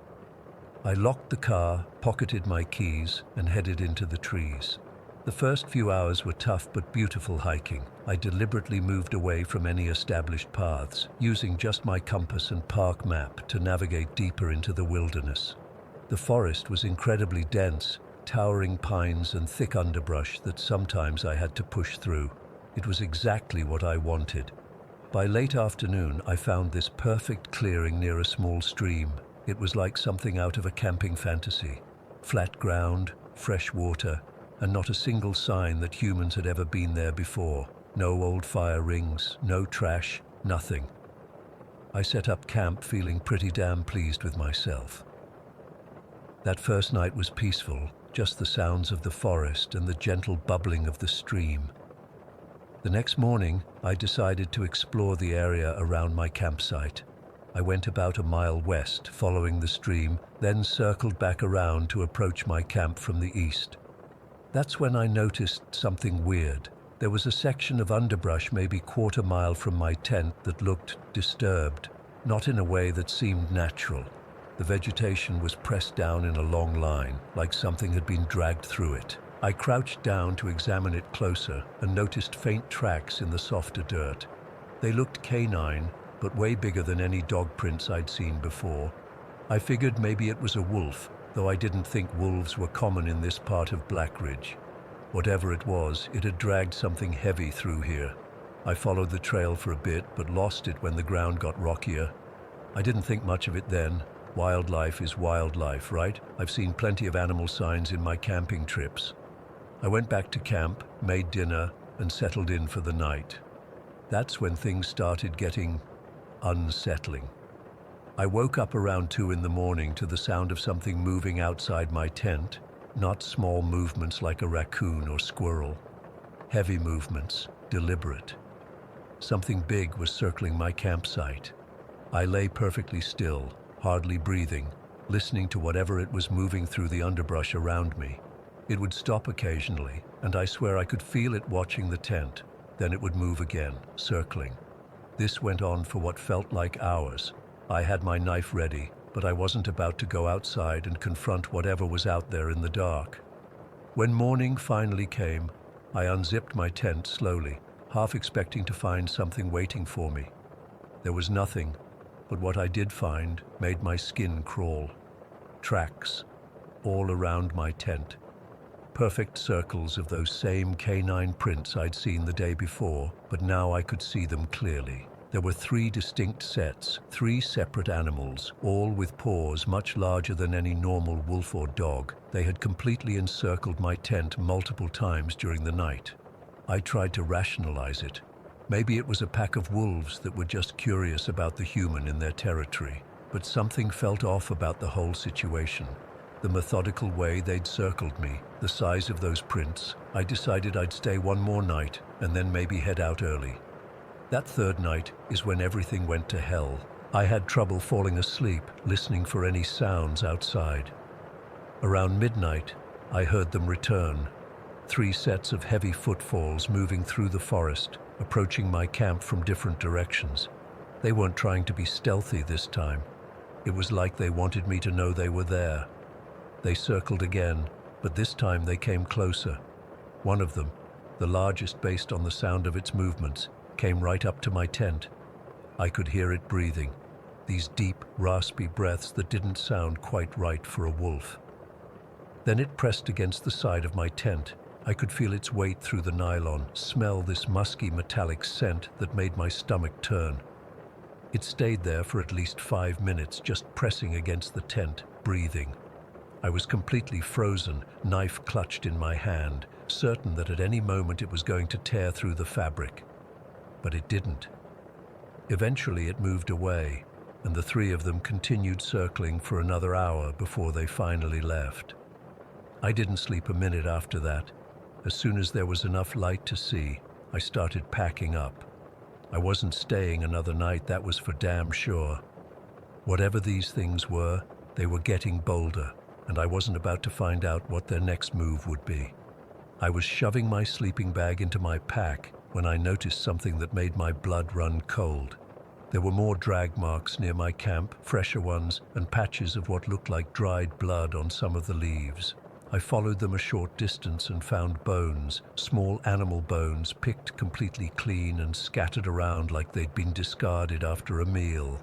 I locked the car, pocketed my keys, and headed into the trees. The first few hours were tough but beautiful hiking. I deliberately moved away from any established paths, using just my compass and park map to navigate deeper into the wilderness. The forest was incredibly dense, towering pines and thick underbrush that sometimes I had to push through. It was exactly what I wanted. By late afternoon, I found this perfect clearing near a small stream. It was like something out of a camping fantasy. Flat ground, fresh water, and not a single sign that humans had ever been there before. No old fire rings, no trash, nothing. I set up camp feeling pretty damn pleased with myself. That first night was peaceful, just the sounds of the forest and the gentle bubbling of the stream. The next morning, I decided to explore the area around my campsite. I went about a mile west, following the stream, then circled back around to approach my camp from the east. That's when I noticed something weird. There was a section of underbrush maybe quarter-mile from my tent that looked disturbed, not in a way that seemed natural. The vegetation was pressed down in a long line, like something had been dragged through it. I crouched down to examine it closer and noticed faint tracks in the softer dirt. They looked canine, but way bigger than any dog prints I'd seen before. I figured maybe it was a wolf, though I didn't think wolves were common in this part of Black Ridge. Whatever it was, it had dragged something heavy through here. I followed the trail for a bit, but lost it when the ground got rockier. I didn't think much of it then. Wildlife is wildlife, right? I've seen plenty of animal signs in my camping trips. I went back to camp, made dinner, and settled in for the night. That's when things started getting unsettling. I woke up around 2 in the morning to the sound of something moving outside my tent, not small movements like a raccoon or squirrel. Heavy movements, deliberate. Something big was circling my campsite. I lay perfectly still, hardly breathing, listening to whatever it was moving through the underbrush around me. It would stop occasionally, and I swear I could feel it watching the tent. Then it would move again, circling. This went on for what felt like hours. I had my knife ready, but I wasn't about to go outside and confront whatever was out there in the dark. When morning finally came, I unzipped my tent slowly, half expecting to find something waiting for me. There was nothing, but what I did find made my skin crawl. Tracks, all around my tent. Perfect circles of those same canine prints I'd seen the day before, but now I could see them clearly. There were 3 distinct sets, 3 separate animals, all with paws much larger than any normal wolf or dog. They had completely encircled my tent multiple times during the night. I tried to rationalize it. Maybe it was a pack of wolves that were just curious about the human in their territory. But something felt off about the whole situation. The methodical way they'd circled me, the size of those prints. I decided I'd stay one more night and then maybe head out early. That third night is when everything went to hell. I had trouble falling asleep, listening for any sounds outside. Around midnight, I heard them return. 3 sets of heavy footfalls moving through the forest, approaching my camp from different directions. They weren't trying to be stealthy this time. It was like they wanted me to know they were there. They circled again, but this time they came closer. One of them, the largest based on the sound of its movements, came right up to my tent. I could hear it breathing, these deep, raspy breaths that didn't sound quite right for a wolf. Then it pressed against the side of my tent. I could feel its weight through the nylon, smell this musky metallic scent that made my stomach turn. It stayed there for at least 5 minutes, just pressing against the tent, breathing. I was completely frozen, knife clutched in my hand, certain that at any moment it was going to tear through the fabric. But it didn't. Eventually it moved away. and the three of them continued circling for another hour before they finally left. I didn't sleep a minute after that. As soon as there was enough light to see, I started packing up. I wasn't staying another night, that was for damn sure. Whatever these things were, they were getting bolder, and I wasn't about to find out what their next move would be. I was shoving my sleeping bag into my pack when I noticed something that made my blood run cold. There were more drag marks near my camp, fresher ones, and patches of what looked like dried blood on some of the leaves. I followed them a short distance and found bones, small animal bones picked completely clean and scattered around like they'd been discarded after a meal.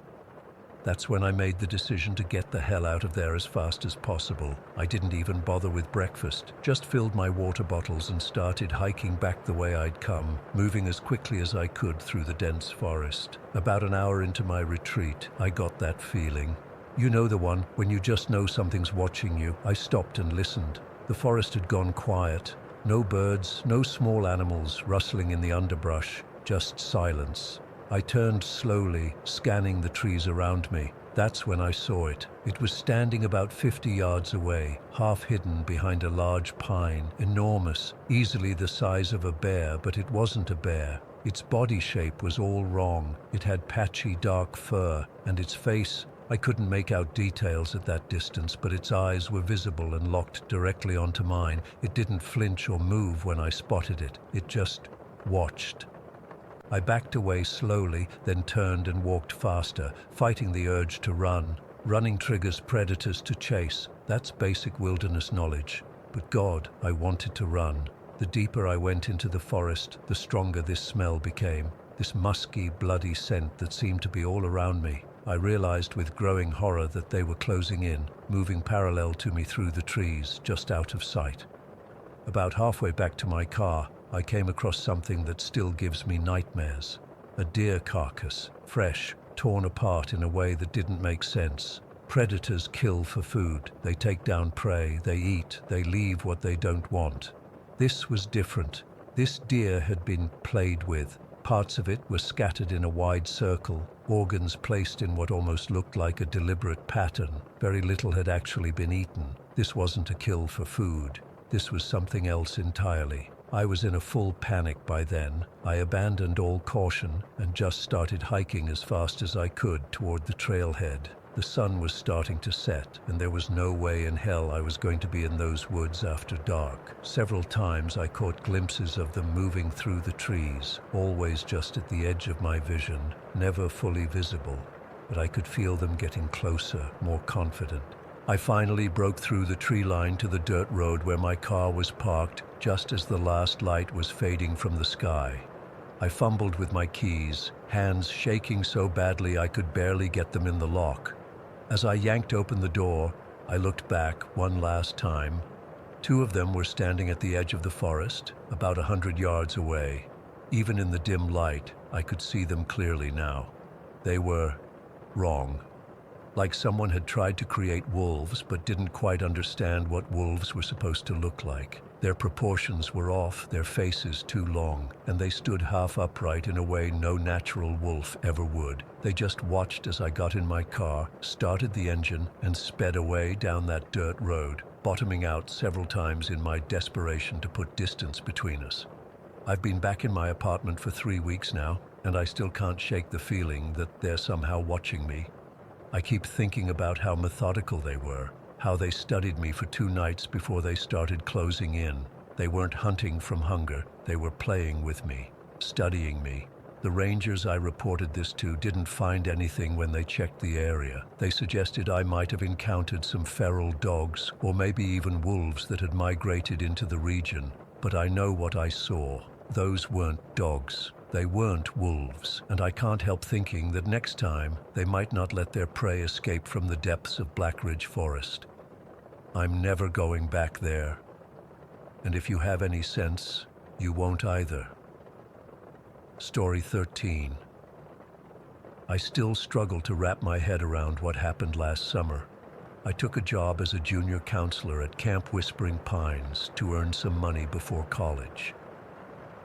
That's when I made the decision to get the hell out of there as fast as possible. I didn't even bother with breakfast, just filled my water bottles and started hiking back the way I'd come, moving as quickly as I could through the dense forest. About an hour into my retreat, I got that feeling. You know the one, when you just know something's watching you. I stopped and listened. The forest had gone quiet. No birds, no small animals rustling in the underbrush, just silence. I turned slowly, scanning the trees around me. That's when I saw it. It was standing about 50 yards away, half hidden behind a large pine, enormous, easily the size of a bear, but it wasn't a bear. Its body shape was all wrong. It had patchy dark fur, and its face, I couldn't make out details at that distance, but its eyes were visible and locked directly onto mine. It didn't flinch or move when I spotted it. It just watched. I backed away slowly, then turned and walked faster, fighting the urge to run. Running triggers predators to chase. That's basic wilderness knowledge. But God, I wanted to run. The deeper I went into the forest, the stronger this smell became. This musky, bloody scent that seemed to be all around me. I realized with growing horror that they were closing in, moving parallel to me through the trees, just out of sight. About halfway back to my car, I came across something that still gives me nightmares. A deer carcass, fresh, torn apart in a way that didn't make sense. Predators kill for food. They take down prey, they eat, they leave what they don't want. This was different. This deer had been played with. Parts of it were scattered in a wide circle, organs placed in what almost looked like a deliberate pattern. Very little had actually been eaten. This wasn't a kill for food. This was something else entirely. I was in a full panic by then. I abandoned all caution and just started hiking as fast as I could toward the trailhead. The sun was starting to set, and there was no way in hell I was going to be in those woods after dark. Several times I caught glimpses of them moving through the trees, always just at the edge of my vision, never fully visible, but I could feel them getting closer, more confident. I finally broke through the tree line to the dirt road where my car was parked just as the last light was fading from the sky. I fumbled with my keys, hands shaking so badly I could barely get them in the lock. As I yanked open the door, I looked back one last time. Two of them were standing at the edge of the forest, about 100 yards away. Even in the dim light, I could see them clearly now. They were wrong. Like someone had tried to create wolves but didn't quite understand what wolves were supposed to look like. Their proportions were off, their faces too long, and they stood half upright in a way no natural wolf ever would. They just watched as I got in my car, started the engine, and sped away down that dirt road, bottoming out several times in my desperation to put distance between us. I've been back in my apartment for 3 weeks now, and I still can't shake the feeling that they're somehow watching me. I keep thinking about how methodical they were, how they studied me for 2 nights before they started closing in. They weren't hunting from hunger, they were playing with me, studying me. The rangers I reported this to didn't find anything when they checked the area. They suggested I might have encountered some feral dogs, or maybe even wolves that had migrated into the region. But I know what I saw. Those weren't dogs. They weren't wolves, and I can't help thinking that next time they might not let their prey escape from the depths of Black Ridge Forest. I'm never going back there. And if you have any sense, you won't either. Story 13. I still struggle to wrap my head around what happened last summer. I took a job as a junior counselor at Camp Whispering Pines to earn some money before college.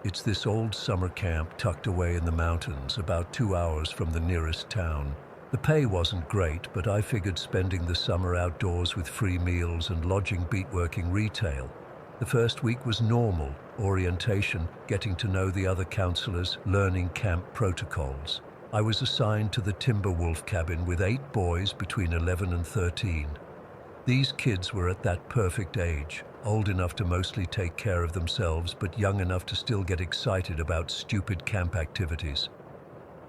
It's this old summer camp tucked away in the mountains, about 2 hours from the nearest town. The pay wasn't great, but I figured spending the summer outdoors with free meals and lodging beat working retail. The first week was normal, orientation, getting to know the other counselors, learning camp protocols. I was assigned to the timber wolf cabin with 8 boys between 11 and 13. These kids were at that perfect age, old enough to mostly take care of themselves, but young enough to still get excited about stupid camp activities.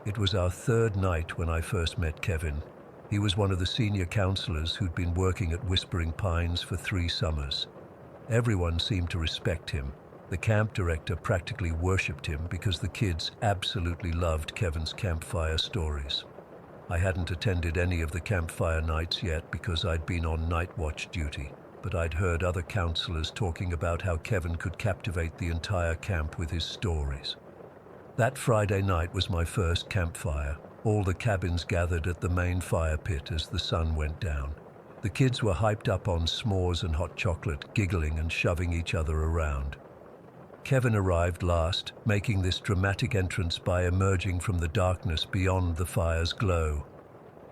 It was our 3rd night when I first met Kevin. He was one of the senior counselors who'd been working at Whispering Pines for 3 summers. Everyone seemed to respect him. The camp director practically worshipped him because the kids absolutely loved Kevin's campfire stories. I hadn't attended any of the campfire nights yet because I'd been on night watch duty, but I'd heard other counselors talking about how Kevin could captivate the entire camp with his stories. That Friday night was my first campfire. All the cabins gathered at the main fire pit as the sun went down. The kids were hyped up on s'mores and hot chocolate, giggling and shoving each other around. Kevin arrived last, making this dramatic entrance by emerging from the darkness beyond the fire's glow.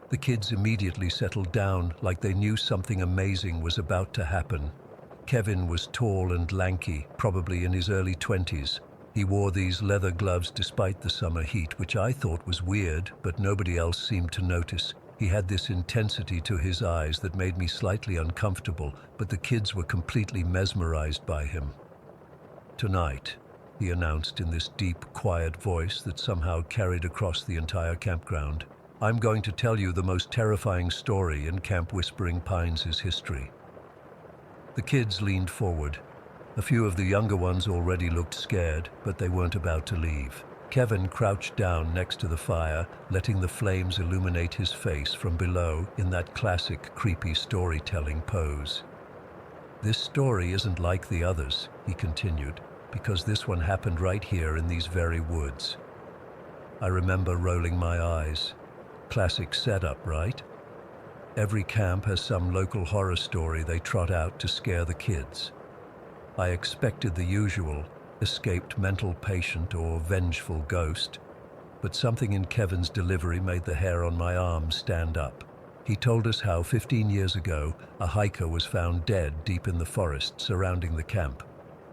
The kids immediately settled down like they knew something amazing was about to happen. Kevin was tall and lanky, probably in his early 20s. He wore these leather gloves despite the summer heat, which I thought was weird, but nobody else seemed to notice. He had this intensity to his eyes that made me slightly uncomfortable, but the kids were completely mesmerized by him. "Tonight," he announced in this deep, quiet voice that somehow carried across the entire campground, "I'm going to tell you the most terrifying story in Camp Whispering Pines' history." The kids leaned forward. A few of the younger ones already looked scared, but they weren't about to leave. Kevin crouched down next to the fire, letting the flames illuminate his face from below in that classic creepy storytelling pose. "This story isn't like the others," he continued, "because this one happened right here in these very woods." I remember rolling my eyes. Classic setup, right? Every camp has some local horror story they trot out to scare the kids. I expected the usual, escaped mental patient or vengeful ghost, but something in Kevin's delivery made the hair on my arm stand up. He told us how 15 years ago, a hiker was found dead deep in the forest surrounding the camp.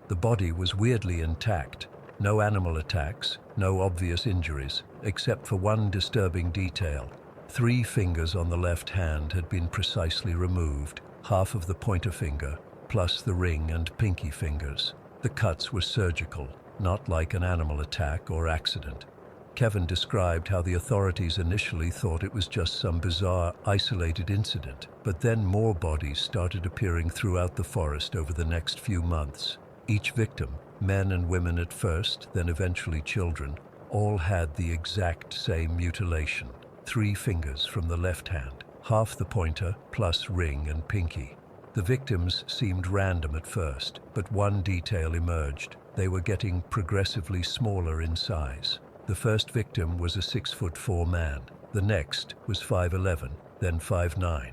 The body was weirdly intact, no animal attacks, no obvious injuries, except for one disturbing detail. 3 fingers on the left hand had been precisely removed, half of the pointer finger, plus the ring and pinky fingers. The cuts were surgical, not like an animal attack or accident. Kevin described how the authorities initially thought it was just some bizarre, isolated incident, but then more bodies started appearing throughout the forest over the next few months. Each victim, men and women at first, then eventually children, all had the exact same mutilation. 3 fingers from the left hand, half the pointer plus ring and pinky. The victims seemed random at first, but one detail emerged. They were getting progressively smaller in size. The first victim was a 6'4" man. The next was 5'11", then 5'9".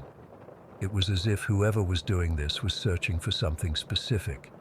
It was as if whoever was doing this was searching for something specific.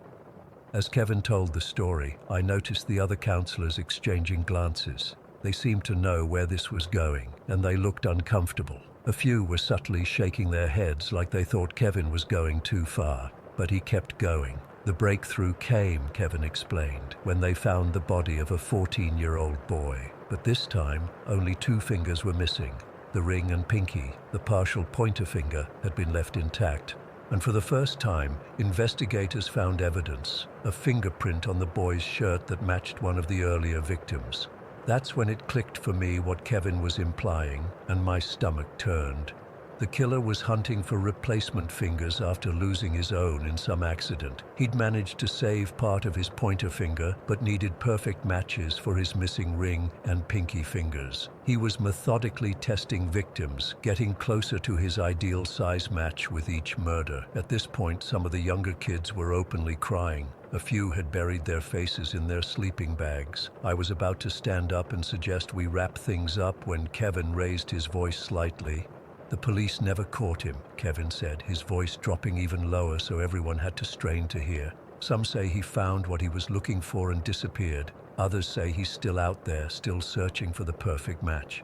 As Kevin told the story, I noticed the other counselors exchanging glances. They seemed to know where this was going, and they looked uncomfortable. A few were subtly shaking their heads like they thought Kevin was going too far, but he kept going. The breakthrough came, Kevin explained, when they found the body of a 14-year-old boy. But this time, only 2 fingers were missing. The ring and pinky, the partial pointer finger, had been left intact. And for the first time, investigators found evidence, a fingerprint on the boy's shirt that matched one of the earlier victims. That's when it clicked for me what Kevin was implying, and my stomach turned. The killer was hunting for replacement fingers after losing his own in some accident. He'd managed to save part of his pointer finger, but needed perfect matches for his missing ring and pinky fingers. He was methodically testing victims, getting closer to his ideal size match with each murder. At this point, some of the younger kids were openly crying. A few had buried their faces in their sleeping bags. I was about to stand up and suggest we wrap things up when Kevin raised his voice slightly. "The police never caught him," Kevin said, his voice dropping even lower so everyone had to strain to hear. "Some say he found what he was looking for and disappeared. Others say he's still out there, still searching for the perfect match."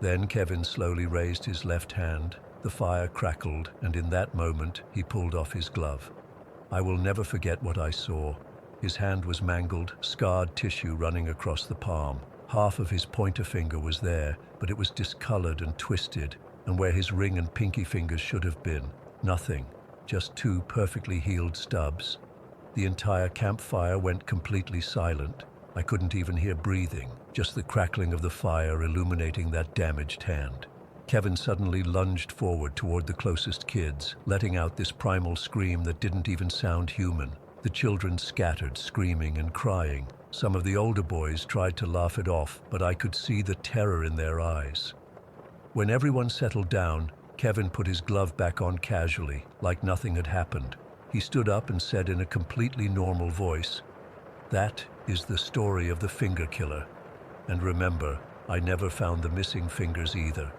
Then Kevin slowly raised his left hand. The fire crackled, and in that moment, he pulled off his glove. I will never forget what I saw. His hand was mangled, scarred tissue running across the palm. Half of his pointer finger was there, but it was discolored and twisted, and where his ring and pinky fingers should have been, nothing, just two perfectly healed stubs. The entire campfire went completely silent. I couldn't even hear breathing, just the crackling of the fire illuminating that damaged hand. Kevin suddenly lunged forward toward the closest kids, letting out this primal scream that didn't even sound human. The children scattered, screaming and crying. Some of the older boys tried to laugh it off, but I could see the terror in their eyes. When everyone settled down, Kevin put his glove back on casually, like nothing had happened. He stood up and said in a completely normal voice, "That is the story of the finger killer. And remember, I never found the missing fingers either."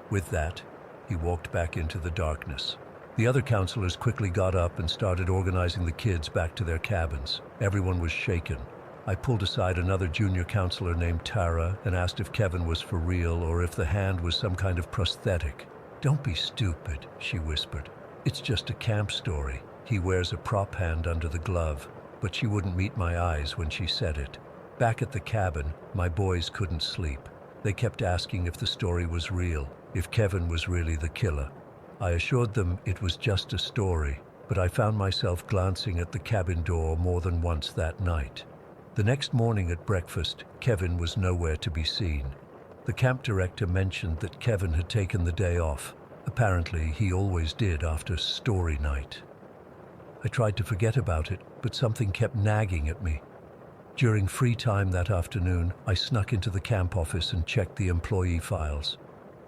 With that, he walked back into the darkness. The other counselors quickly got up and started organizing the kids back to their cabins. Everyone was shaken. I pulled aside another junior counselor named Tara and asked if Kevin was for real or if the hand was some kind of prosthetic. "Don't be stupid," she whispered. "It's just a camp story. He wears a prop hand under the glove." But she wouldn't meet my eyes when she said it. Back at the cabin, my boys couldn't sleep. They kept asking if the story was real, if Kevin was really the killer. I assured them it was just a story, but I found myself glancing at the cabin door more than once that night. The next morning at breakfast, Kevin was nowhere to be seen. The camp director mentioned that Kevin had taken the day off. Apparently, he always did after story night. I tried to forget about it, but something kept nagging at me. During free time that afternoon, I snuck into the camp office and checked the employee files.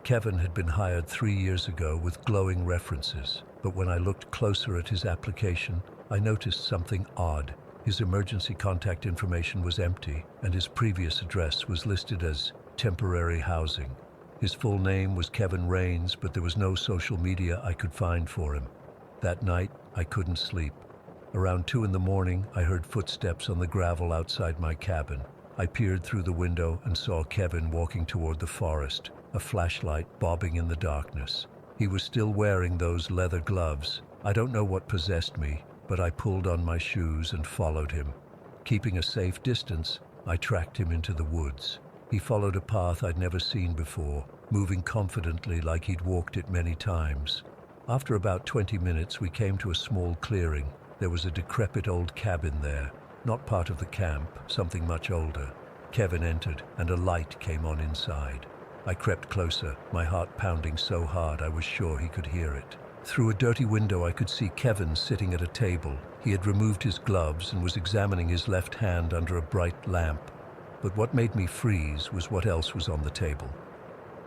Kevin had been hired 3 years ago with glowing references, but when I looked closer at his application, I noticed something odd. His emergency contact information was empty, and his previous address was listed as temporary housing. His full name was Kevin Rains, but there was no social media I could find for him. That night, I couldn't sleep. Around 2 in the morning, I heard footsteps on the gravel outside my cabin. I peered through the window and saw Kevin walking toward the forest, a flashlight bobbing in the darkness. He was still wearing those leather gloves. I don't know what possessed me, but I pulled on my shoes and followed him. Keeping a safe distance, I tracked him into the woods. He followed a path I'd never seen before, moving confidently like he'd walked it many times. After about 20 minutes, we came to a small clearing. There was a decrepit old cabin there, not part of the camp, something much older. Kevin entered, and a light came on inside. I crept closer, my heart pounding so hard I was sure he could hear it. Through a dirty window, I could see Kevin sitting at a table. He had removed his gloves and was examining his left hand under a bright lamp. But what made me freeze was what else was on the table.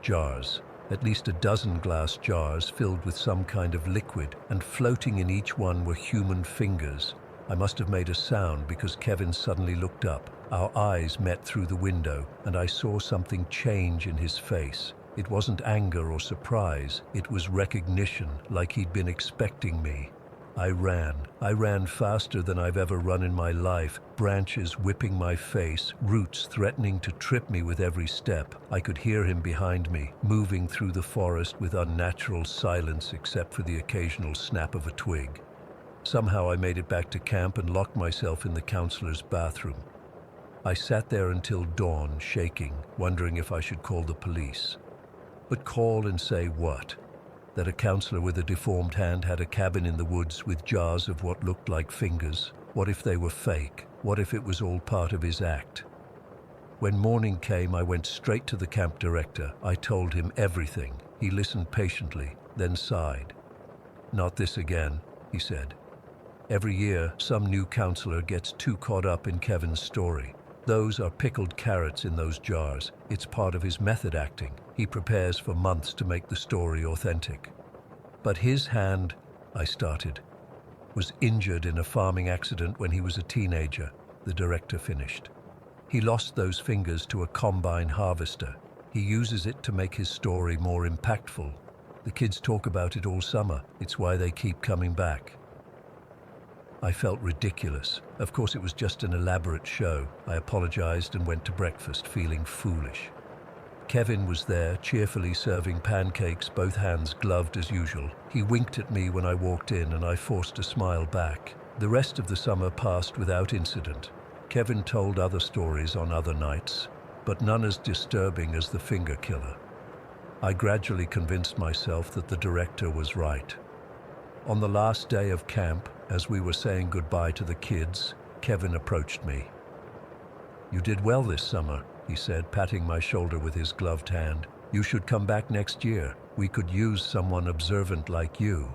Jars. At least a dozen glass jars filled with some kind of liquid, and floating in each one were human fingers. I must have made a sound because Kevin suddenly looked up. Our eyes met through the window, and I saw something change in his face. It wasn't anger or surprise, it was recognition, like he'd been expecting me. I ran faster than I've ever run in my life, branches whipping my face, roots threatening to trip me with every step. I could hear him behind me, moving through the forest with unnatural silence except for the occasional snap of a twig. Somehow I made it back to camp and locked myself in the counselor's bathroom. I sat there until dawn, shaking, wondering if I should call the police. But call and say what? That a counselor with a deformed hand had a cabin in the woods with jars of what looked like fingers? What if they were fake? What if it was all part of his act? When morning came, I went straight to the camp director. I told him everything. He listened patiently, then sighed. "Not this again," he said. "Every year, some new counselor gets too caught up in Kevin's story. Those are pickled carrots in those jars. It's part of his method acting. He prepares for months to make the story authentic." "But his hand," I started, "was injured in a farming accident when he was a teenager," the director finished. "He lost those fingers to a combine harvester. He uses it to make his story more impactful. The kids talk about it all summer. It's why they keep coming back." I felt ridiculous. Of course, it was just an elaborate show. I apologized and went to breakfast, feeling foolish. Kevin was there, cheerfully serving pancakes, both hands gloved as usual. He winked at me when I walked in, and I forced a smile back. The rest of the summer passed without incident. Kevin told other stories on other nights, but none as disturbing as the finger killer. I gradually convinced myself that the director was right. On the last day of camp, as we were saying goodbye to the kids, Kevin approached me. "You did well this summer," he said, patting my shoulder with his gloved hand. "You should come back next year. We could use someone observant like you."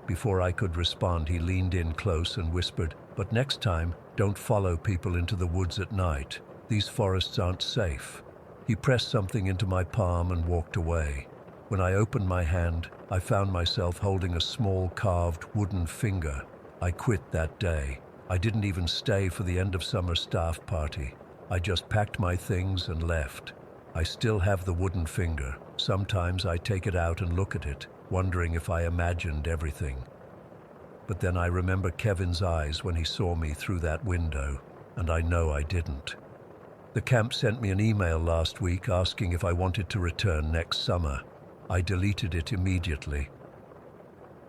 Before I could respond, he leaned in close and whispered, "But next time, don't follow people into the woods at night. These forests aren't safe." He pressed something into my palm and walked away. When I opened my hand, I found myself holding a small carved wooden finger. I quit that day. I didn't even stay for the end of summer staff party. I just packed my things and left. I still have the wooden finger. Sometimes I take it out and look at it, wondering if I imagined everything. But then I remember Kevin's eyes when he saw me through that window, and I know I didn't. The camp sent me an email last week asking if I wanted to return next summer. I deleted it immediately.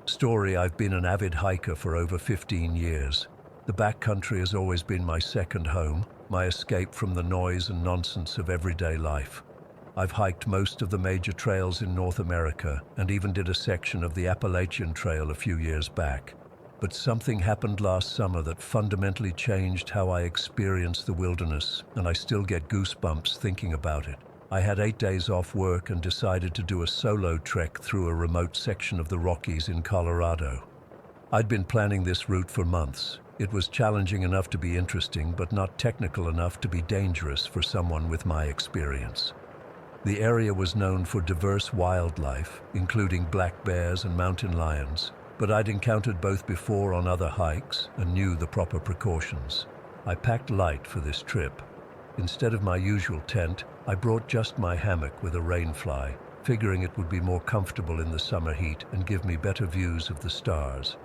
Story: I've been an avid hiker for over 15 years. The backcountry has always been my second home, my escape from the noise and nonsense of everyday life. I've hiked most of the major trails in North America and even did a section of the Appalachian Trail a few years back. But something happened last summer that fundamentally changed how I experience the wilderness, and I still get goosebumps thinking about it. I had 8 days off work and decided to do a solo trek through a remote section of the Rockies in Colorado. I'd been planning this route for months. It was challenging enough to be interesting, but not technical enough to be dangerous for someone with my experience. The area was known for diverse wildlife, including black bears and mountain lions, but I'd encountered both before on other hikes and knew the proper precautions. I packed light for this trip. Instead of my usual tent, I brought just my hammock with a rainfly, figuring it would be more comfortable in the summer heat and give me better views of the stars.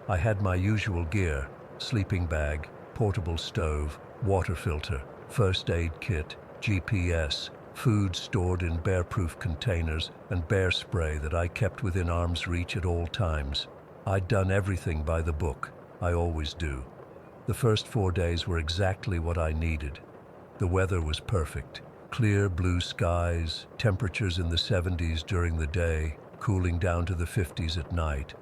I had my usual gear: sleeping bag, portable stove, water filter, first aid kit, GPS, food stored in bear-proof containers, and bear spray that I kept within arm's reach at all times. I'd done everything by the book. I always do. The first 4 days were exactly what I needed. The weather was perfect. Clear blue skies, temperatures in the 70s during the day, cooling down to the 50s at night.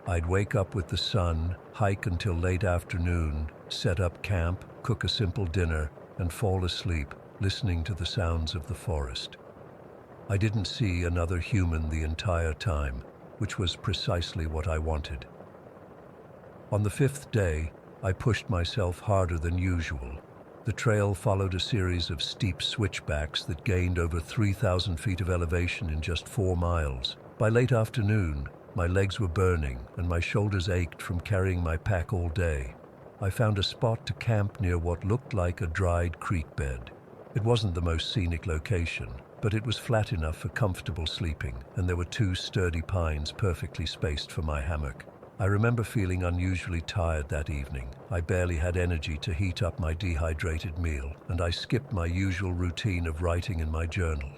I'd wake up with the sun, hike until late afternoon, set up camp, cook a simple dinner, and fall asleep, listening to the sounds of the forest. I didn't see another human the entire time, which was precisely what I wanted. On the 5th day, I pushed myself harder than usual. The trail followed a series of steep switchbacks that gained over 3,000 feet of elevation in just 4 miles. By late afternoon, my legs were burning and my shoulders ached from carrying my pack all day. I found a spot to camp near what looked like a dried creek bed. It wasn't the most scenic location, but it was flat enough for comfortable sleeping, and there were 2 sturdy pines perfectly spaced for my hammock. I remember feeling unusually tired that evening. I barely had energy to heat up my dehydrated meal, and I skipped my usual routine of writing in my journal.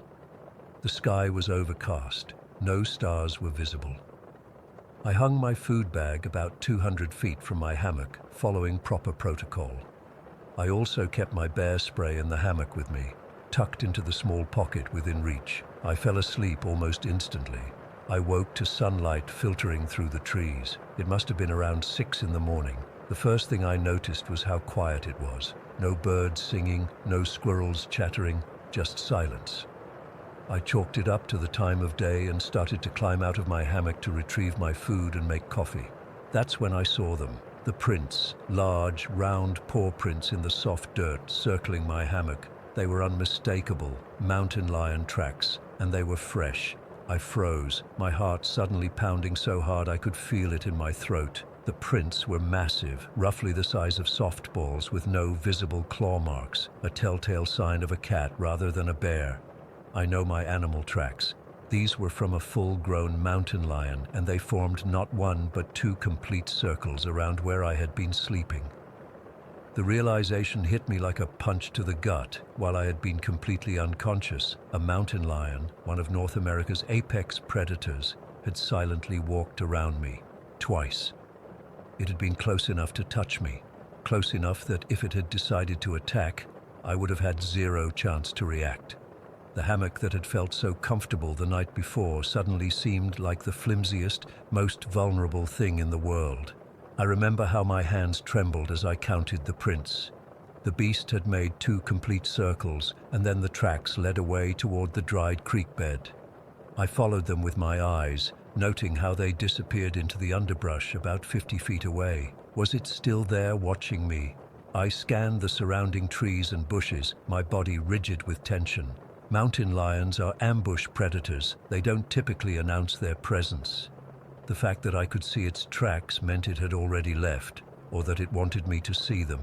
The sky was overcast. No stars were visible. I hung my food bag about 200 feet from my hammock, following proper protocol. I also kept my bear spray in the hammock with me, tucked into the small pocket within reach. I fell asleep almost instantly. I woke to sunlight filtering through the trees. It must have been around 6 in the morning. The first thing I noticed was how quiet it was. No birds singing, no squirrels chattering, just silence. I chalked it up to the time of day and started to climb out of my hammock to retrieve my food and make coffee. That's when I saw them. The prints, large, round paw prints in the soft dirt circling my hammock. They were unmistakable, mountain lion tracks, and they were fresh. I froze, my heart suddenly pounding so hard I could feel it in my throat. The prints were massive, roughly the size of softballs with no visible claw marks, a telltale sign of a cat rather than a bear. I know my animal tracks. These were from a full-grown mountain lion, and they formed not 1 but 2 complete circles around where I had been sleeping. The realization hit me like a punch to the gut. While I had been completely unconscious, a mountain lion, one of North America's apex predators, had silently walked around me, twice. It had been close enough to touch me, close enough that if it had decided to attack, I would have had zero chance to react. The hammock that had felt so comfortable the night before suddenly seemed like the flimsiest, most vulnerable thing in the world. I remember how my hands trembled as I counted the prints. The beast had made 2 complete circles, and then the tracks led away toward the dried creek bed. I followed them with my eyes, noting how they disappeared into the underbrush about 50 feet away. Was it still there watching me? I scanned the surrounding trees and bushes, my body rigid with tension. Mountain lions are ambush predators. They don't typically announce their presence. The fact that I could see its tracks meant it had already left, or that it wanted me to see them.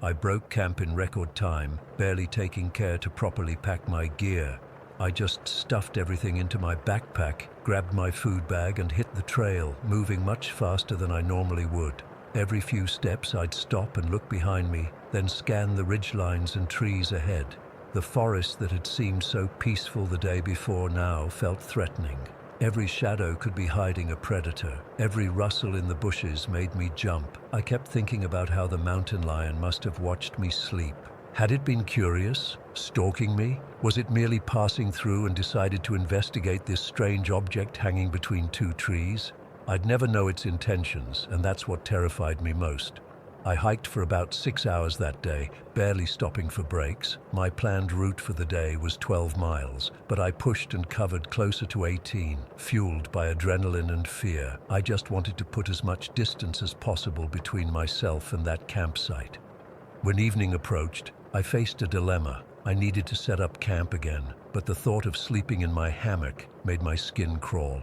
I broke camp in record time, barely taking care to properly pack my gear. I just stuffed everything into my backpack, grabbed my food bag and hit the trail, moving much faster than I normally would. Every few steps I'd stop and look behind me, then scan the ridgelines and trees ahead. The forest that had seemed so peaceful the day before now felt threatening. Every shadow could be hiding a predator. Every rustle in the bushes made me jump. I kept thinking about how the mountain lion must have watched me sleep. Had it been curious, stalking me? Was it merely passing through and decided to investigate this strange object hanging between 2 trees? I'd never know its intentions, and that's what terrified me most. I hiked for about 6 hours that day, barely stopping for breaks. My planned route for the day was 12 miles, but I pushed and covered closer to 18, fueled by adrenaline and fear. I just wanted to put as much distance as possible between myself and that campsite. When evening approached, I faced a dilemma. I needed to set up camp again, but the thought of sleeping in my hammock made my skin crawl.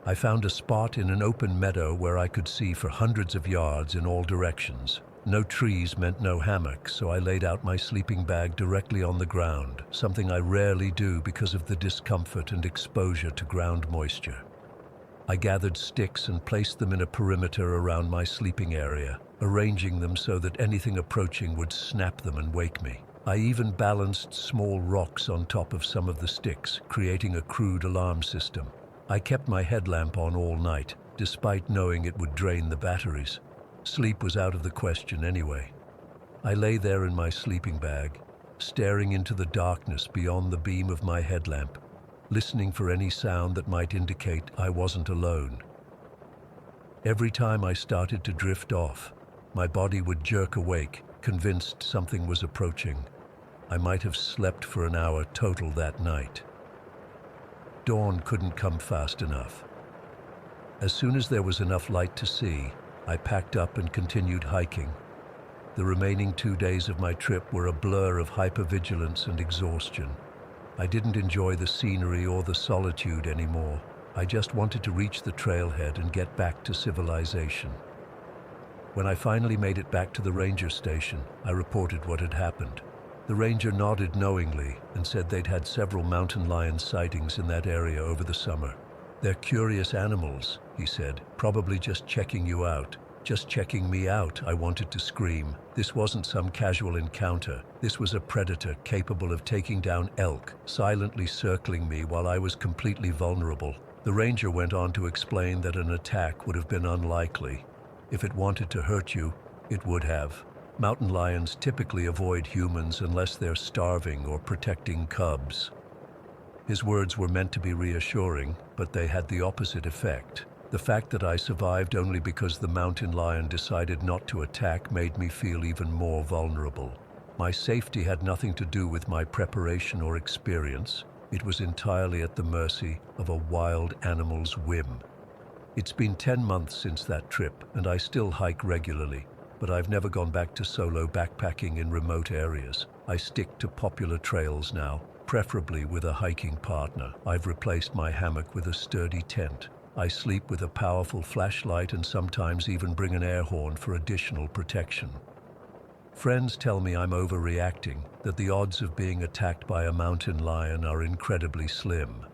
I found a spot in an open meadow where I could see for hundreds of yards in all directions. No trees meant no hammock, so I laid out my sleeping bag directly on the ground, something I rarely do because of the discomfort and exposure to ground moisture. I gathered sticks and placed them in a perimeter around my sleeping area, arranging them so that anything approaching would snap them and wake me. I even balanced small rocks on top of some of the sticks, creating a crude alarm system. I kept my headlamp on all night, despite knowing it would drain the batteries. Sleep was out of the question anyway. I lay there in my sleeping bag, staring into the darkness beyond the beam of my headlamp, listening for any sound that might indicate I wasn't alone. Every time I started to drift off, my body would jerk awake, convinced something was approaching. I might have slept for an hour total that night. Dawn couldn't come fast enough. As soon as there was enough light to see, I packed up and continued hiking. The remaining 2 days of my trip were a blur of hypervigilance and exhaustion. I didn't enjoy the scenery or the solitude anymore. I just wanted to reach the trailhead and get back to civilization. When I finally made it back to the ranger station, I reported what had happened. The ranger nodded knowingly and said they'd had several mountain lion sightings in that area over the summer. "They're curious animals," he said, "probably just checking you out." "Just checking me out," I wanted to scream. This wasn't some casual encounter. This was a predator capable of taking down elk, silently circling me while I was completely vulnerable. The ranger went on to explain that an attack would have been unlikely. If it wanted to hurt you, it would have. Mountain lions typically avoid humans unless they're starving or protecting cubs. His words were meant to be reassuring, but they had the opposite effect. The fact that I survived only because the mountain lion decided not to attack made me feel even more vulnerable. My safety had nothing to do with my preparation or experience. It was entirely at the mercy of a wild animal's whim. It's been 10 months since that trip, and I still hike regularly. But I've never gone back to solo backpacking in remote areas. I stick to popular trails now, preferably with a hiking partner. I've replaced my hammock with a sturdy tent. I sleep with a powerful flashlight and sometimes even bring an air horn for additional protection. Friends tell me I'm overreacting, that the odds of being attacked by a mountain lion are incredibly slim.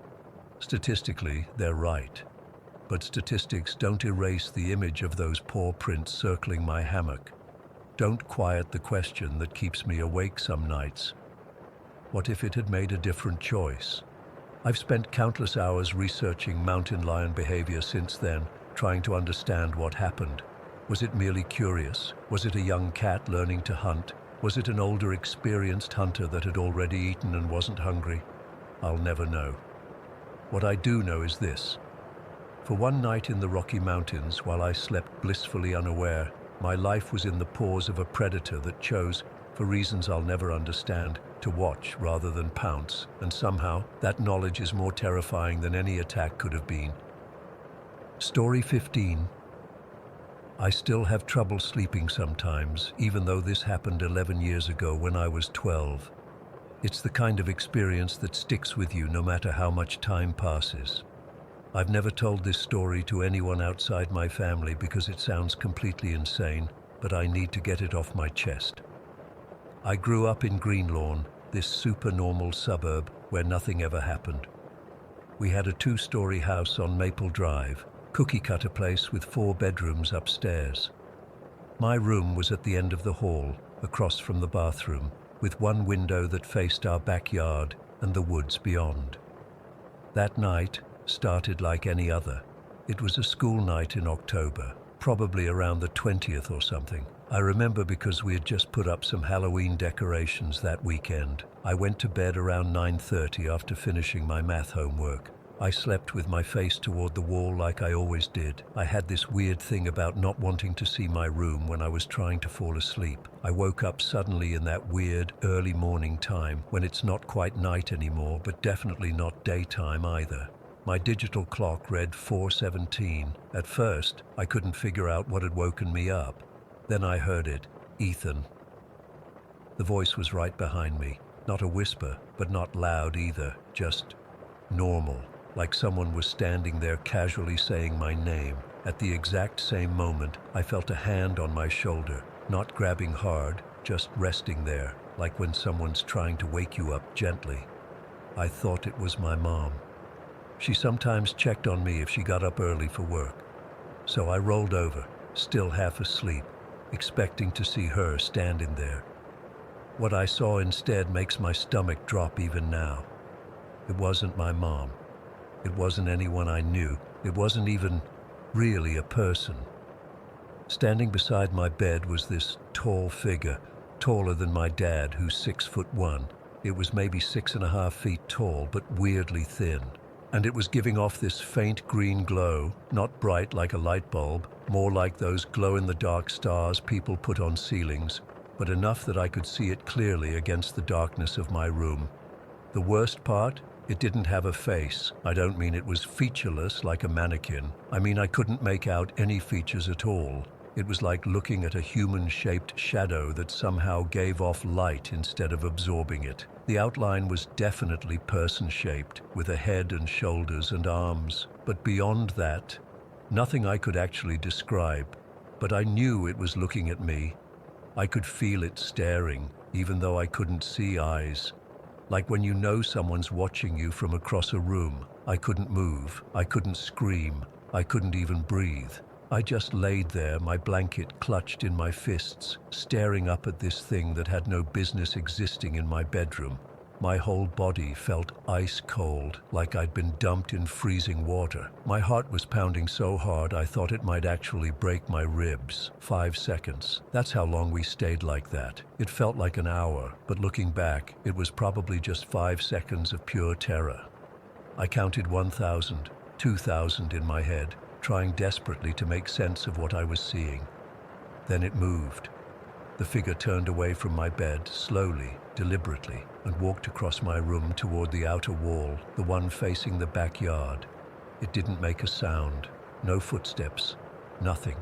Statistically, they're right. But statistics don't erase the image of those paw prints circling my hammock. don't quiet the question that keeps me awake some nights. What if it had made a different choice? I've spent countless hours researching mountain lion behavior since then, trying to understand what happened. Was it merely curious? Was it a young cat learning to hunt? Was it an older, experienced hunter that had already eaten and wasn't hungry? I'll never know. What I do know is this. For one night in the Rocky Mountains, while I slept blissfully unaware, my life was in the paws of a predator that chose, for reasons I'll never understand, to watch rather than pounce, and somehow that knowledge is more terrifying than any attack could have been. Story 15. I still have trouble sleeping sometimes, even though this happened 11 years ago when I was 12. It's the kind of experience that sticks with you no matter how much time passes. I've never told this story to anyone outside my family because it sounds completely insane, but I need to get it off my chest. I grew up in Greenlawn, this super-normal suburb where nothing ever happened. We had a 2-story house on Maple Drive, cookie-cutter place with 4 bedrooms upstairs. My room was at the end of the hall, across from the bathroom, with one window that faced our backyard and the woods beyond. That night started like any other. It was a school night in October, probably around the 20th or something. I remember because we had just put up some Halloween decorations that weekend. I went to bed around 9:30 after finishing my math homework. I slept with my face toward the wall like I always did. I had this weird thing about not wanting to see my room when I was trying to fall asleep. I woke up suddenly in that weird early morning time when it's not quite night anymore, but definitely not daytime either. My digital clock read 4:17. At first, I couldn't figure out what had woken me up. Then I heard it, Ethan. The voice was right behind me. Not a whisper, but not loud either, just normal, like someone was standing there casually saying my name. At the exact same moment, I felt a hand on my shoulder, not grabbing hard, just resting there, like when someone's trying to wake you up gently. I thought it was my mom. She sometimes checked on me if she got up early for work. So I rolled over, still half asleep, expecting to see her standing there. What I saw instead makes my stomach drop even now. It wasn't my mom. It wasn't anyone I knew. It wasn't even really a person. Standing beside my bed was this tall figure, taller than my dad, who's 6'1". It was maybe 6.5 feet tall, but weirdly thin. And it was giving off this faint green glow, not bright like a light bulb, more like those glow-in-the-dark stars people put on ceilings, but enough that I could see it clearly against the darkness of my room. The worst part? It didn't have a face. I don't mean it was featureless like a mannequin. I mean I couldn't make out any features at all. It was like looking at a human-shaped shadow that somehow gave off light instead of absorbing it. The outline was definitely person-shaped, with a head and shoulders and arms. But beyond that, nothing I could actually describe. But I knew it was looking at me. I could feel it staring, even though I couldn't see eyes. Like when you know someone's watching you from across a room. I couldn't move. I couldn't scream. I couldn't even breathe. I just laid there, my blanket clutched in my fists, staring up at this thing that had no business existing in my bedroom. My whole body felt ice cold, like I'd been dumped in freezing water. My heart was pounding so hard I thought it might actually break my ribs. 5 seconds. That's how long we stayed like that. It felt like an hour, but looking back, it was probably just 5 seconds of pure terror. I counted 1,000, 2,000 in my head, trying desperately to make sense of what I was seeing. Then it moved. The figure turned away from my bed, slowly, deliberately, and walked across my room toward the outer wall, the one facing the backyard. It didn't make a sound, no footsteps, nothing,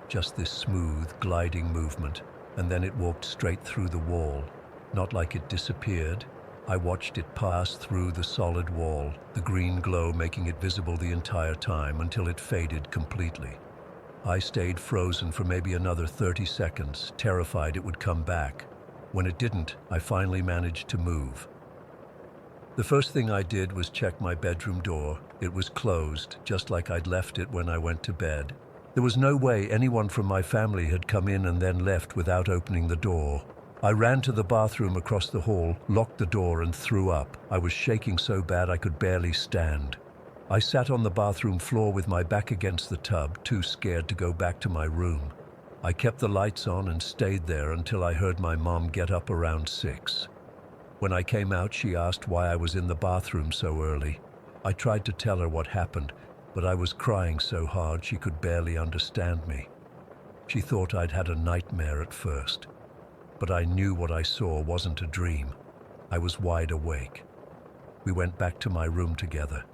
just this smooth, gliding movement, and then it walked straight through the wall, not like it disappeared. I watched it pass through the solid wall, the green glow making it visible the entire time until it faded completely. I stayed frozen for maybe another 30 seconds, terrified it would come back. When it didn't, I finally managed to move. The first thing I did was check my bedroom door. It was closed, just like I'd left it when I went to bed. There was no way anyone from my family had come in and then left without opening the door. I ran to the bathroom across the hall, locked the door and threw up. I was shaking so bad I could barely stand. I sat on the bathroom floor with my back against the tub, too scared to go back to my room. I kept the lights on and stayed there until I heard my mom get up around 6. When I came out, she asked why I was in the bathroom so early. I tried to tell her what happened, but I was crying so hard she could barely understand me. She thought I'd had a nightmare at first, but I knew what I saw wasn't a dream. I was wide awake. We went back to my room together.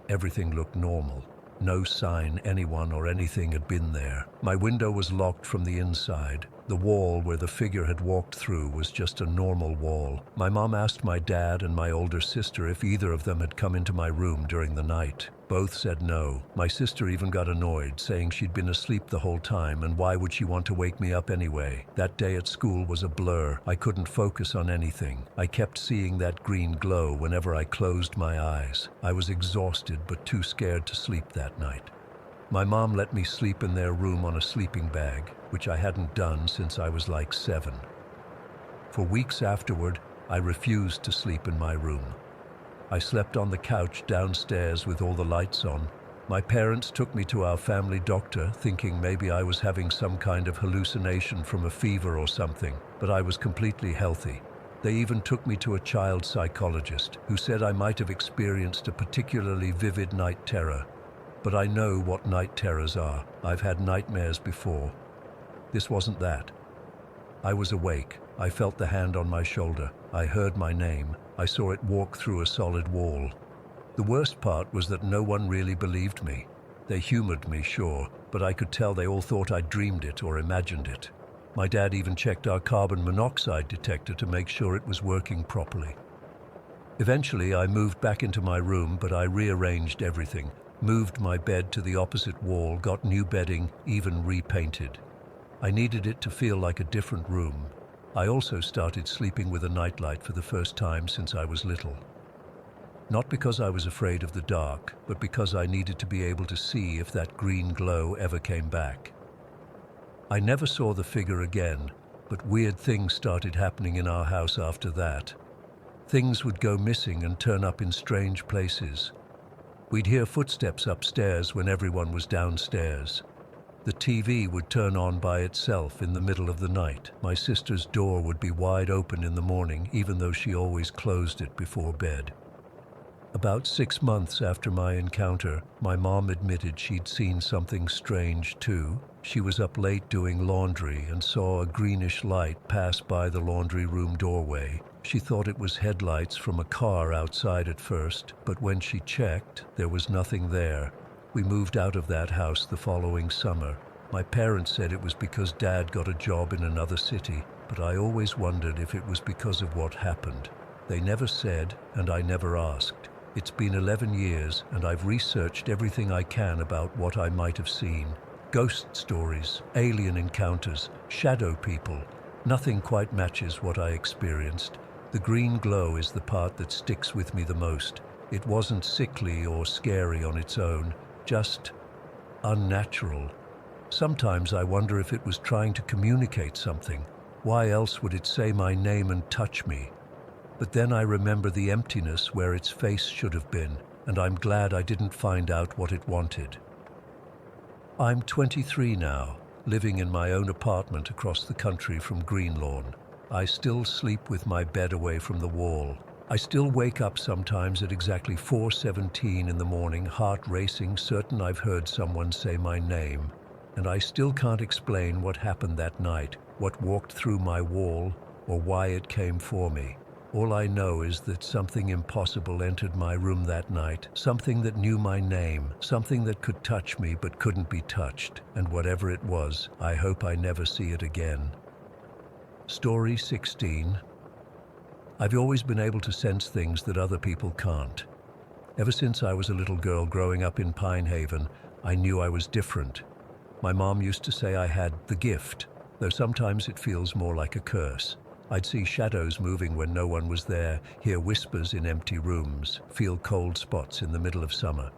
Everything looked normal. No sign anyone or anything had been there. My window was locked from the inside. The wall where the figure had walked through was just a normal wall. My mom asked my dad and my older sister if either of them had come into my room during the night. Both said no. My sister even got annoyed, saying she'd been asleep the whole time and why would she want to wake me up anyway. That day at school was a blur. I couldn't focus on anything. I kept seeing that green glow whenever I closed my eyes. I was exhausted but too scared to sleep that night. My mom let me sleep in their room on a sleeping bag, which I hadn't done since I was like 7. For weeks afterward, I refused to sleep in my room. I slept on the couch downstairs with all the lights on. My parents took me to our family doctor, thinking maybe I was having some kind of hallucination from a fever or something, but I was completely healthy. They even took me to a child psychologist, who said I might have experienced a particularly vivid night terror. But I know what night terrors are. I've had nightmares before. This wasn't that. I was awake. I felt the hand on my shoulder. I heard my name. I saw it walk through a solid wall. The worst part was that no one really believed me. They humored me, sure, but I could tell they all thought I dreamed it or imagined it. My dad even checked our carbon monoxide detector to make sure it was working properly. Eventually, I moved back into my room, but I rearranged everything, moved my bed to the opposite wall, got new bedding, even repainted. I needed it to feel like a different room. I also started sleeping with a nightlight for the first time since I was little. Not because I was afraid of the dark, but because I needed to be able to see if that green glow ever came back. I never saw the figure again, but weird things started happening in our house after that. Things would go missing and turn up in strange places. We'd hear footsteps upstairs when everyone was downstairs. The TV would turn on by itself in the middle of the night. My sister's door would be wide open in the morning, even though she always closed it before bed. About 6 months after my encounter, my mom admitted she'd seen something strange too. She was up late doing laundry and saw a greenish light pass by the laundry room doorway. She thought it was headlights from a car outside at first, but when she checked, there was nothing there. We moved out of that house the following summer. My parents said it was because Dad got a job in another city, but I always wondered if it was because of what happened. They never said, and I never asked. It's been 11 years, and I've researched everything I can about what I might have seen. Ghost stories, alien encounters, shadow people. Nothing quite matches what I experienced. The green glow is the part that sticks with me the most. It wasn't sickly or scary on its own, just unnatural. Sometimes I wonder if it was trying to communicate something. Why else would it say my name and touch me? But then I remember the emptiness where its face should have been, and I'm glad I didn't find out what it wanted. I'm 23 now, living in my own apartment across the country from Greenlawn. I still sleep with my bed away from the wall. I still wake up sometimes at exactly 4:17 in the morning, heart racing, certain I've heard someone say my name. And I still can't explain what happened that night, what walked through my wall, or why it came for me. All I know is that something impossible entered my room that night, something that knew my name, something that could touch me but couldn't be touched. And whatever it was, I hope I never see it again. Story 16. I've always been able to sense things that other people can't. Ever since I was a little girl growing up in Pine Haven, I knew I was different. My mom used to say I had the gift, though sometimes it feels more like a curse. I'd see shadows moving when no one was there, hear whispers in empty rooms, feel cold spots in the middle of summer.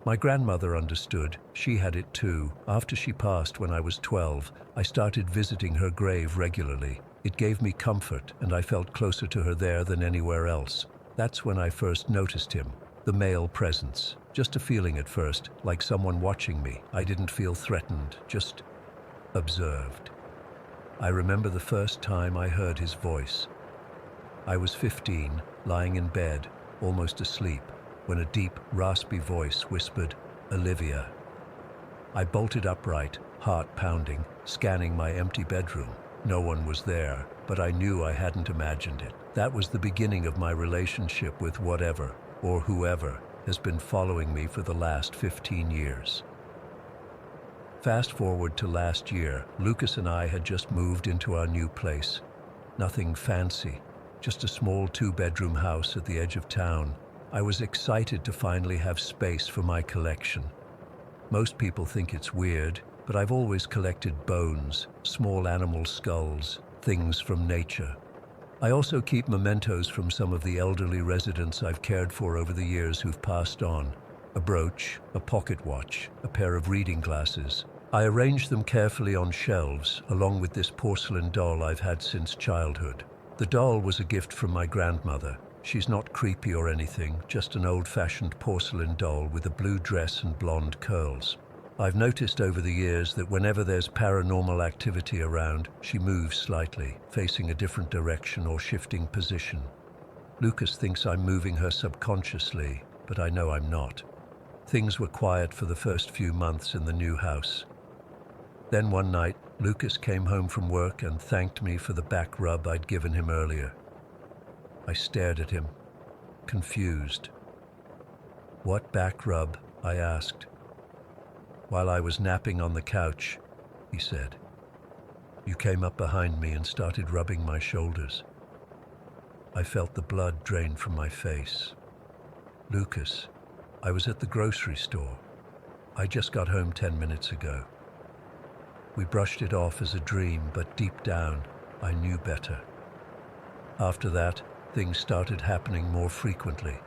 My grandmother understood. She had it too. After she passed when I was 12, I started visiting her grave regularly. It gave me comfort, and I felt closer to her there than anywhere else. That's when I first noticed him. The male presence. Just a feeling at first, like someone watching me. I didn't feel threatened, just observed. I remember the first time I heard his voice. I was 15, lying in bed, almost asleep, when a deep, raspy voice whispered, "Olivia." I bolted upright, heart pounding, scanning my empty bedroom. No one was there, but I knew I hadn't imagined it. That was the beginning of my relationship with whatever, or whoever, has been following me for the last 15 years. Fast forward to last year, Lucas and I had just moved into our new place. Nothing fancy, just a small 2-bedroom house at the edge of town. I was excited to finally have space for my collection. Most people think it's weird, but I've always collected bones, small animal skulls, things from nature. I also keep mementos from some of the elderly residents I've cared for over the years who've passed on. A brooch, a pocket watch, a pair of reading glasses. I arranged them carefully on shelves, along with this porcelain doll I've had since childhood. The doll was a gift from my grandmother. She's not creepy or anything, just an old-fashioned porcelain doll with a blue dress and blonde curls. I've noticed over the years that whenever there's paranormal activity around, she moves slightly, facing a different direction or shifting position. Lucas thinks I'm moving her subconsciously, but I know I'm not. Things were quiet for the first few months in the new house. Then one night, Lucas came home from work and thanked me for the back rub I'd given him earlier. I stared at him, confused. "What back rub?" I asked. "While I was napping on the couch," he said. "You came up behind me and started rubbing my shoulders." I felt the blood drain from my face. "Lucas, I was at the grocery store. I just got home 10 minutes ago." We brushed it off as a dream, but deep down, I knew better. After that, things started happening more frequently.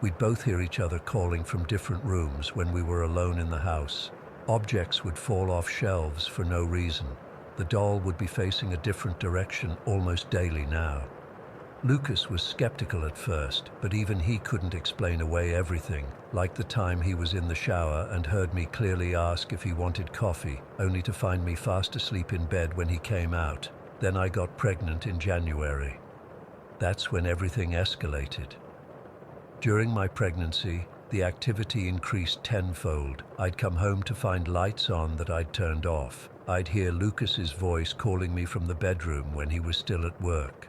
We'd both hear each other calling from different rooms when we were alone in the house. Objects would fall off shelves for no reason. The doll would be facing a different direction almost daily now. Lucas was skeptical at first, but even he couldn't explain away everything, like the time he was in the shower and heard me clearly ask if he wanted coffee, only to find me fast asleep in bed when he came out. Then I got pregnant in January. That's when everything escalated. During my pregnancy, the activity increased tenfold. I'd come home to find lights on that I'd turned off. I'd hear Lucas's voice calling me from the bedroom when he was still at work.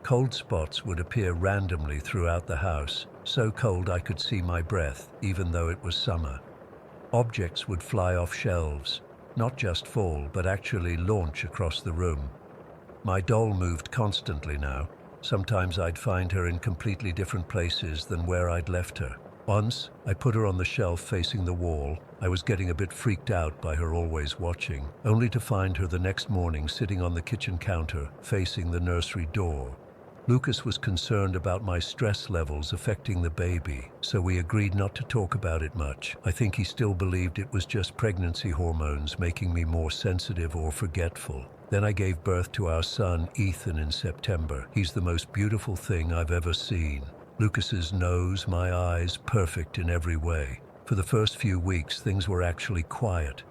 Cold spots would appear randomly throughout the house, so cold I could see my breath, even though it was summer. Objects would fly off shelves, not just fall, but actually launch across the room. My doll moved constantly now. Sometimes I'd find her in completely different places than where I'd left her. Once, I put her on the shelf facing the wall. I was getting a bit freaked out by her always watching, only to find her the next morning sitting on the kitchen counter, facing the nursery door. Lucas was concerned about my stress levels affecting the baby, so we agreed not to talk about it much. I think he still believed it was just pregnancy hormones making me more sensitive or forgetful. Then I gave birth to our son, Ethan, in September. He's the most beautiful thing I've ever seen. Lucas's nose, my eyes, perfect in every way. For the first few weeks, things were actually quiet.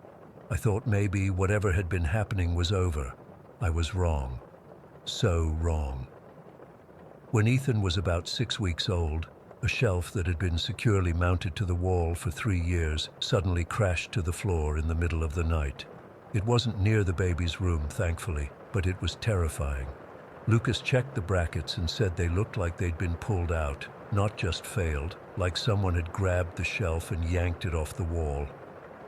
I thought maybe whatever had been happening was over. I was wrong. So wrong. When Ethan was about 6 weeks old, a shelf that had been securely mounted to the wall for 3 years suddenly crashed to the floor in the middle of the night. It wasn't near the baby's room, thankfully, but it was terrifying. Lucas checked the brackets and said they looked like they'd been pulled out, not just failed, like someone had grabbed the shelf and yanked it off the wall.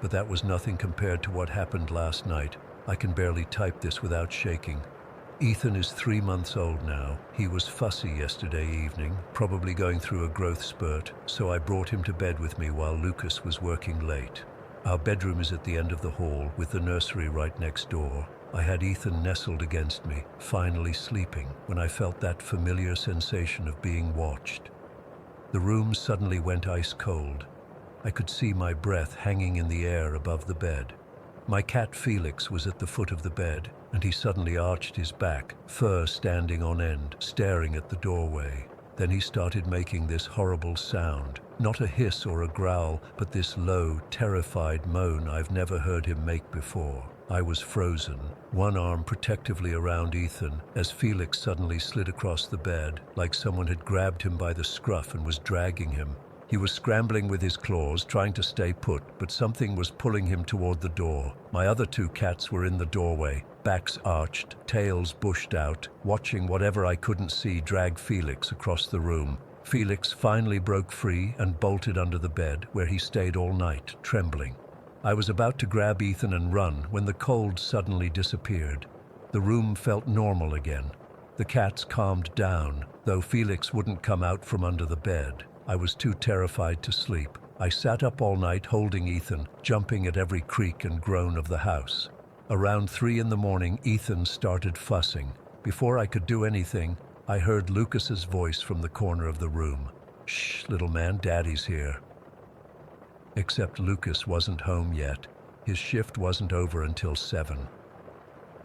But that was nothing compared to what happened last night. I can barely type this without shaking. Ethan is 3 months old now. He was fussy yesterday evening, probably going through a growth spurt, so I brought him to bed with me while Lucas was working late. Our bedroom is at the end of the hall, with the nursery right next door. I had Ethan nestled against me, finally sleeping, when I felt that familiar sensation of being watched. The room suddenly went ice cold. I could see my breath hanging in the air above the bed. My cat Felix was at the foot of the bed, and he suddenly arched his back, fur standing on end, staring at the doorway. Then he started making this horrible sound, not a hiss or a growl, but this low, terrified moan I've never heard him make before. I was frozen, one arm protectively around Ethan, as Felix suddenly slid across the bed, like someone had grabbed him by the scruff and was dragging him. He was scrambling with his claws, trying to stay put, but something was pulling him toward the door. My other two cats were in the doorway, backs arched, tails bushed out, watching whatever I couldn't see drag Felix across the room. Felix finally broke free and bolted under the bed, where he stayed all night, trembling. I was about to grab Ethan and run when the cold suddenly disappeared. The room felt normal again. The cats calmed down, though Felix wouldn't come out from under the bed. I was too terrified to sleep. I sat up all night holding Ethan, jumping at every creak and groan of the house. Around 3 in the morning, Ethan started fussing. Before I could do anything, I heard Lucas's voice from the corner of the room. "Shh, little man, Daddy's here." Except Lucas wasn't home yet. His shift wasn't over until 7.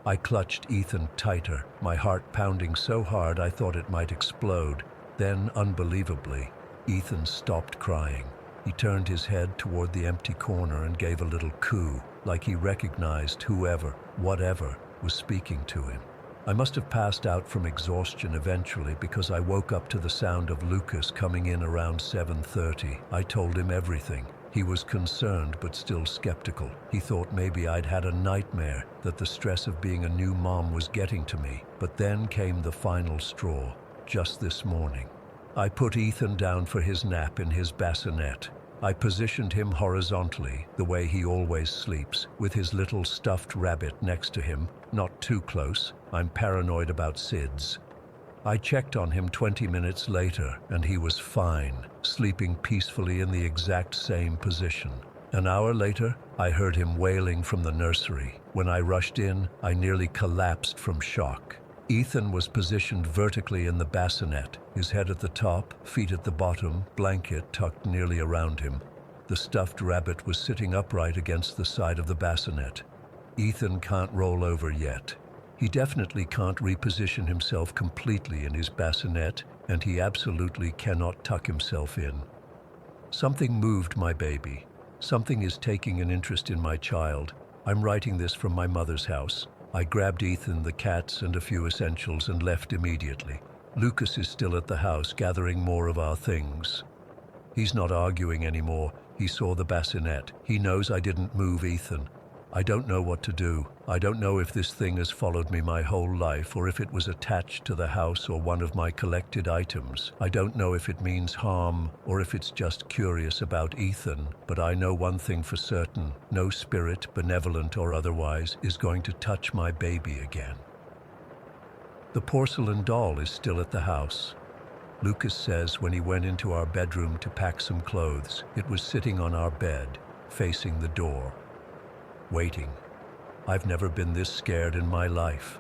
I clutched Ethan tighter, my heart pounding so hard I thought it might explode. Then, unbelievably, Ethan stopped crying. He turned his head toward the empty corner and gave a little coo, like he recognized whoever, whatever, was speaking to him. I must have passed out from exhaustion eventually because I woke up to the sound of Lucas coming in around 7:30. I told him everything. He was concerned but still skeptical. He thought maybe I'd had a nightmare, that the stress of being a new mom was getting to me. But then came the final straw, just this morning. I put Ethan down for his nap in his bassinet. I positioned him horizontally, the way he always sleeps, with his little stuffed rabbit next to him, not too close. I'm paranoid about SIDS. I checked on him 20 minutes later, and he was fine, sleeping peacefully in the exact same position. An hour later, I heard him wailing from the nursery. When I rushed in, I nearly collapsed from shock. Ethan was positioned vertically in the bassinet, his head at the top, feet at the bottom, blanket tucked nearly around him. The stuffed rabbit was sitting upright against the side of the bassinet. Ethan can't roll over yet. He definitely can't reposition himself completely in his bassinet, and he absolutely cannot tuck himself in. Something moved my baby. Something is taking an interest in my child. I'm writing this from my mother's house. I grabbed Ethan, the cats, and a few essentials and left immediately. Lucas is still at the house gathering more of our things. He's not arguing anymore. He saw the bassinet. He knows I didn't move Ethan. I don't know what to do. I don't know if this thing has followed me my whole life or if it was attached to the house or one of my collected items. I don't know if it means harm or if it's just curious about Ethan, but I know one thing for certain. No spirit, benevolent or otherwise, is going to touch my baby again. The porcelain doll is still at the house. Lucas says when he went into our bedroom to pack some clothes, it was sitting on our bed, facing the door. Waiting. I've never been this scared in my life.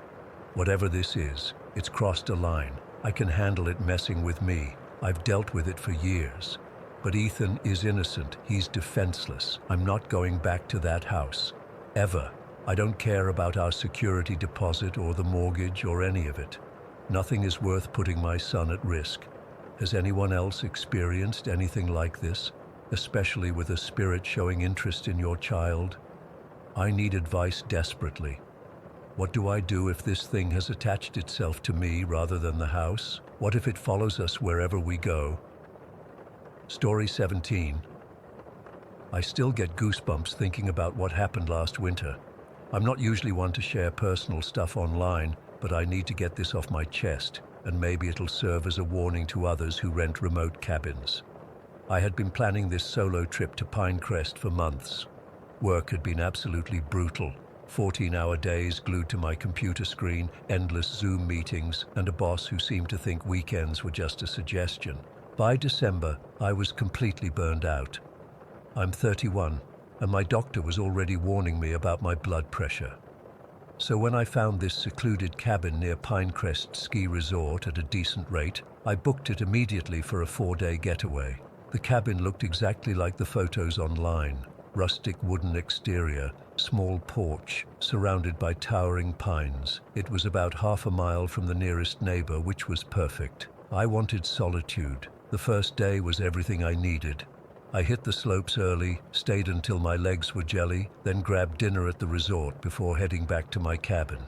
Whatever this is, it's crossed a line. I can handle it messing with me. I've dealt with it for years. But Ethan is innocent. He's defenseless. I'm not going back to that house. Ever. I don't care about our security deposit or the mortgage or any of it. Nothing is worth putting my son at risk. Has anyone else experienced anything like this? Especially with a spirit showing interest in your child? I need advice desperately. What do I do if this thing has attached itself to me rather than the house? What if it follows us wherever we go? Story 17. I still get goosebumps thinking about what happened last winter. I'm not usually one to share personal stuff online, but I need to get this off my chest, and maybe it'll serve as a warning to others who rent remote cabins. I had been planning this solo trip to Pinecrest for months. Work had been absolutely brutal. 14-hour days glued to my computer screen, endless Zoom meetings, and a boss who seemed to think weekends were just a suggestion. By December, I was completely burned out. I'm 31, and my doctor was already warning me about my blood pressure. So when I found this secluded cabin near Pinecrest Ski Resort at a decent rate, I booked it immediately for a 4-day getaway. The cabin looked exactly like the photos online. Rustic wooden exterior, small porch, surrounded by towering pines. It was about half a mile from the nearest neighbor, which was perfect. I wanted solitude. The first day was everything I needed. I hit the slopes early, stayed until my legs were jelly, then grabbed dinner at the resort before heading back to my cabin.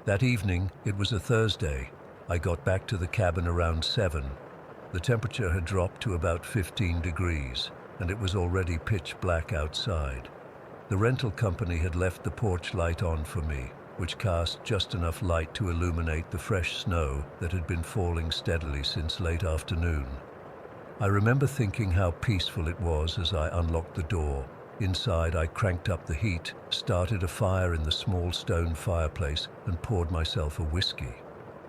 That evening, it was a Thursday. I got back to the cabin around 7. The temperature had dropped to about 15 degrees, and it was already pitch black outside. The rental company had left the porch light on for me, which cast just enough light to illuminate the fresh snow that had been falling steadily since late afternoon. I remember thinking how peaceful it was as I unlocked the door. Inside, I cranked up the heat, started a fire in the small stone fireplace, and poured myself a whiskey.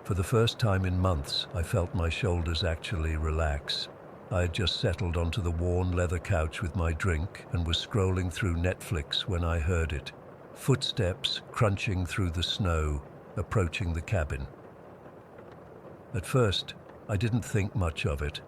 For the first time in months, I felt my shoulders actually relax. I had just settled onto the worn leather couch with my drink and was scrolling through Netflix when I heard it. Footsteps crunching through the snow, approaching the cabin. At first, I didn't think much of it.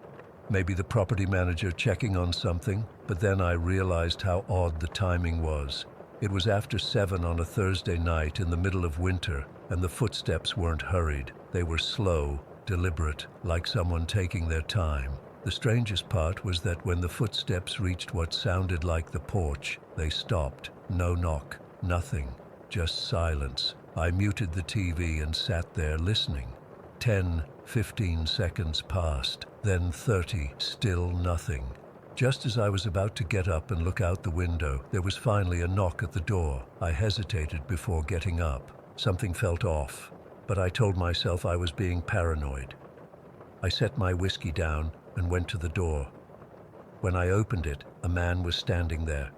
Maybe the property manager checking on something, but then I realized how odd the timing was. It was after 7 on a Thursday night in the middle of winter, and the footsteps weren't hurried. They were slow, deliberate, like someone taking their time. The strangest part was that when the footsteps reached what sounded like the porch, they stopped. No knock, nothing, just silence. I muted the TV and sat there listening. 10, 15 seconds passed, then 30, still nothing. Just as I was about to get up and look out the window, there was finally a knock at the door. I hesitated before getting up. Something felt off, but I told myself I was being paranoid. I set my whiskey down and went to the door. When I opened it, a man was standing there.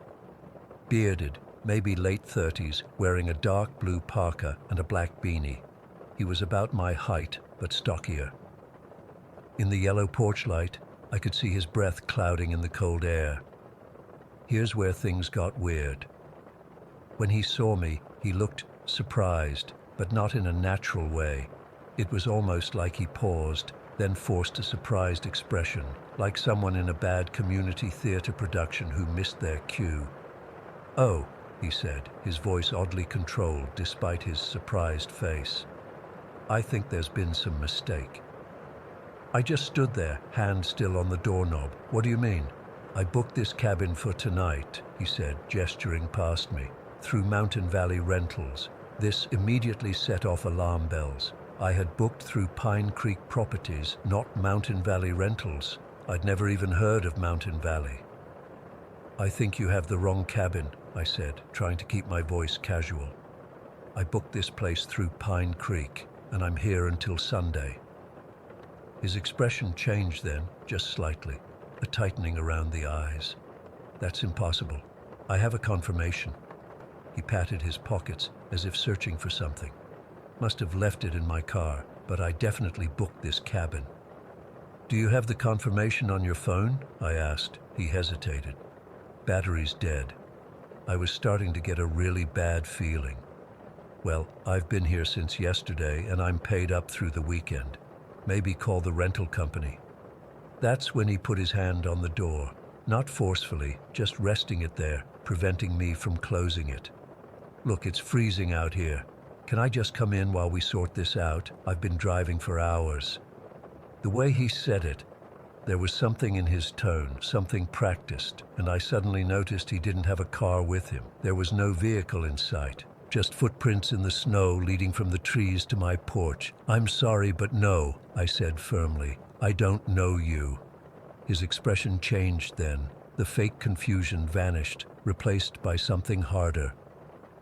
Bearded, maybe late 30s, wearing a dark blue parka and a black beanie. He was about my height, but stockier. In the yellow porch light, I could see his breath clouding in the cold air. Here's where things got weird. When he saw me, he looked surprised, but not in a natural way. It was almost like he paused, then forced a surprised expression, like someone in a bad community theater production who missed their cue. "Oh," he said, his voice oddly controlled despite his surprised face. "I think there's been some mistake." I just stood there, hand still on the doorknob. "What do you mean?" "I booked this cabin for tonight," he said, gesturing past me, "through Mountain Valley Rentals." This immediately set off alarm bells. I had booked through Pine Creek Properties, not Mountain Valley Rentals. I'd never even heard of Mountain Valley. "I think you have the wrong cabin," I said, trying to keep my voice casual. "I booked this place through Pine Creek, and I'm here until Sunday." His expression changed then, just slightly, a tightening around the eyes. "That's impossible. I have a confirmation." He patted his pockets as if searching for something. "Must have left it in my car, but I definitely booked this cabin." "Do you have the confirmation on your phone?" I asked. He hesitated. "Battery's dead." I was starting to get a really bad feeling. "Well, I've been here since yesterday and I'm paid up through the weekend. Maybe call the rental company." That's when he put his hand on the door, not forcefully, just resting it there, preventing me from closing it. "Look, it's freezing out here. Can I just come in while we sort this out? I've been driving for hours." The way he said it, there was something in his tone, something practiced, and I suddenly noticed he didn't have a car with him. There was no vehicle in sight. Just footprints in the snow leading from the trees to my porch. "I'm sorry, but no," I said firmly. "I don't know you." His expression changed then. The fake confusion vanished, replaced by something harder.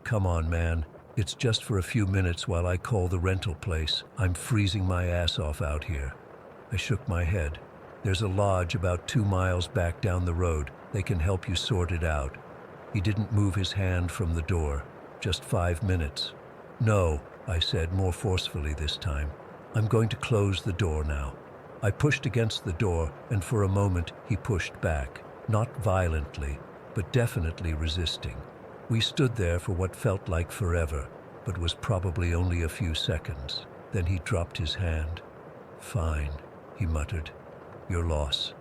"Come on, man. It's just for a few minutes while I call the rental place. I'm freezing my ass off out here." I shook my head. "There's a lodge about 2 miles back down the road. They can help you sort it out." He didn't move his hand from the door. "Just 5 minutes." "No," I said more forcefully this time. "I'm going to close the door now." I pushed against the door, and for a moment he pushed back, not violently, but definitely resisting. We stood there for what felt like forever, but was probably only a few seconds. Then he dropped his hand. "Fine," he muttered. "Your loss."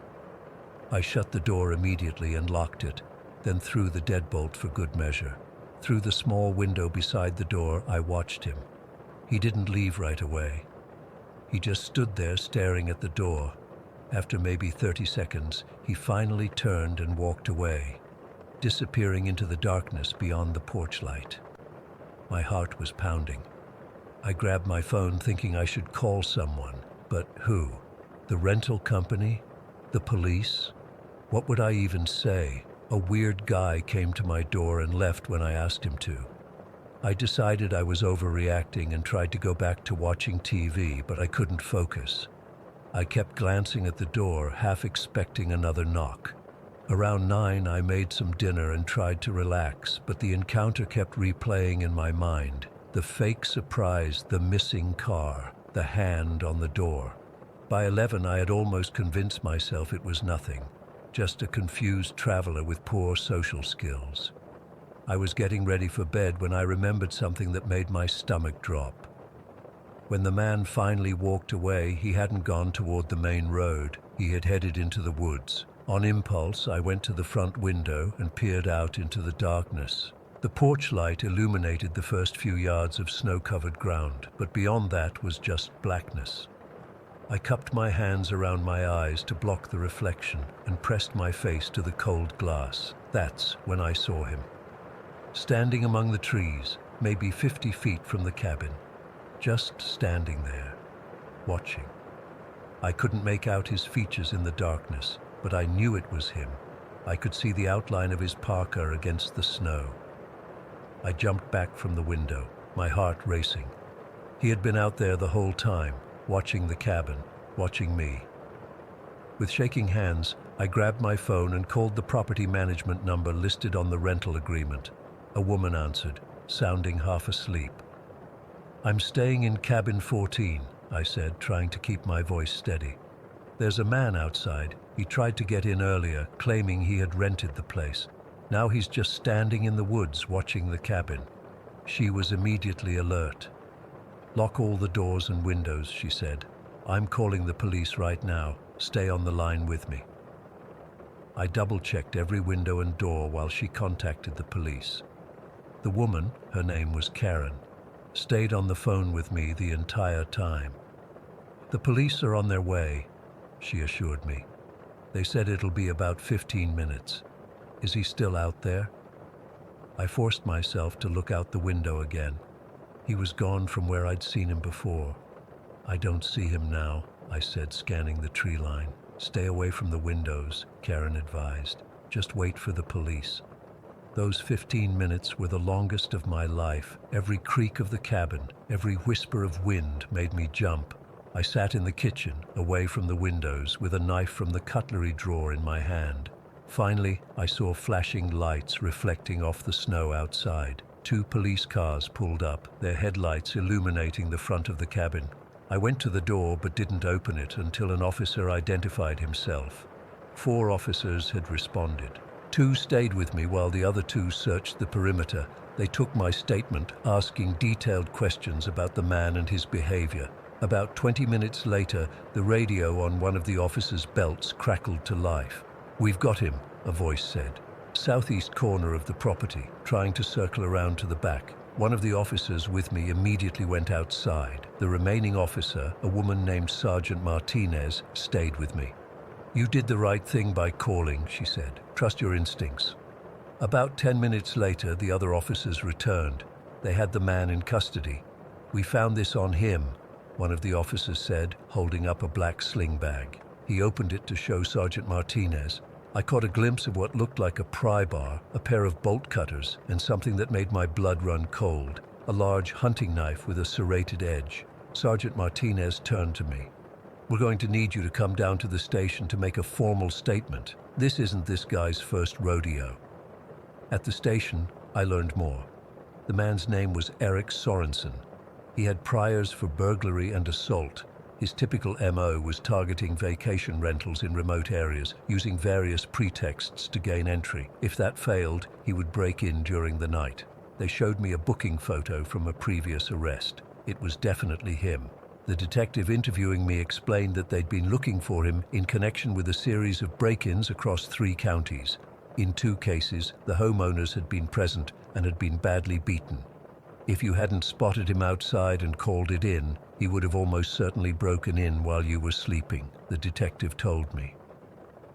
I shut the door immediately and locked it, then threw the deadbolt for good measure. Through the small window beside the door, I watched him. He didn't leave right away. He just stood there staring at the door. After maybe 30 seconds, he finally turned and walked away, disappearing into the darkness beyond the porch light. My heart was pounding. I grabbed my phone thinking I should call someone, but who? The rental company? The police? What would I even say? A weird guy came to my door and left when I asked him to. I decided I was overreacting and tried to go back to watching TV, but I couldn't focus. I kept glancing at the door, half expecting another knock. Around 9, I made some dinner and tried to relax, but the encounter kept replaying in my mind. The fake surprise, the missing car, the hand on the door. By 11, I had almost convinced myself it was nothing, just a confused traveler with poor social skills. I was getting ready for bed when I remembered something that made my stomach drop. When the man finally walked away, he hadn't gone toward the main road. He had headed into the woods. On impulse, I went to the front window and peered out into the darkness. The porch light illuminated the first few yards of snow-covered ground, but beyond that was just blackness. I cupped my hands around my eyes to block the reflection and pressed my face to the cold glass. That's when I saw him. Standing among the trees, maybe 50 feet from the cabin. Just standing there, watching. I couldn't make out his features in the darkness, but I knew it was him. I could see the outline of his parka against the snow. I jumped back from the window, my heart racing. He had been out there the whole time, watching the cabin, watching me. With shaking hands, I grabbed my phone and called the property management number listed on the rental agreement. A woman answered, sounding half asleep. "I'm staying in cabin 14, I said, trying to keep my voice steady. "There's a man outside. He tried to get in earlier, claiming he had rented the place. Now he's just standing in the woods watching the cabin." She was immediately alert. "Lock all the doors and windows," she said. "I'm calling the police right now. Stay on the line with me." I double-checked every window and door while she contacted the police. The woman, her name was Karen, stayed on the phone with me the entire time. "The police are on their way," she assured me. "They said it'll be about 15 minutes. Is he still out there?" I forced myself to look out the window again. He was gone from where I'd seen him before. "I don't see him now," I said, scanning the tree line. "Stay away from the windows," Karen advised. "Just wait for the police." Those 15 minutes were the longest of my life. Every creak of the cabin, every whisper of wind made me jump. I sat in the kitchen, away from the windows, with a knife from the cutlery drawer in my hand. Finally, I saw flashing lights reflecting off the snow outside. 2 police cars pulled up, their headlights illuminating the front of the cabin. I went to the door but didn't open it until an officer identified himself. 4 officers had responded. 2 stayed with me while the other 2 searched the perimeter. They took my statement, asking detailed questions about the man and his behavior. About 20 minutes later, the radio on one of the officers' belts crackled to life. "We've got him," a voice said. "Southeast corner of the property, trying to circle around to the back." One of the officers with me immediately went outside. The remaining officer, a woman named Sergeant Martinez, stayed with me. "You did the right thing by calling," she said. "Trust your instincts." About 10 minutes later, the other officers returned. They had the man in custody. "We found this on him," one of the officers said, holding up a black sling bag. He opened it to show Sergeant Martinez. I caught a glimpse of what looked like a pry bar, a pair of bolt cutters, and something that made my blood run cold. A large hunting knife with a serrated edge. Sergeant Martinez turned to me. "We're going to need you to come down to the station to make a formal statement. This isn't this guy's first rodeo." At the station, I learned more. The man's name was Eric Sorensen. He had priors for burglary and assault. His typical MO was targeting vacation rentals in remote areas, using various pretexts to gain entry. If that failed, he would break in during the night. They showed me a booking photo from a previous arrest. It was definitely him. The detective interviewing me explained that they'd been looking for him in connection with a series of break-ins across 3 counties. In 2 cases, the homeowners had been present and had been badly beaten. If you hadn't spotted him outside and called it in, he would have almost certainly broken in while you were sleeping, the detective told me.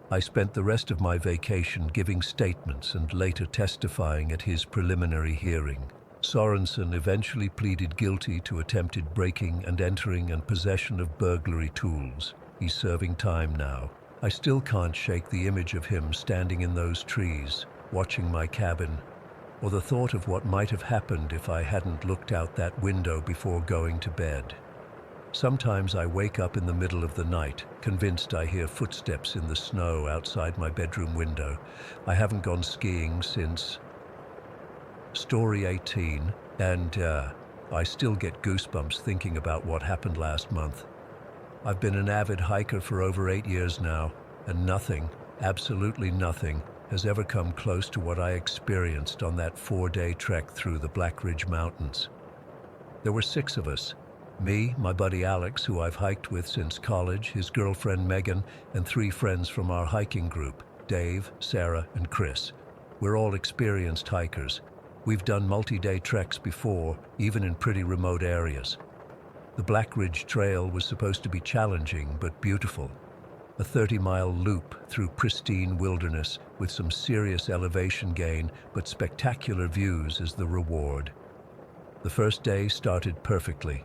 I spent the rest of my vacation giving statements and later testifying at his preliminary hearing. Sorensen eventually pleaded guilty to attempted breaking and entering and possession of burglary tools. He's serving time now. I still can't shake the image of him standing in those trees, watching my cabin, or the thought of what might have happened if I hadn't looked out that window before going to bed. Sometimes I wake up in the middle of the night, convinced I hear footsteps in the snow outside my bedroom window. I haven't gone skiing since Story 18, and I still get goosebumps thinking about what happened last month. I've been an avid hiker for over 8 years now, and nothing, absolutely nothing, has ever come close to what I experienced on that 4-day trek through the Black Ridge Mountains. There were 6 of us. Me, my buddy Alex, who I've hiked with since college, his girlfriend Megan, and 3 friends from our hiking group, Dave, Sarah, and Chris. We're all experienced hikers. We've done multi-day treks before, even in pretty remote areas. The Black Ridge Trail was supposed to be challenging but beautiful. A 30-mile loop through pristine wilderness with some serious elevation gain but spectacular views as the reward. The first day started perfectly.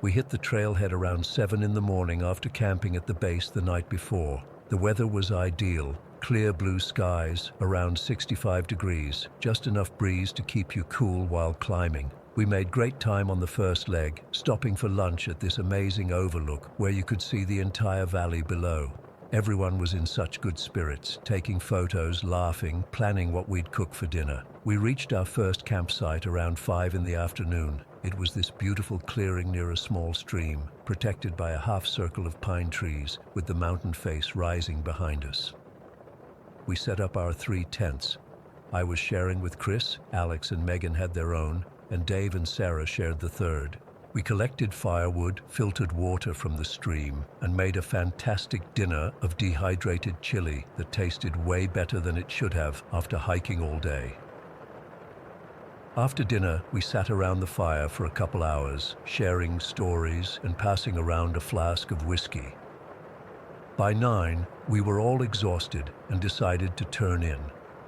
We hit the trailhead around 7 in the morning after camping at the base the night before. The weather was ideal, clear blue skies, around 65 degrees, just enough breeze to keep you cool while climbing. We made great time on the first leg, stopping for lunch at this amazing overlook where you could see the entire valley below. Everyone was in such good spirits, taking photos, laughing, planning what we'd cook for dinner. We reached our first campsite around 5 in the afternoon. It was this beautiful clearing near a small stream, protected by a half-circle of pine trees, with the mountain face rising behind us. We set up our 3 tents. I was sharing with Chris, Alex and Megan had their own, and Dave and Sarah shared the 3rd. We collected firewood, filtered water from the stream, and made a fantastic dinner of dehydrated chili that tasted way better than it should have after hiking all day. After dinner, we sat around the fire for a couple hours, sharing stories and passing around a flask of whiskey. By 9, we were all exhausted and decided to turn in.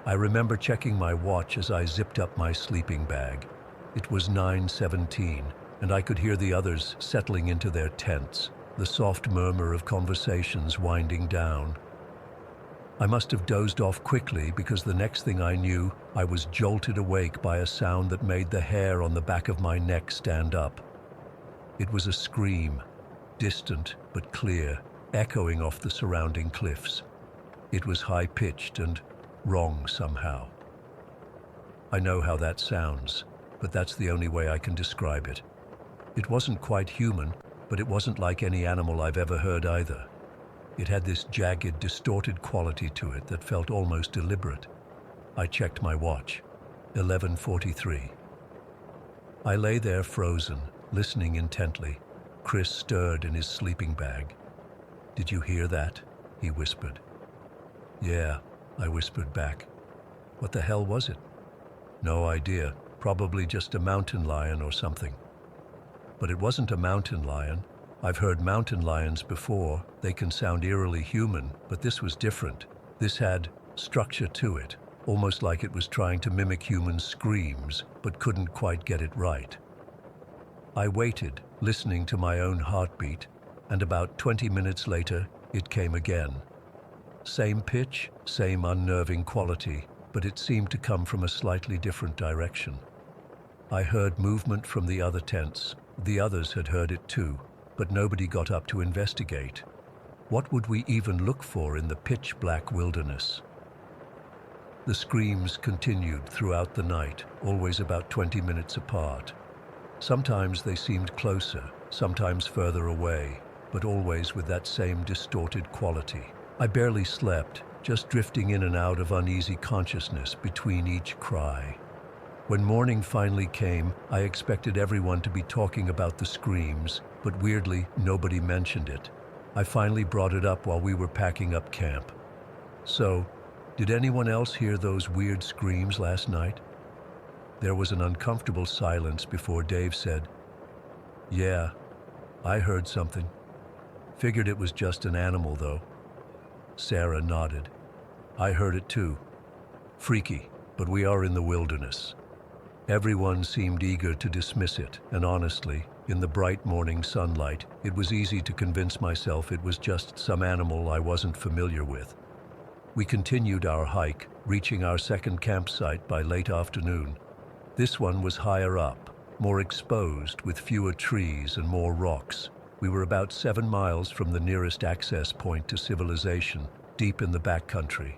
I remember checking my watch as I zipped up my sleeping bag. It was 9:17, and I could hear the others settling into their tents, the soft murmur of conversations winding down. I must have dozed off quickly because the next thing I knew, I was jolted awake by a sound that made the hair on the back of my neck stand up. It was a scream, distant but clear, echoing off the surrounding cliffs. It was high-pitched and wrong somehow. I know how that sounds, but that's the only way I can describe it. It wasn't quite human, but it wasn't like any animal I've ever heard either. It had this jagged, distorted quality to it that felt almost deliberate. I checked my watch. 11:43. I lay there frozen, listening intently. Chris stirred in his sleeping bag. "Did you hear that?" he whispered. "Yeah," I whispered back. "What the hell was it?" "No idea. Probably just a mountain lion or something." But it wasn't a mountain lion. I've heard mountain lions before. They can sound eerily human, but this was different. This had structure to it, almost like it was trying to mimic human screams, but couldn't quite get it right. I waited, listening to my own heartbeat, and about 20 minutes later, it came again. Same pitch, same unnerving quality, but it seemed to come from a slightly different direction. I heard movement from the other tents. The others had heard it too, but nobody got up to investigate. What would we even look for in the pitch-black wilderness? The screams continued throughout the night, always about 20 minutes apart. Sometimes they seemed closer, sometimes further away, but always with that same distorted quality. I barely slept, just drifting in and out of uneasy consciousness between each cry. When morning finally came, I expected everyone to be talking about the screams, but weirdly, nobody mentioned it. I finally brought it up while we were packing up camp. So, did anyone else hear those weird screams last night? There was an uncomfortable silence before Dave said, "Yeah, I heard something. Figured it was just an animal, though." Sarah nodded. "I heard it too. Freaky, but we are in the wilderness." Everyone seemed eager to dismiss it, and honestly, in the bright morning sunlight, it was easy to convince myself it was just some animal I wasn't familiar with. We continued our hike, reaching our second campsite by late afternoon. This one was higher up, more exposed, with fewer trees and more rocks. We were about 7 miles from the nearest access point to civilization, deep in the backcountry.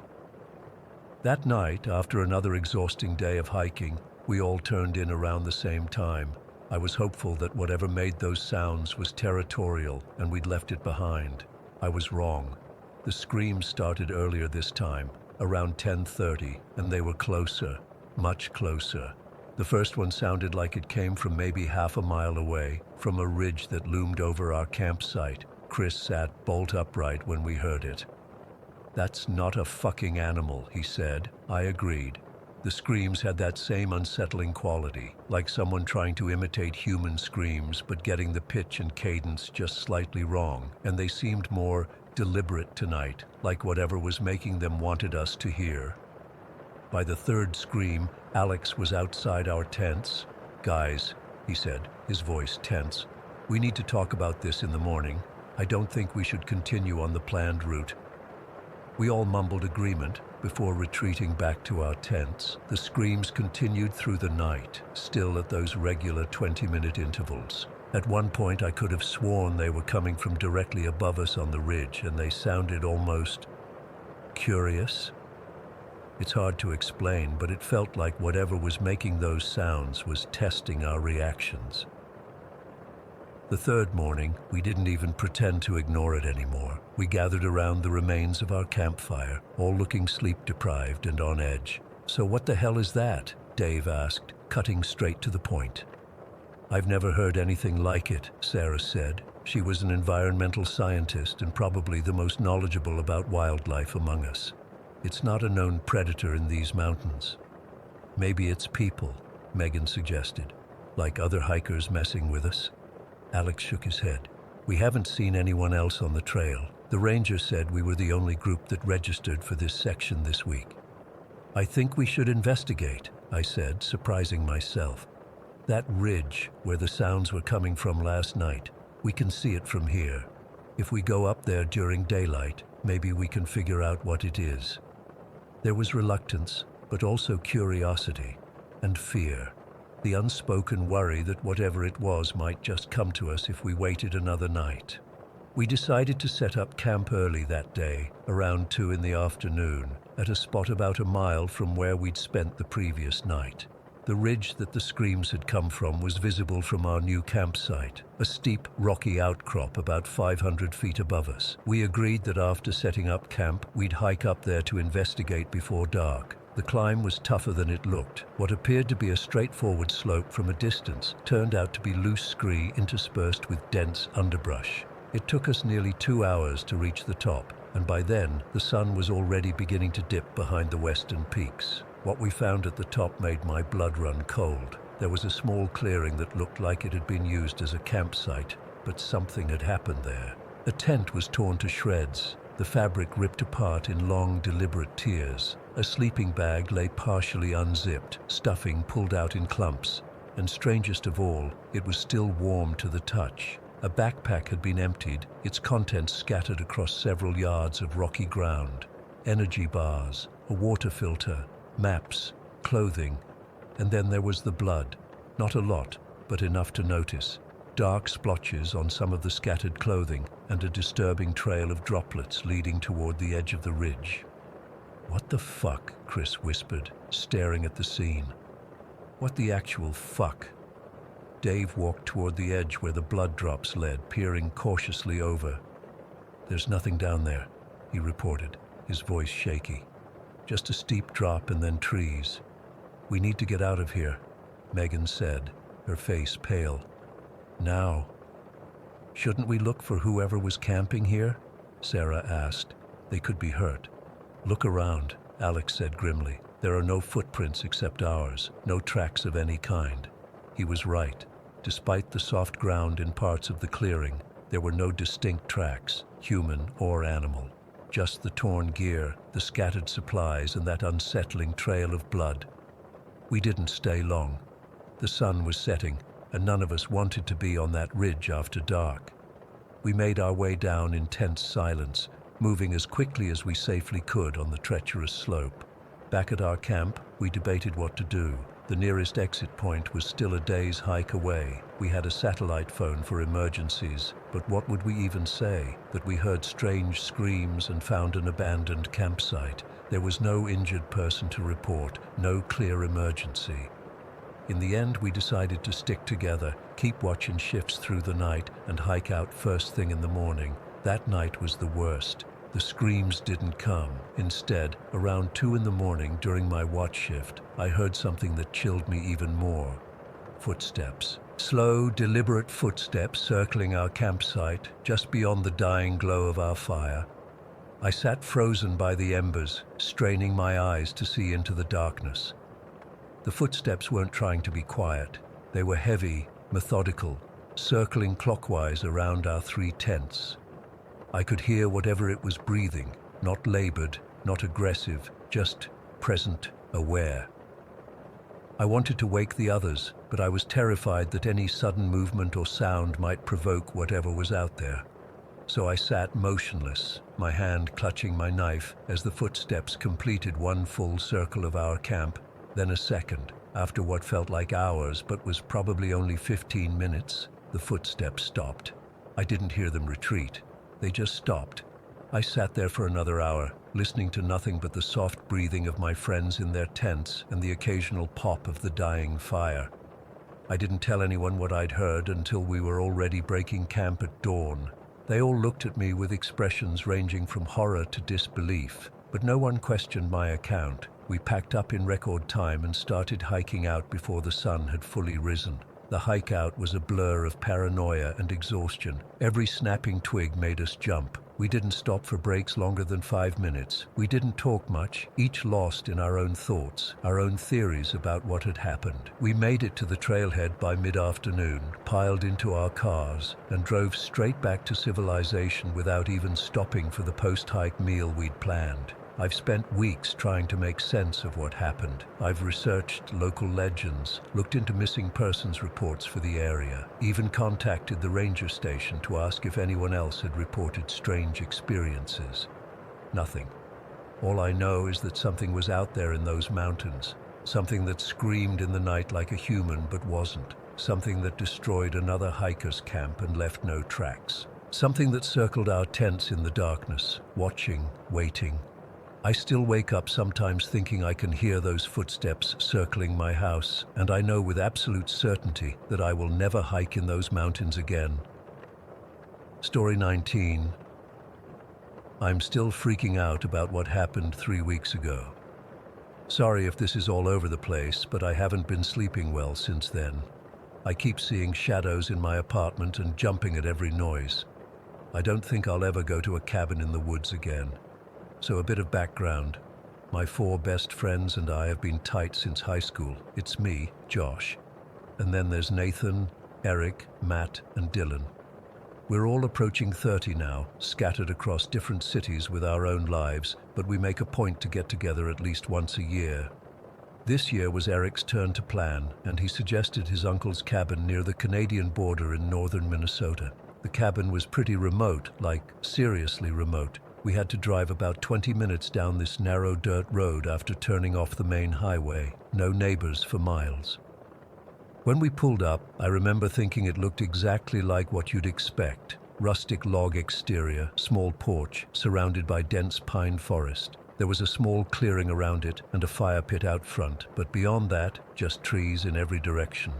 That night, after another exhausting day of hiking, we all turned in around the same time. I was hopeful that whatever made those sounds was territorial and we'd left it behind. I was wrong. The screams started earlier this time, around 10:30, and they were closer, much closer. The first one sounded like it came from maybe half a mile away, from a ridge that loomed over our campsite. Chris sat bolt upright when we heard it. "That's not a fucking animal," he said. I agreed. The screams had that same unsettling quality, like someone trying to imitate human screams but getting the pitch and cadence just slightly wrong, and they seemed more deliberate tonight, like whatever was making them wanted us to hear. By the third scream, Alex was outside our tents. "Guys," he said, his voice tense, "we need to talk about this in the morning. I don't think we should continue on the planned route." We all mumbled agreement before retreating back to our tents. The screams continued through the night, still at those regular 20-minute intervals. At one point, I could have sworn they were coming from directly above us on the ridge, and they sounded almost curious. It's hard to explain, but it felt like whatever was making those sounds was testing our reactions. The third morning, we didn't even pretend to ignore it anymore. We gathered around the remains of our campfire, all looking sleep-deprived and on edge. "So what the hell is that?" Dave asked, cutting straight to the point. "I've never heard anything like it," Sarah said. She was an environmental scientist and probably the most knowledgeable about wildlife among us. "It's not a known predator in these mountains." "Maybe it's people," Megan suggested. "Like other hikers messing with us?" Alex shook his head. "We haven't seen anyone else on the trail. The ranger said we were the only group that registered for this section this week." "I think we should investigate," I said, surprising myself. "That ridge where the sounds were coming from last night, we can see it from here. If we go up there during daylight, maybe we can figure out what it is." There was reluctance, but also curiosity and fear. The unspoken worry that whatever it was might just come to us if we waited another night. We decided to set up camp early that day, around 2 in the afternoon, at a spot about a mile from where we'd spent the previous night. The ridge that the screams had come from was visible from our new campsite, a steep, rocky outcrop about 500 feet above us. We agreed that after setting up camp, we'd hike up there to investigate before dark. The climb was tougher than it looked. What appeared to be a straightforward slope from a distance turned out to be loose scree interspersed with dense underbrush. It took us nearly 2 hours to reach the top, and by then, the sun was already beginning to dip behind the western peaks. What we found at the top made my blood run cold. There was a small clearing that looked like it had been used as a campsite, but something had happened there. A tent was torn to shreds, the fabric ripped apart in long, deliberate tears. A sleeping bag lay partially unzipped, stuffing pulled out in clumps, and strangest of all, it was still warm to the touch. A backpack had been emptied, its contents scattered across several yards of rocky ground. Energy bars, a water filter, maps, clothing, and then there was the blood. Not a lot, but enough to notice. Dark splotches on some of the scattered clothing, and a disturbing trail of droplets leading toward the edge of the ridge. "What the fuck?" Chris whispered, staring at the scene. "What the actual fuck?" Dave walked toward the edge where the blood drops led, peering cautiously over. "There's nothing down there," he reported, his voice shaky. "Just a steep drop and then trees." "We need to get out of here," Megan said, her face pale. "Now." "Shouldn't we look for whoever was camping here?" Sarah asked. "They could be hurt." "Look around," Alex said grimly. "There are no footprints except ours, no tracks of any kind." He was right. Despite the soft ground in parts of the clearing, there were no distinct tracks, human or animal. Just the torn gear, the scattered supplies, and that unsettling trail of blood. We didn't stay long. The sun was setting, and none of us wanted to be on that ridge after dark. We made our way down in tense silence, moving as quickly as we safely could on the treacherous slope. Back at our camp, we debated what to do. The nearest exit point was still a day's hike away. We had a satellite phone for emergencies, but what would we even say? That we heard strange screams and found an abandoned campsite. There was no injured person to report, no clear emergency. In the end, we decided to stick together, keep watching shifts through the night, and hike out first thing in the morning. That night was the worst. The screams didn't come. Instead, around 2 in the morning during my watch shift, I heard something that chilled me even more. Footsteps. Slow, deliberate footsteps circling our campsite, just beyond the dying glow of our fire. I sat frozen by the embers, straining my eyes to see into the darkness. The footsteps weren't trying to be quiet. They were heavy, methodical, circling clockwise around our 3 tents. I could hear whatever it was breathing, not labored, not aggressive, just present, aware. I wanted to wake the others, but I was terrified that any sudden movement or sound might provoke whatever was out there. So I sat motionless, my hand clutching my knife as the footsteps completed one full circle of our camp, then a second. After what felt like hours but was probably only 15 minutes, the footsteps stopped. I didn't hear them retreat. They just stopped. I sat there for another hour, listening to nothing but the soft breathing of my friends in their tents and the occasional pop of the dying fire. I didn't tell anyone what I'd heard until we were already breaking camp at dawn. They all looked at me with expressions ranging from horror to disbelief, but no one questioned my account. We packed up in record time and started hiking out before the sun had fully risen. The hike out was a blur of paranoia and exhaustion. Every snapping twig made us jump. We didn't stop for breaks longer than 5 minutes. We didn't talk much, each lost in our own thoughts, our own theories about what had happened. We made it to the trailhead by mid-afternoon, piled into our cars, and drove straight back to civilization without even stopping for the post-hike meal we'd planned. I've spent weeks trying to make sense of what happened. I've researched local legends, looked into missing persons reports for the area, even contacted the ranger station to ask if anyone else had reported strange experiences. Nothing. All I know is that something was out there in those mountains, something that screamed in the night like a human but wasn't, something that destroyed another hiker's camp and left no tracks, something that circled our tents in the darkness, watching, waiting. I still wake up sometimes thinking I can hear those footsteps circling my house, and I know with absolute certainty that I will never hike in those mountains again. Story 19. I'm still freaking out about what happened 3 weeks ago. Sorry if this is all over the place, but I haven't been sleeping well since then. I keep seeing shadows in my apartment and jumping at every noise. I don't think I'll ever go to a cabin in the woods again. So a bit of background. My 4 best friends and I have been tight since high school. It's me, Josh. And then there's Nathan, Eric, Matt, and Dylan. We're all approaching 30 now, scattered across different cities with our own lives, but we make a point to get together at least once a year. This year was Eric's turn to plan, and he suggested his uncle's cabin near the Canadian border in northern Minnesota. The cabin was pretty remote, like seriously remote. We had to drive about 20 minutes down this narrow dirt road after turning off the main highway. No neighbors for miles. When we pulled up, I remember thinking it looked exactly like what you'd expect. Rustic log exterior, small porch, surrounded by dense pine forest. There was a small clearing around it and a fire pit out front, but beyond that, just trees in every direction.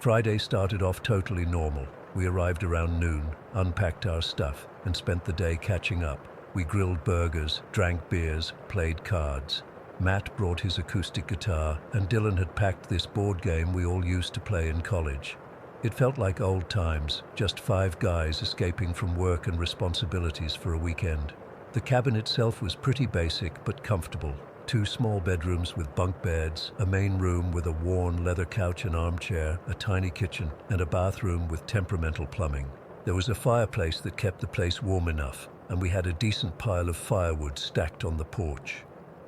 Friday started off totally normal. We arrived around noon, unpacked our stuff, and spent the day catching up. We grilled burgers, drank beers, played cards. Matt brought his acoustic guitar, and Dylan had packed this board game we all used to play in college. It felt like old times, just 5 guys escaping from work and responsibilities for a weekend. The cabin itself was pretty basic but comfortable. 2 small bedrooms with bunk beds, a main room with a worn leather couch and armchair, a tiny kitchen, and a bathroom with temperamental plumbing. There was a fireplace that kept the place warm enough, and we had a decent pile of firewood stacked on the porch.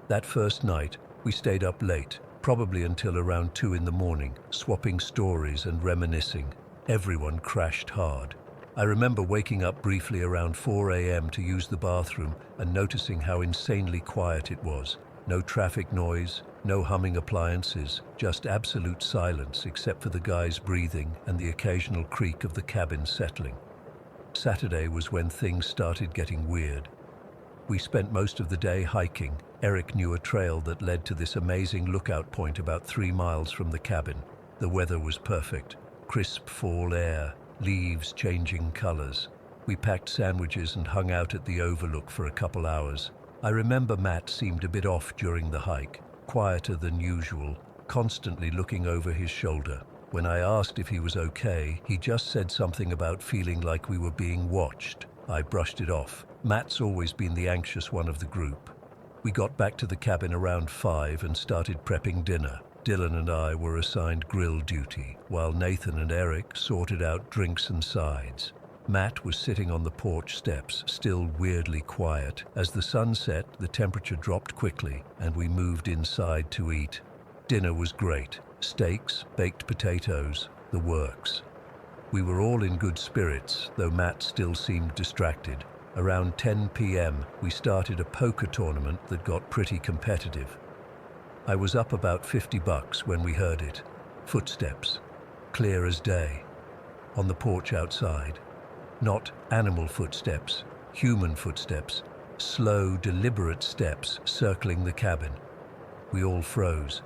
That first night, we stayed up late, probably until around 2 in the morning, swapping stories and reminiscing. Everyone crashed hard. I remember waking up briefly around 4 a.m. to use the bathroom and noticing how insanely quiet it was. No traffic noise, no humming appliances, just absolute silence except for the guys breathing and the occasional creak of the cabin settling. Saturday was when things started getting weird. We spent most of the day hiking. Eric knew a trail that led to this amazing lookout point about 3 miles from the cabin. The weather was perfect. Crisp fall air, leaves changing colors. We packed sandwiches and hung out at the overlook for a couple hours. I remember Matt seemed a bit off during the hike, quieter than usual, constantly looking over his shoulder. When I asked if he was okay, he just said something about feeling like we were being watched. I brushed it off. Matt's always been the anxious one of the group. We got back to the cabin around 5 and started prepping dinner. Dylan and I were assigned grill duty, while Nathan and Eric sorted out drinks and sides. Matt was sitting on the porch steps, still weirdly quiet. As the sun set, the temperature dropped quickly, and we moved inside to eat. Dinner was great. Steaks, baked potatoes, the works. We were all in good spirits, though Matt still seemed distracted. Around 10 p.m., we started a poker tournament that got pretty competitive. I was up about $50 when we heard it. Footsteps, clear as day, on the porch outside. Not animal footsteps, human footsteps, slow, deliberate steps circling the cabin. We all froze.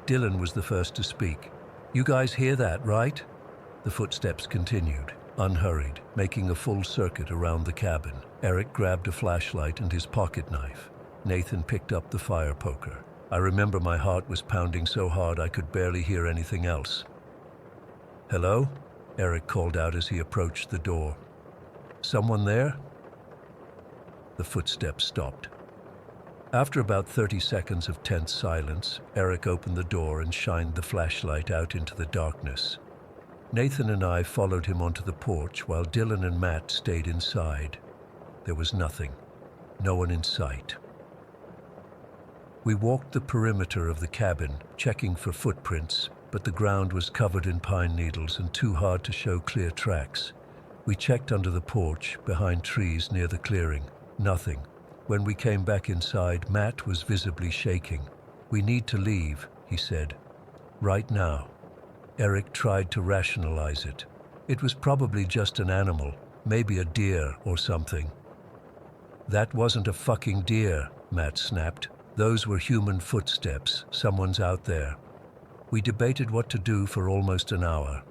Dylan was the first to speak. "You guys hear that, right?" The footsteps continued, unhurried, making a full circuit around the cabin. Eric grabbed a flashlight and his pocket knife. Nathan picked up the fire poker. I remember my heart was pounding so hard I could barely hear anything else. "Hello?" Eric called out as he approached the door. "Someone there?" The footsteps stopped. After about 30 seconds of tense silence, Eric opened the door and shined the flashlight out into the darkness. Nathan and I followed him onto the porch while Dylan and Matt stayed inside. There was nothing. No one in sight. We walked the perimeter of the cabin, checking for footprints, but the ground was covered in pine needles and too hard to show clear tracks. We checked under the porch, behind trees near the clearing. Nothing. When we came back inside, Matt was visibly shaking. "We need to leave," he said. "Right now." Eric tried to rationalize it. It was probably just an animal, maybe a deer or something. "That wasn't a fucking deer," Matt snapped. "Those were human footsteps. Someone's out there." We debated what to do for almost an hour.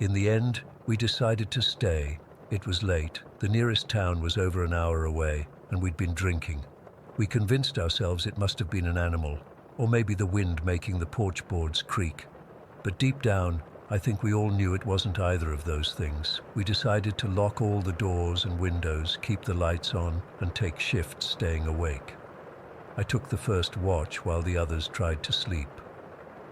In the end, we decided to stay. It was late. The nearest town was over an hour away, and we'd been drinking. We convinced ourselves it must have been an animal, or maybe the wind making the porch boards creak. But deep down, I think we all knew it wasn't either of those things. We decided to lock all the doors and windows, keep the lights on, and take shifts staying awake. I took the first watch while the others tried to sleep.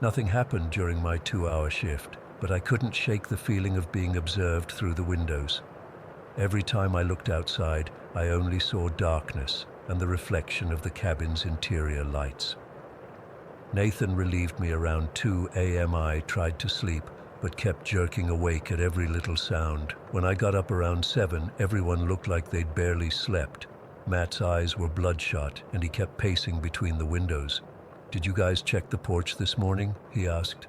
Nothing happened during my 2-hour shift, but I couldn't shake the feeling of being observed through the windows. Every time I looked outside, I only saw darkness and the reflection of the cabin's interior lights. Nathan relieved me around 2 a.m. I tried to sleep, but kept jerking awake at every little sound. When I got up around 7, everyone looked like they'd barely slept. Matt's eyes were bloodshot, and he kept pacing between the windows. "Did you guys check the porch this morning?" he asked.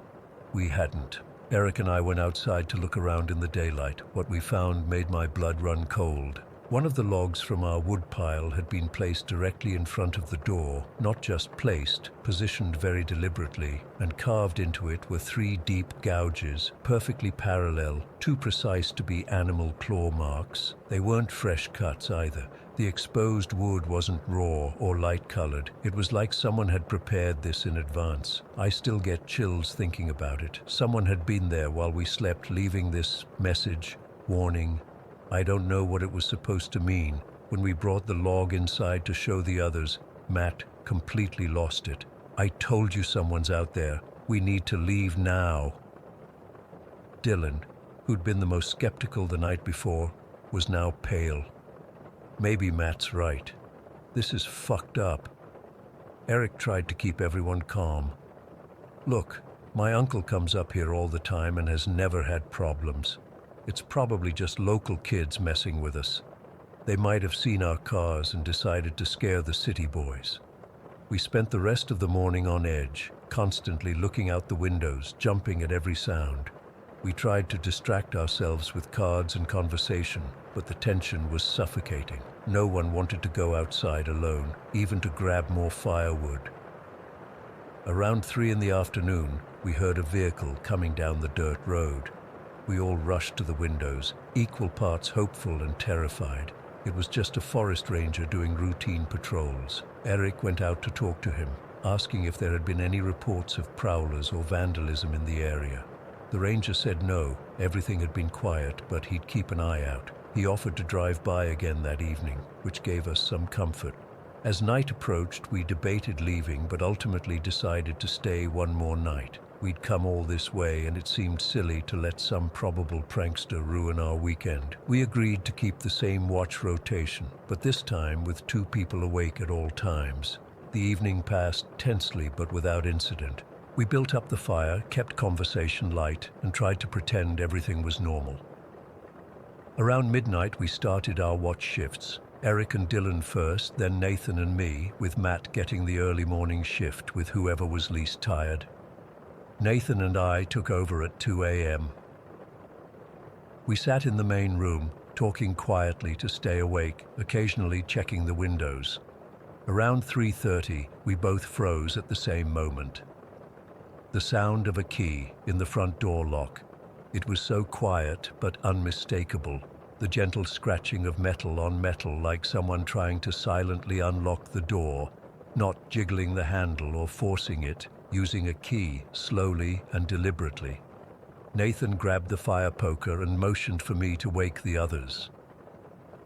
We hadn't. Eric and I went outside to look around in the daylight. What we found made my blood run cold. One of the logs from our woodpile had been placed directly in front of the door, not just placed, positioned very deliberately, and carved into it were 3 deep gouges, perfectly parallel, too precise to be animal claw marks. They weren't fresh cuts either. The exposed wood wasn't raw or light-colored. It was like someone had prepared this in advance. I still get chills thinking about it. Someone had been there while we slept, leaving this message, warning. I don't know what it was supposed to mean. When we brought the log inside to show the others, Matt completely lost it. "I told you someone's out there. We need to leave now." Dylan, who'd been the most skeptical the night before, was now pale. Maybe Matt's right. This is fucked up. Eric tried to keep everyone calm. "Look, my uncle comes up here all the time and has never had problems. It's probably just local kids messing with us. They might have seen our cars and decided to scare the city boys." We spent the rest of the morning on edge, constantly looking out the windows, jumping at every sound. We tried to distract ourselves with cards and conversation, but the tension was suffocating. No one wanted to go outside alone, even to grab more firewood. Around 3 in the afternoon, we heard a vehicle coming down the dirt road. We all rushed to the windows, equal parts hopeful and terrified. It was just a forest ranger doing routine patrols. Eric went out to talk to him, asking if there had been any reports of prowlers or vandalism in the area. The ranger said no, everything had been quiet, but he'd keep an eye out. He offered to drive by again that evening, which gave us some comfort. As night approached, we debated leaving, but ultimately decided to stay one more night. We'd come all this way, and it seemed silly to let some probable prankster ruin our weekend. We agreed to keep the same watch rotation, but this time with 2 people awake at all times. The evening passed tensely but without incident. We built up the fire, kept conversation light, and tried to pretend everything was normal. Around midnight, we started our watch shifts. Eric and Dylan first, then Nathan and me, with Matt getting the early morning shift with whoever was least tired. Nathan and I took over at 2 a.m. We sat in the main room, talking quietly to stay awake, occasionally checking the windows. Around 3:30, we both froze at the same moment. The sound of a key in the front door lock. It was so quiet but unmistakable. The gentle scratching of metal on metal, like someone trying to silently unlock the door, not jiggling the handle or forcing it, using a key slowly and deliberately. Nathan grabbed the fire poker and motioned for me to wake the others.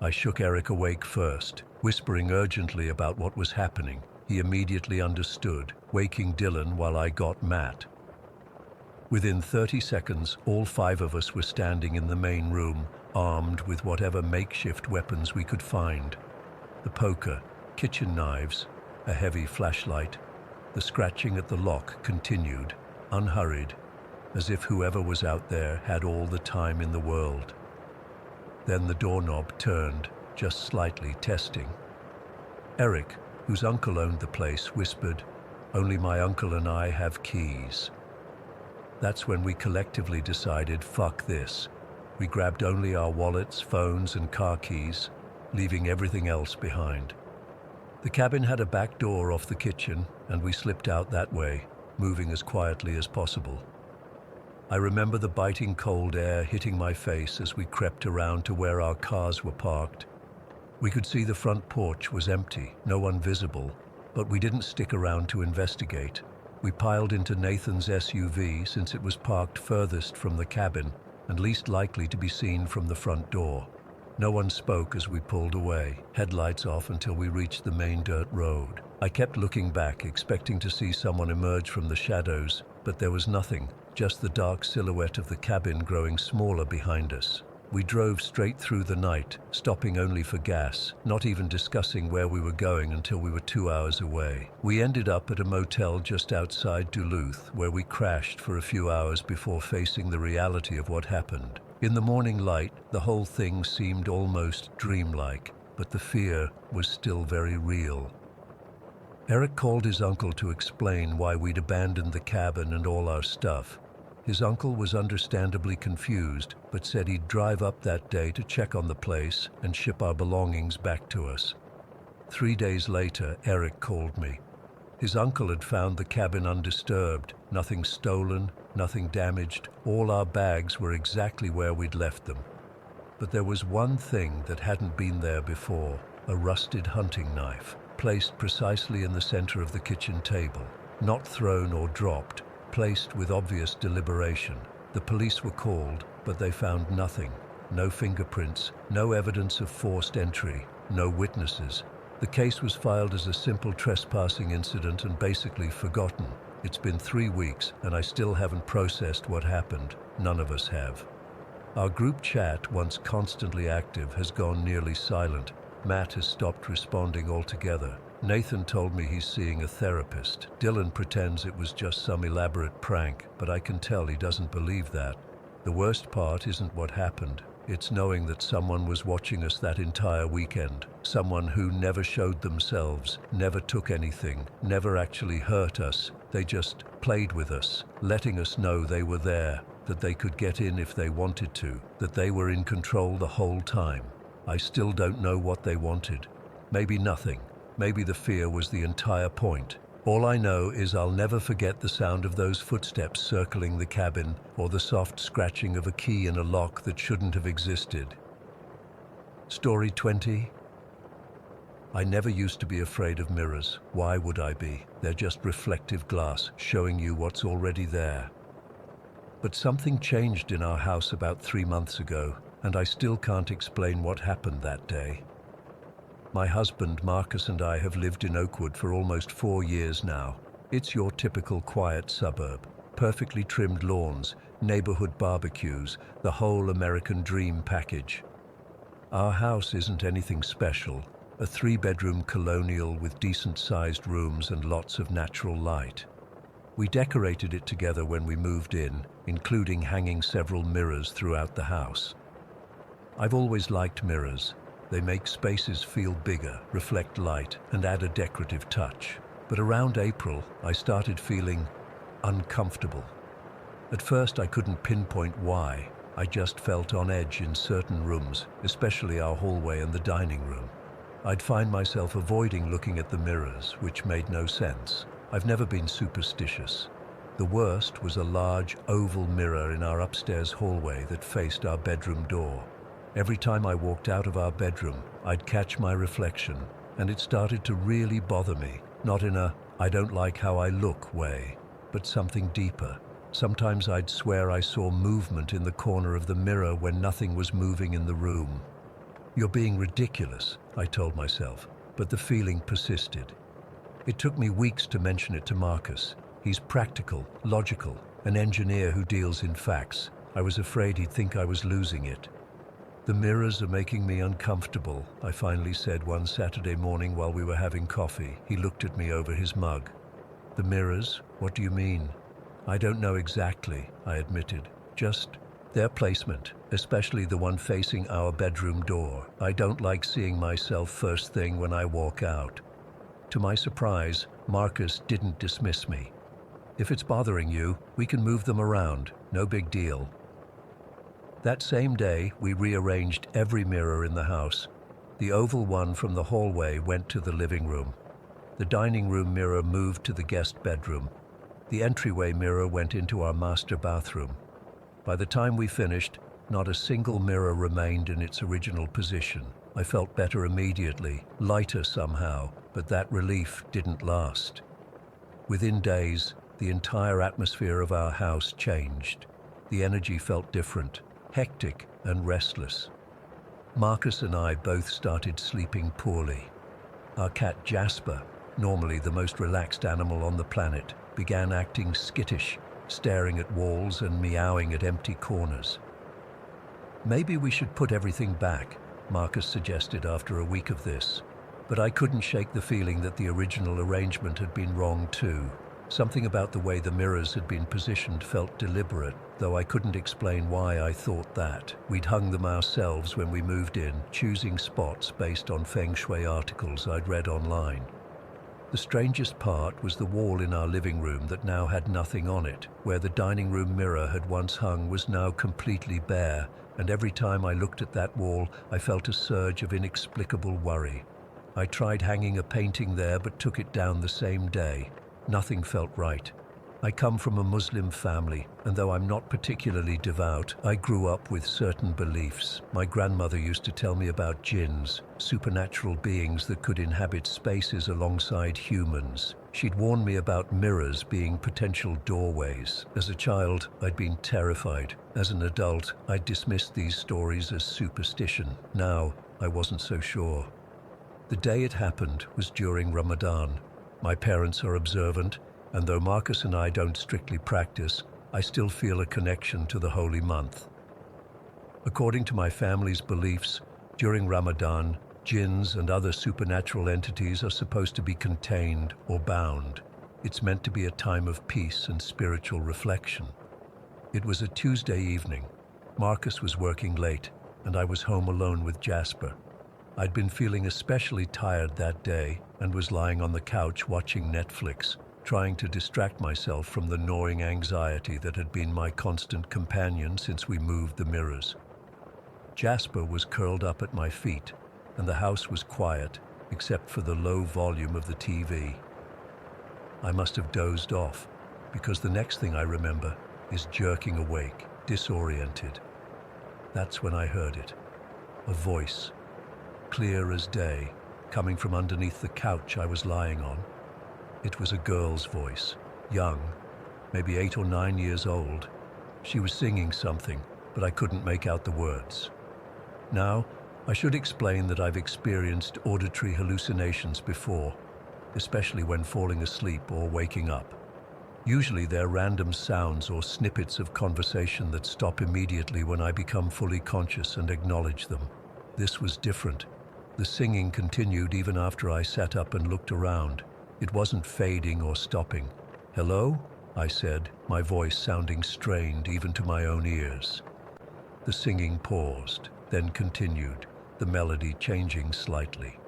I shook Eric awake first, whispering urgently about what was happening. He immediately understood, waking Dylan while I got Matt. Within 30 seconds, all 5 of us were standing in the main room, armed with whatever makeshift weapons we could find. The poker, kitchen knives, a heavy flashlight. The scratching at the lock continued, unhurried, as if whoever was out there had all the time in the world. Then the doorknob turned, just slightly, testing. Eric, whose uncle owned the place, whispered, "Only my uncle and I have keys." That's when we collectively decided, fuck this. We grabbed only our wallets, phones, and car keys, leaving everything else behind. The cabin had a back door off the kitchen, and we slipped out that way, moving as quietly as possible. I remember the biting cold air hitting my face as we crept around to where our cars were parked. We could see the front porch was empty, no one visible, but we didn't stick around to investigate. We piled into Nathan's SUV since it was parked furthest from the cabin and least likely to be seen from the front door. No one spoke as we pulled away, headlights off until we reached the main dirt road. I kept looking back, expecting to see someone emerge from the shadows, but there was nothing, just the dark silhouette of the cabin growing smaller behind us. We drove straight through the night, stopping only for gas, not even discussing where we were going until we were 2 hours away. We ended up at a motel just outside Duluth, where we crashed for a few hours before facing the reality of what happened. In the morning light, the whole thing seemed almost dreamlike, but the fear was still very real. Eric called his uncle to explain why we'd abandoned the cabin and all our stuff. His uncle was understandably confused, but said he'd drive up that day to check on the place and ship our belongings back to us. 3 days later, Eric called me. His uncle had found the cabin undisturbed, nothing stolen, nothing damaged. All our bags were exactly where we'd left them. But there was one thing that hadn't been there before: a rusted hunting knife, placed precisely in the center of the kitchen table. Not thrown or dropped, placed with obvious deliberation. The police were called, but they found nothing. No fingerprints, no evidence of forced entry, no witnesses. The case was filed as a simple trespassing incident and basically forgotten. It's been 3 weeks, and I still haven't processed what happened. None of us have. Our group chat, once constantly active, has gone nearly silent. Matt has stopped responding altogether. Nathan told me he's seeing a therapist. Dylan pretends it was just some elaborate prank, but I can tell he doesn't believe that. The worst part isn't what happened. It's knowing that someone was watching us that entire weekend. Someone who never showed themselves, never took anything, never actually hurt us. They just played with us, letting us know they were there, that they could get in if they wanted to, that they were in control the whole time. I still don't know what they wanted. Maybe nothing. Maybe the fear was the entire point. All I know is I'll never forget the sound of those footsteps circling the cabin, or the soft scratching of a key in a lock that shouldn't have existed. Story 20. I never used to be afraid of mirrors. Why would I be? They're just reflective glass, showing you what's already there. But something changed in our house about 3 months ago, and I still can't explain what happened that day. My husband, Marcus, and I have lived in Oakwood for almost 4 years now. It's your typical quiet suburb. Perfectly trimmed lawns, neighborhood barbecues, the whole American dream package. Our house isn't anything special. A 3-bedroom colonial with decent-sized rooms and lots of natural light. We decorated it together when we moved in, including hanging several mirrors throughout the house. I've always liked mirrors. They make spaces feel bigger, reflect light, and add a decorative touch. But around April, I started feeling uncomfortable. At first, I couldn't pinpoint why. I just felt on edge in certain rooms, especially our hallway and the dining room. I'd find myself avoiding looking at the mirrors, which made no sense. I've never been superstitious. The worst was a large, oval mirror in our upstairs hallway that faced our bedroom door. Every time I walked out of our bedroom, I'd catch my reflection, and it started to really bother me, not in a "I don't like how I look" way, but something deeper. Sometimes I'd swear I saw movement in the corner of the mirror when nothing was moving in the room. "You're being ridiculous," I told myself, but the feeling persisted. It took me weeks to mention it to Marcus. He's practical, logical, an engineer who deals in facts. I was afraid he'd think I was losing it. "The mirrors are making me uncomfortable," I finally said one Saturday morning while we were having coffee. He looked at me over his mug. "The mirrors? What do you mean?" "I don't know exactly," I admitted. "Just their placement, especially the one facing our bedroom door. I don't like seeing myself first thing when I walk out." To my surprise, Marcus didn't dismiss me. "If it's bothering you, we can move them around. No big deal." That same day, we rearranged every mirror in the house. The oval one from the hallway went to the living room. The dining room mirror moved to the guest bedroom. The entryway mirror went into our master bathroom. By the time we finished, not a single mirror remained in its original position. I felt better immediately, lighter somehow, but that relief didn't last. Within days, the entire atmosphere of our house changed. The energy felt different, hectic and restless. Marcus and I both started sleeping poorly. Our cat Jasper, normally the most relaxed animal on the planet, began acting skittish, staring at walls and meowing at empty corners. "Maybe we should put everything back," Marcus suggested after a week of this. But I couldn't shake the feeling that the original arrangement had been wrong too. Something about the way the mirrors had been positioned felt deliberate, though I couldn't explain why I thought that. We'd hung them ourselves when we moved in, choosing spots based on feng shui articles I'd read online. The strangest part was the wall in our living room that now had nothing on it. Where the dining room mirror had once hung was now completely bare, and every time I looked at that wall, I felt a surge of inexplicable worry. I tried hanging a painting there but took it down the same day. Nothing felt right. I come from a Muslim family, and though I'm not particularly devout, I grew up with certain beliefs. My grandmother used to tell me about jinns, supernatural beings that could inhabit spaces alongside humans. She'd warn me about mirrors being potential doorways. As a child, I'd been terrified. As an adult, I'd dismissed these stories as superstition. Now, I wasn't so sure. The day it happened was during Ramadan. My parents are observant, and though Marcus and I don't strictly practice, I still feel a connection to the holy month. According to my family's beliefs, during Ramadan, jinns and other supernatural entities are supposed to be contained or bound. It's meant to be a time of peace and spiritual reflection. It was a Tuesday evening. Marcus was working late, and I was home alone with Jasper. I'd been feeling especially tired that day and was lying on the couch watching Netflix, trying to distract myself from the gnawing anxiety that had been my constant companion since we moved the mirrors. Jasper was curled up at my feet, and the house was quiet, except for the low volume of the TV. I must have dozed off, because the next thing I remember is jerking awake, disoriented. That's when I heard it. A voice, clear as day, coming from underneath the couch I was lying on. It was a girl's voice, young, maybe 8 or 9 years old. She was singing something, but I couldn't make out the words. Now, I should explain that I've experienced auditory hallucinations before, especially when falling asleep or waking up. Usually they're random sounds or snippets of conversation that stop immediately when I become fully conscious and acknowledge them. This was different. The singing continued even after I sat up and looked around. It wasn't fading or stopping. "Hello?" I said, my voice sounding strained even to my own ears. The singing paused, then continued, the melody changing slightly.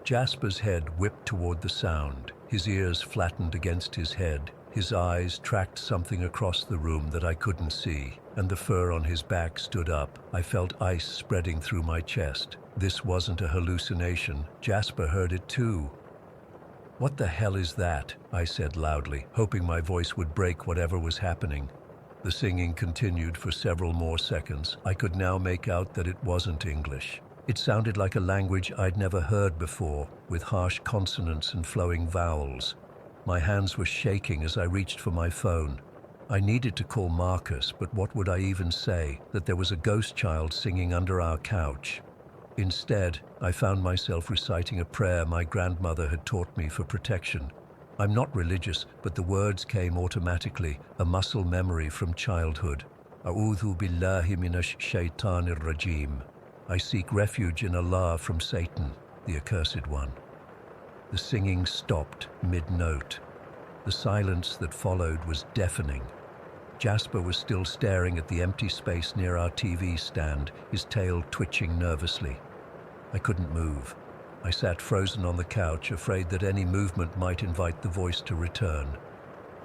Jasper's head whipped toward the sound, his ears flattened against his head. His eyes tracked something across the room that I couldn't see, and the fur on his back stood up. I felt ice spreading through my chest. This wasn't a hallucination. Jasper heard it too. "What the hell is that?" I said loudly, hoping my voice would break whatever was happening. The singing continued for several more seconds. I could now make out that it wasn't English. It sounded like a language I'd never heard before, with harsh consonants and flowing vowels. My hands were shaking as I reached for my phone. I needed to call Marcus, but what would I even say? That there was a ghost child singing under our couch? Instead, I found myself reciting a prayer my grandmother had taught me for protection. I'm not religious, but the words came automatically, a muscle memory from childhood. A'udhu billahi minash shaitanir rajim. I seek refuge in Allah from Satan, the accursed one. The singing stopped mid-note. The silence that followed was deafening. Jasper was still staring at the empty space near our TV stand, his tail twitching nervously. I couldn't move. I sat frozen on the couch, afraid that any movement might invite the voice to return.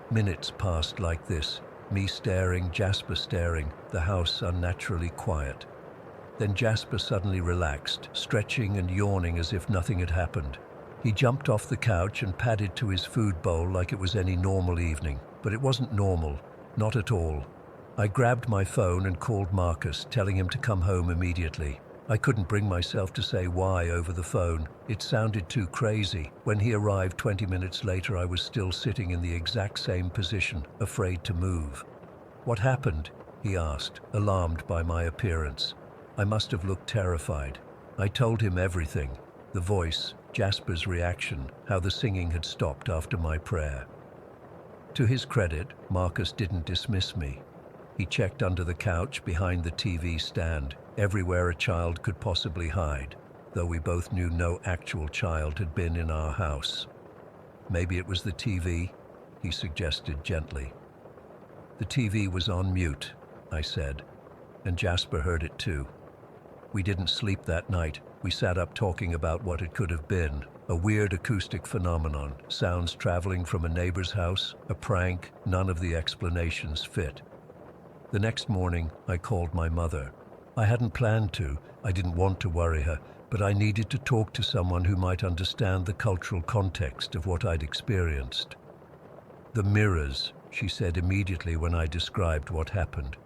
Minutes passed like this, me staring, Jasper staring, the house unnaturally quiet. Then Jasper suddenly relaxed, stretching and yawning as if nothing had happened. He jumped off the couch and padded to his food bowl like it was any normal evening. But it wasn't normal, not at all. I grabbed my phone and called Marcus, telling him to come home immediately. I couldn't bring myself to say why over the phone. It sounded too crazy. When he arrived 20 minutes later, I was still sitting in the exact same position, afraid to move. "What happened?" he asked, alarmed by my appearance. I must have looked terrified. I told him everything. The voice, Jasper's reaction, how the singing had stopped after my prayer. To his credit, Marcus didn't dismiss me. He checked under the couch, behind the TV stand, everywhere a child could possibly hide, though we both knew no actual child had been in our house. "Maybe it was the TV," he suggested gently. "The TV was on mute," I said, and Jasper heard it too. We didn't sleep that night, We sat up talking about what it could have been. A weird acoustic phenomenon, sounds traveling from a neighbor's house, a prank, none of the explanations fit. The next morning, I called my mother. I hadn't planned to, I didn't want to worry her, but I needed to talk to someone who might understand the cultural context of what I'd experienced. "The mirrors," she said immediately when I described what happened.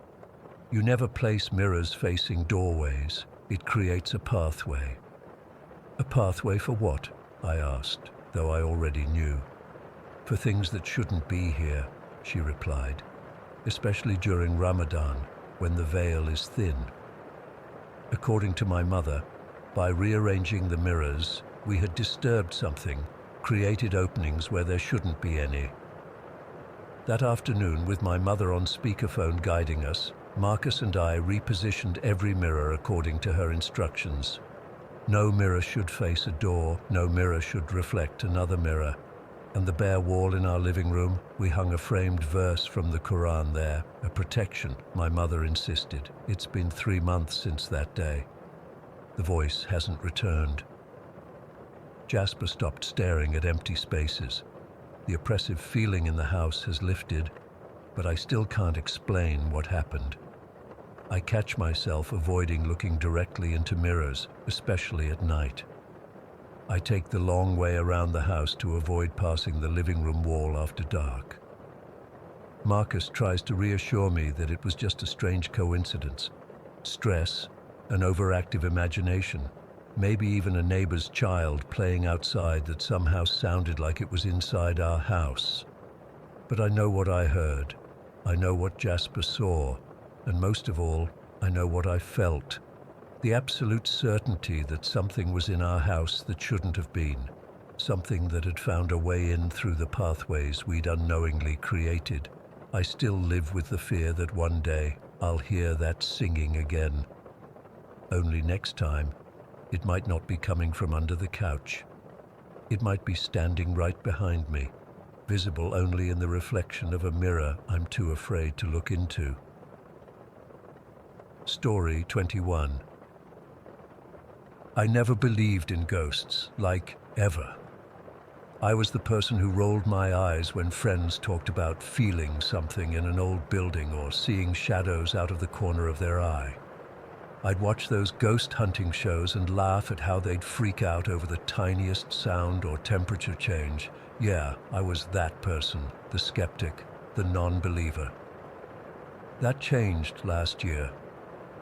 "You never place mirrors facing doorways. It creates a pathway." "A pathway for what?" I asked, though I already knew. "For things that shouldn't be here," she replied, "especially during Ramadan, when the veil is thin." According to my mother, by rearranging the mirrors, we had disturbed something, created openings where there shouldn't be any. That afternoon, with my mother on speakerphone guiding us, Marcus and I repositioned every mirror according to her instructions. No mirror should face a door, no mirror should reflect another mirror. And the bare wall in our living room, we hung a framed verse from the Quran there, a protection, my mother insisted. It's been 3 months since that day. The voice hasn't returned. Jasper stopped staring at empty spaces. The oppressive feeling in the house has lifted, but I still can't explain what happened. I catch myself avoiding looking directly into mirrors, especially at night. I take the long way around the house to avoid passing the living room wall after dark. Marcus tries to reassure me that it was just a strange coincidence. Stress, an overactive imagination, maybe even a neighbor's child playing outside that somehow sounded like it was inside our house. But I know what I heard. I know what Jasper saw. And most of all, I know what I felt. The absolute certainty that something was in our house that shouldn't have been. Something that had found a way in through the pathways we'd unknowingly created. I still live with the fear that one day I'll hear that singing again. Only next time, it might not be coming from under the couch. It might be standing right behind me, visible only in the reflection of a mirror I'm too afraid to look into. Story 21. I never believed in ghosts, like, ever. I was the person who rolled my eyes when friends talked about feeling something in an old building or seeing shadows out of the corner of their eye. I'd watch those ghost hunting shows and laugh at how they'd freak out over the tiniest sound or temperature change. Yeah, I was that person, the skeptic, the non-believer. That changed last year.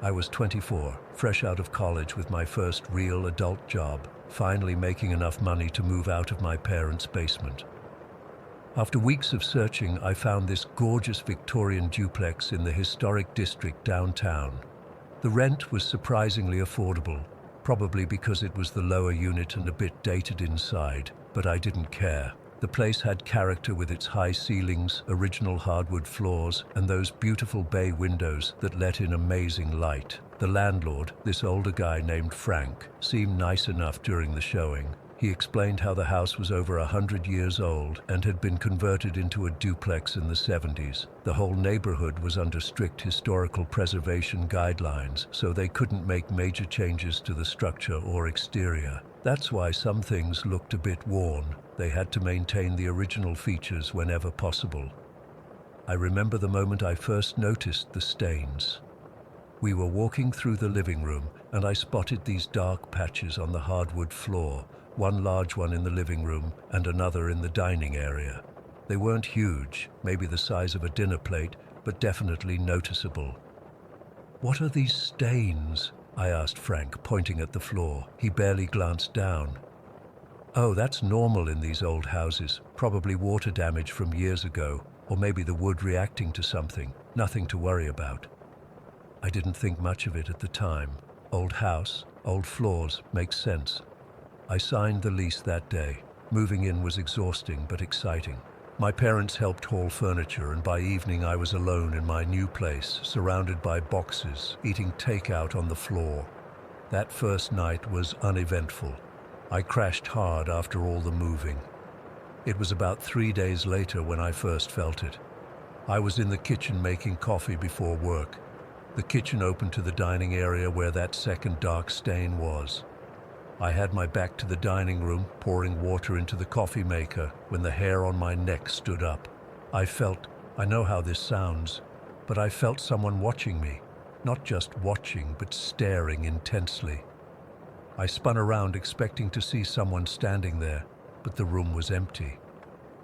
I was 24, fresh out of college with my first real adult job, finally making enough money to move out of my parents' basement. After weeks of searching, I found this gorgeous Victorian duplex in the historic district downtown. The rent was surprisingly affordable, probably because it was the lower unit and a bit dated inside, but I didn't care. The place had character with its high ceilings, original hardwood floors, and those beautiful bay windows that let in amazing light. The landlord, this older guy named Frank, seemed nice enough during the showing. He explained how the house was over 100 years old and had been converted into a duplex in the 70s. The whole neighborhood was under strict historical preservation guidelines, so they couldn't make major changes to the structure or exterior. That's why some things looked a bit worn. They had to maintain the original features whenever possible. I remember the moment I first noticed the stains. We were walking through the living room, and I spotted these dark patches on the hardwood floor, one large one in the living room and another in the dining area. They weren't huge, maybe the size of a dinner plate, but definitely noticeable. "What are these stains?" I asked Frank, pointing at the floor. He barely glanced down. "Oh, that's normal in these old houses. Probably water damage from years ago, or maybe the wood reacting to something. Nothing to worry about." I didn't think much of it at the time. Old house, old floors, makes sense. I signed the lease that day. Moving in was exhausting but exciting. My parents helped haul furniture, and by evening I was alone in my new place, surrounded by boxes, eating takeout on the floor. That first night was uneventful. I crashed hard after all the moving. It was about 3 days later when I first felt it. I was in the kitchen making coffee before work. The kitchen opened to the dining area where that second dark stain was. I had my back to the dining room, pouring water into the coffee maker, when the hair on my neck stood up. I know how this sounds, but I felt someone watching me. Not just watching, but staring intensely. I spun around expecting to see someone standing there, but the room was empty.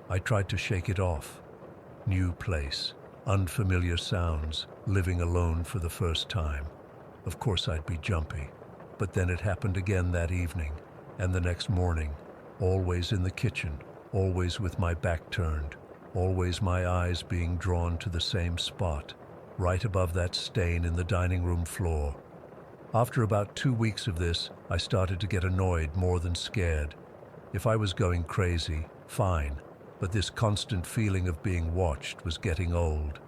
I tried to shake it off. New place, unfamiliar sounds, living alone for the first time. Of course I'd be jumpy. But then it happened again that evening, and the next morning, always in the kitchen, always with my back turned, always my eyes being drawn to the same spot, right above that stain in the dining room floor. After about 2 weeks of this, I started to get annoyed more than scared. If I was going crazy, fine, but this constant feeling of being watched was getting old.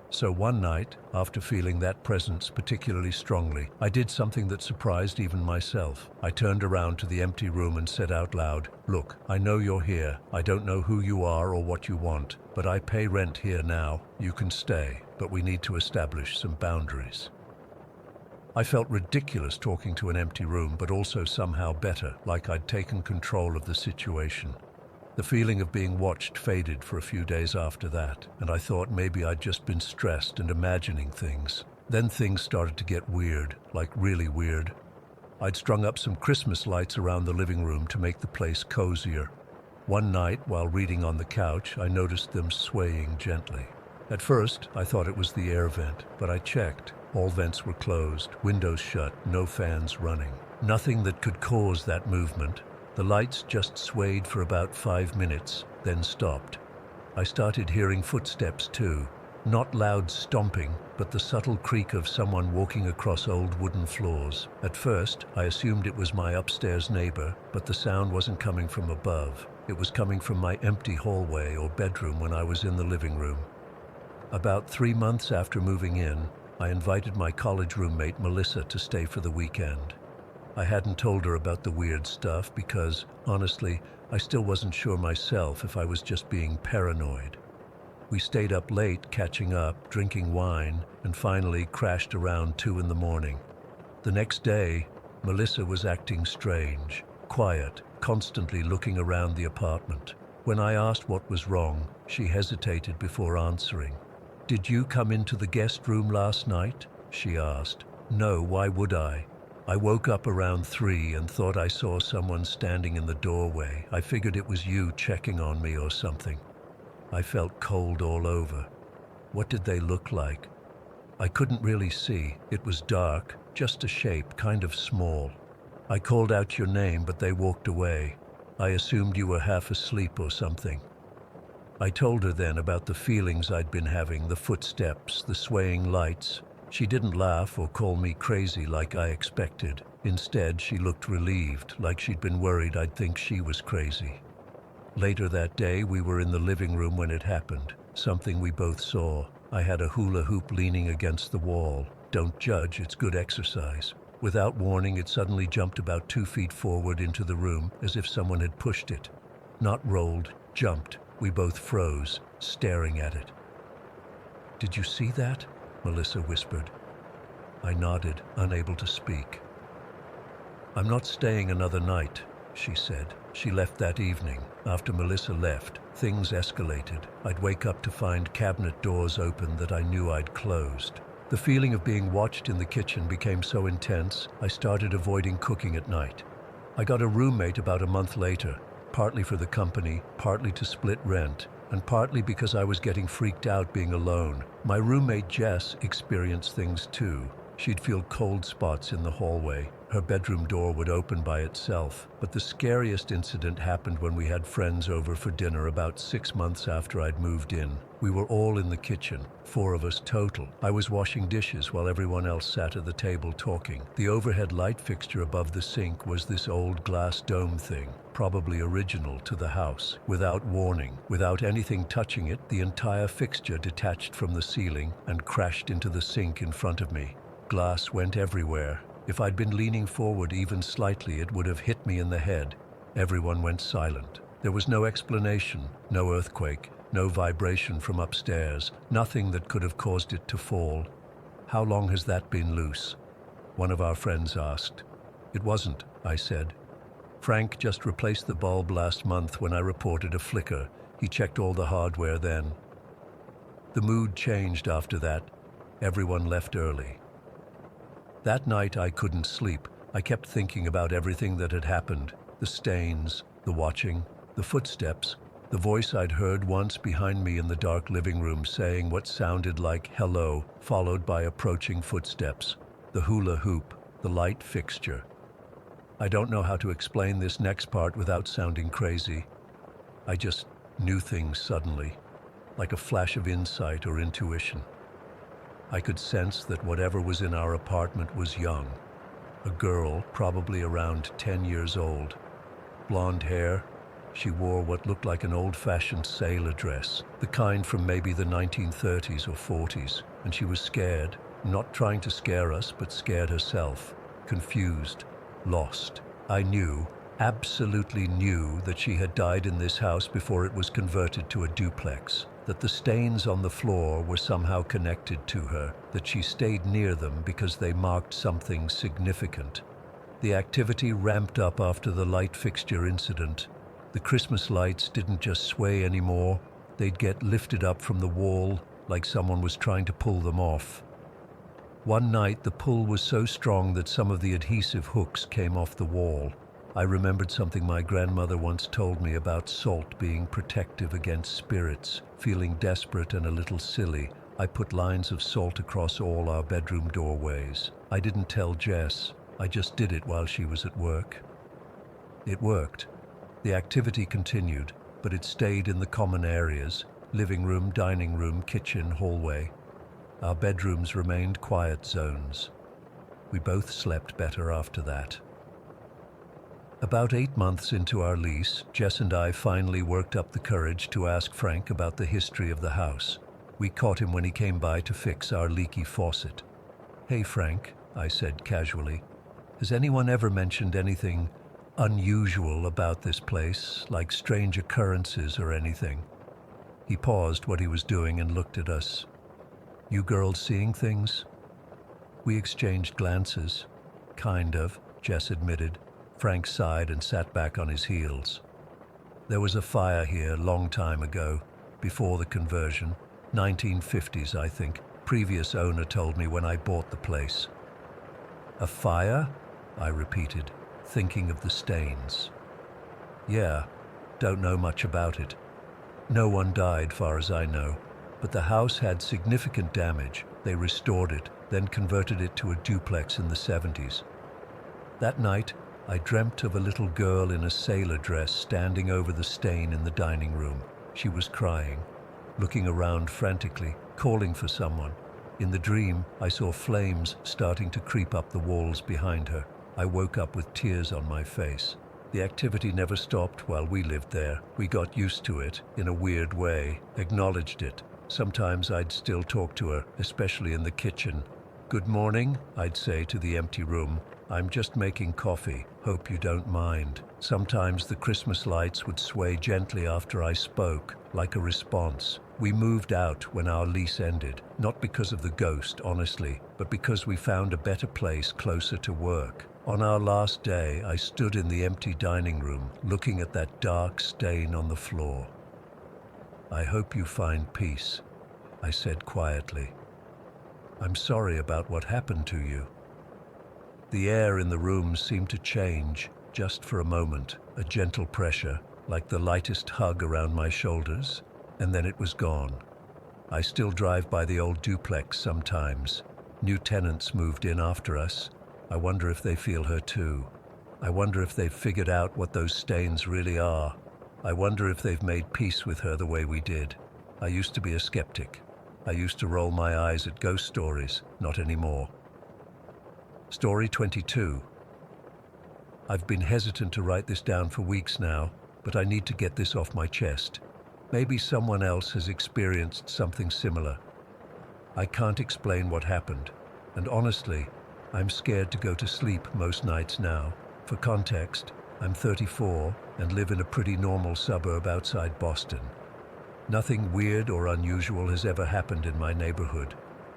So one night, after feeling that presence particularly strongly, I did something that surprised even myself. I turned around to the empty room and said out loud, "Look, I know you're here. I don't know who you are or what you want, but I pay rent here now. You can stay, but we need to establish some boundaries." I felt ridiculous talking to an empty room, but also somehow better, like I'd taken control of the situation. The feeling of being watched faded for a few days after that, and I thought maybe I'd just been stressed and imagining things. Then things started to get weird, like really weird. I'd strung up some Christmas lights around the living room to make the place cozier. One night, while reading on the couch, I noticed them swaying gently. At first, I thought it was the air vent, but I checked. All vents were closed, windows shut, no fans running. Nothing that could cause that movement. The lights just swayed for about 5 minutes, then stopped. I started hearing footsteps too. Not loud stomping, but the subtle creak of someone walking across old wooden floors. At first, I assumed it was my upstairs neighbor, but the sound wasn't coming from above. It was coming from my empty hallway or bedroom when I was in the living room. About 3 months after moving in, I invited my college roommate Melissa to stay for the weekend. I hadn't told her about the weird stuff because, honestly, I still wasn't sure myself if I was just being paranoid. We stayed up late, catching up, drinking wine, and finally crashed around 2 in the morning. The next day, Melissa was acting strange, quiet, constantly looking around the apartment. When I asked what was wrong, she hesitated before answering. "Did you come into the guest room last night?" she asked. "No, why would I? I woke up around 3 and thought I saw someone standing in the doorway. I figured it was you checking on me or something." I felt cold all over. What did they look like? I couldn't really see. It was dark, just a shape, kind of small. I called out your name, but they walked away. I assumed you were half asleep or something. I told her then about the feelings I'd been having, the footsteps, the swaying lights. She didn't laugh or call me crazy like I expected. Instead, she looked relieved, like she'd been worried I'd think she was crazy. Later that day, we were in the living room when it happened, something we both saw. I had a hula hoop leaning against the wall. Don't judge, it's good exercise. Without warning, it suddenly jumped about 2 feet forward into the room, as if someone had pushed it. Not rolled, jumped. We both froze, staring at it. "Did you see that?" Melissa whispered. I nodded, unable to speak. "I'm not staying another night," she said. She left that evening. After Melissa left, things escalated. I'd wake up to find cabinet doors open that I knew I'd closed. The feeling of being watched in the kitchen became so intense, I started avoiding cooking at night. I got a roommate about a month later, partly for the company, partly to split rent, and partly because I was getting freaked out being alone. My roommate Jess experienced things too. She'd feel cold spots in the hallway. Her bedroom door would open by itself. But the scariest incident happened when we had friends over for dinner about 6 months after I'd moved in. We were all in the kitchen, 4 of us total. I was washing dishes while everyone else sat at the table talking. The overhead light fixture above the sink was this old glass dome thing, probably original to the house. Without warning, without anything touching it, the entire fixture detached from the ceiling and crashed into the sink in front of me. Glass went everywhere. If I'd been leaning forward even slightly, it would have hit me in the head. Everyone went silent. There was no explanation, no earthquake, no vibration from upstairs, nothing that could have caused it to fall. "How long has that been loose?" one of our friends asked. "It wasn't," I said. Frank just replaced the bulb last month when I reported a flicker. He checked all the hardware then. The mood changed after that. Everyone left early. That night I couldn't sleep. I kept thinking about everything that had happened. The stains, the watching, the footsteps, the voice I'd heard once behind me in the dark living room saying what sounded like hello, followed by approaching footsteps, the hula hoop, the light fixture. I don't know how to explain this next part without sounding crazy. I just knew things suddenly, like a flash of insight or intuition. I could sense that whatever was in our apartment was young. A girl, probably around 10 years old. Blonde hair. She wore what looked like an old-fashioned sailor dress, the kind from maybe the 1930s or 40s, and she was scared, not trying to scare us, but scared herself, confused, lost. I knew, absolutely knew, that she had died in this house before it was converted to a duplex, that the stains on the floor were somehow connected to her, that she stayed near them because they marked something significant. The activity ramped up after the light fixture incident. The Christmas lights didn't just sway anymore, they'd get lifted up from the wall like someone was trying to pull them off. One night the pull was so strong that some of the adhesive hooks came off the wall. I remembered something my grandmother once told me about salt being protective against spirits. Feeling desperate and a little silly, I put lines of salt across all our bedroom doorways. I didn't tell Jess, I just did it while she was at work. It worked. The activity continued, but it stayed in the common areas: living room, dining room, kitchen, hallway. Our bedrooms remained quiet zones. We both slept better after that. About 8 months into our lease, Jess and I finally worked up the courage to ask Frank about the history of the house. We caught him when he came by to fix our leaky faucet. "Hey Frank," I said casually, "has anyone ever mentioned anything unusual about this place, like strange occurrences or anything?" He paused what he was doing and looked at us. "You girls seeing things?" We exchanged glances. "Kind of," Jess admitted. Frank sighed and sat back on his heels. "There was a fire here long time ago, before the conversion. 1950s, I think. Previous owner told me when I bought the place." "A fire?" I repeated, thinking of the stains. "Yeah, don't know much about it. No one died, far as I know, but the house had significant damage. They restored it, then converted it to a duplex in the 70s. That night, I dreamt of a little girl in a sailor dress standing over the stain in the dining room. She was crying, looking around frantically, calling for someone. In the dream, I saw flames starting to creep up the walls behind her. I woke up with tears on my face. The activity never stopped while we lived there. We got used to it, in a weird way, acknowledged it. Sometimes I'd still talk to her, especially in the kitchen. "Good morning," I'd say to the empty room. "I'm just making coffee. Hope you don't mind." Sometimes the Christmas lights would sway gently after I spoke, like a response. We moved out when our lease ended, not because of the ghost, honestly, but because we found a better place closer to work. On our last day, I stood in the empty dining room, looking at that dark stain on the floor. "I hope you find peace," I said quietly. "I'm sorry about what happened to you." The air in the room seemed to change, just for a moment, a gentle pressure, like the lightest hug around my shoulders, and then it was gone. I still drive by the old duplex sometimes. New tenants moved in after us. I wonder if they feel her too. I wonder if they've figured out what those stains really are. I wonder if they've made peace with her the way we did. I used to be a skeptic. I used to roll my eyes at ghost stories, not anymore. Story 22. I've been hesitant to write this down for weeks now, but I need to get this off my chest. Maybe someone else has experienced something similar. I can't explain what happened, and honestly, I'm scared to go to sleep most nights now. For context, I'm 34 and live in a pretty normal suburb outside Boston. Nothing weird or unusual has ever happened in my neighborhood.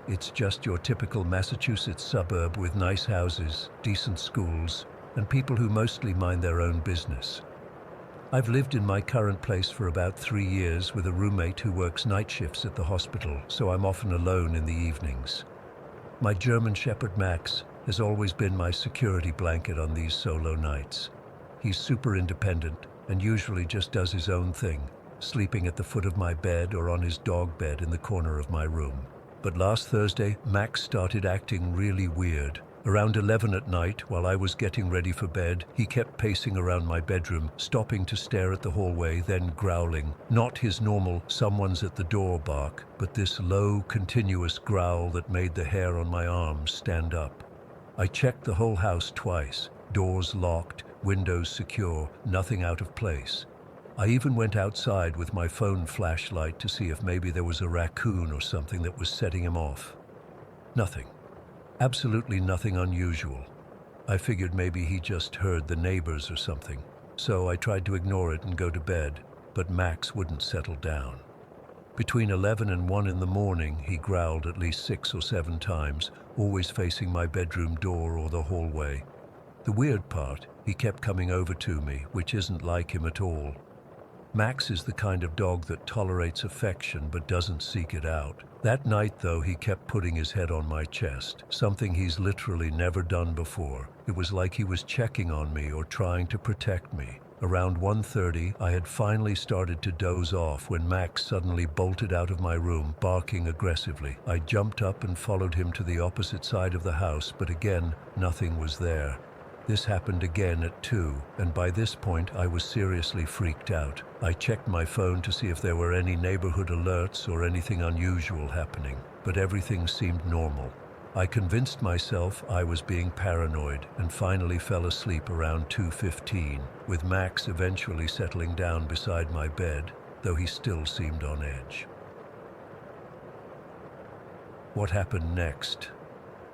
It's just your typical Massachusetts suburb with nice houses, decent schools, and people who mostly mind their own business. I've lived in my current place for about 3 years with a roommate who works night shifts at the hospital, so I'm often alone in the evenings. My German Shepherd Max has always been my security blanket on these solo nights. He's super independent and usually just does his own thing, sleeping at the foot of my bed or on his dog bed in the corner of my room. But last Thursday, Max started acting really weird. Around 11 at night, while I was getting ready for bed, he kept pacing around my bedroom, stopping to stare at the hallway, then growling. Not his normal "someone's at the door" bark, but this low, continuous growl that made the hair on my arms stand up. I checked the whole house twice. Doors locked, windows secure, nothing out of place. I even went outside with my phone flashlight to see if maybe there was a raccoon or something that was setting him off. Nothing. Absolutely nothing unusual. I figured maybe he just heard the neighbors or something, so I tried to ignore it and go to bed, but Max wouldn't settle down. Between 11 and 1 in the morning, he growled at least 6 or 7 times, always facing my bedroom door or the hallway. The weird part, he kept coming over to me, which isn't like him at all. Max is the kind of dog that tolerates affection but doesn't seek it out. That night, though, he kept putting his head on my chest, something he's literally never done before. It was like he was checking on me or trying to protect me. Around 1:30, I had finally started to doze off when Max suddenly bolted out of my room, barking aggressively. I jumped up and followed him to the opposite side of the house, but again, nothing was there. This happened again at 2, and by this point I was seriously freaked out. I checked my phone to see if there were any neighborhood alerts or anything unusual happening, but everything seemed normal. I convinced myself I was being paranoid and finally fell asleep around 2:15, with Max eventually settling down beside my bed, though he still seemed on edge. What happened next?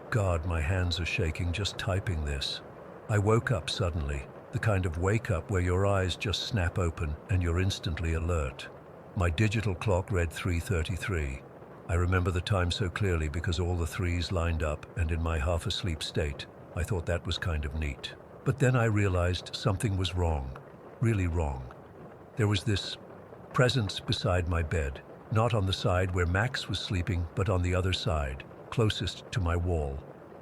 God, my hands are shaking just typing this. I woke up suddenly, the kind of wake-up where your eyes just snap open and you're instantly alert. My digital clock read 3:33. I remember the time so clearly because all the threes lined up, and in my half-asleep state, I thought that was kind of neat. But then I realized something was wrong, really wrong. There was this presence beside my bed, not on the side where Max was sleeping, but on the other side, closest to my wall.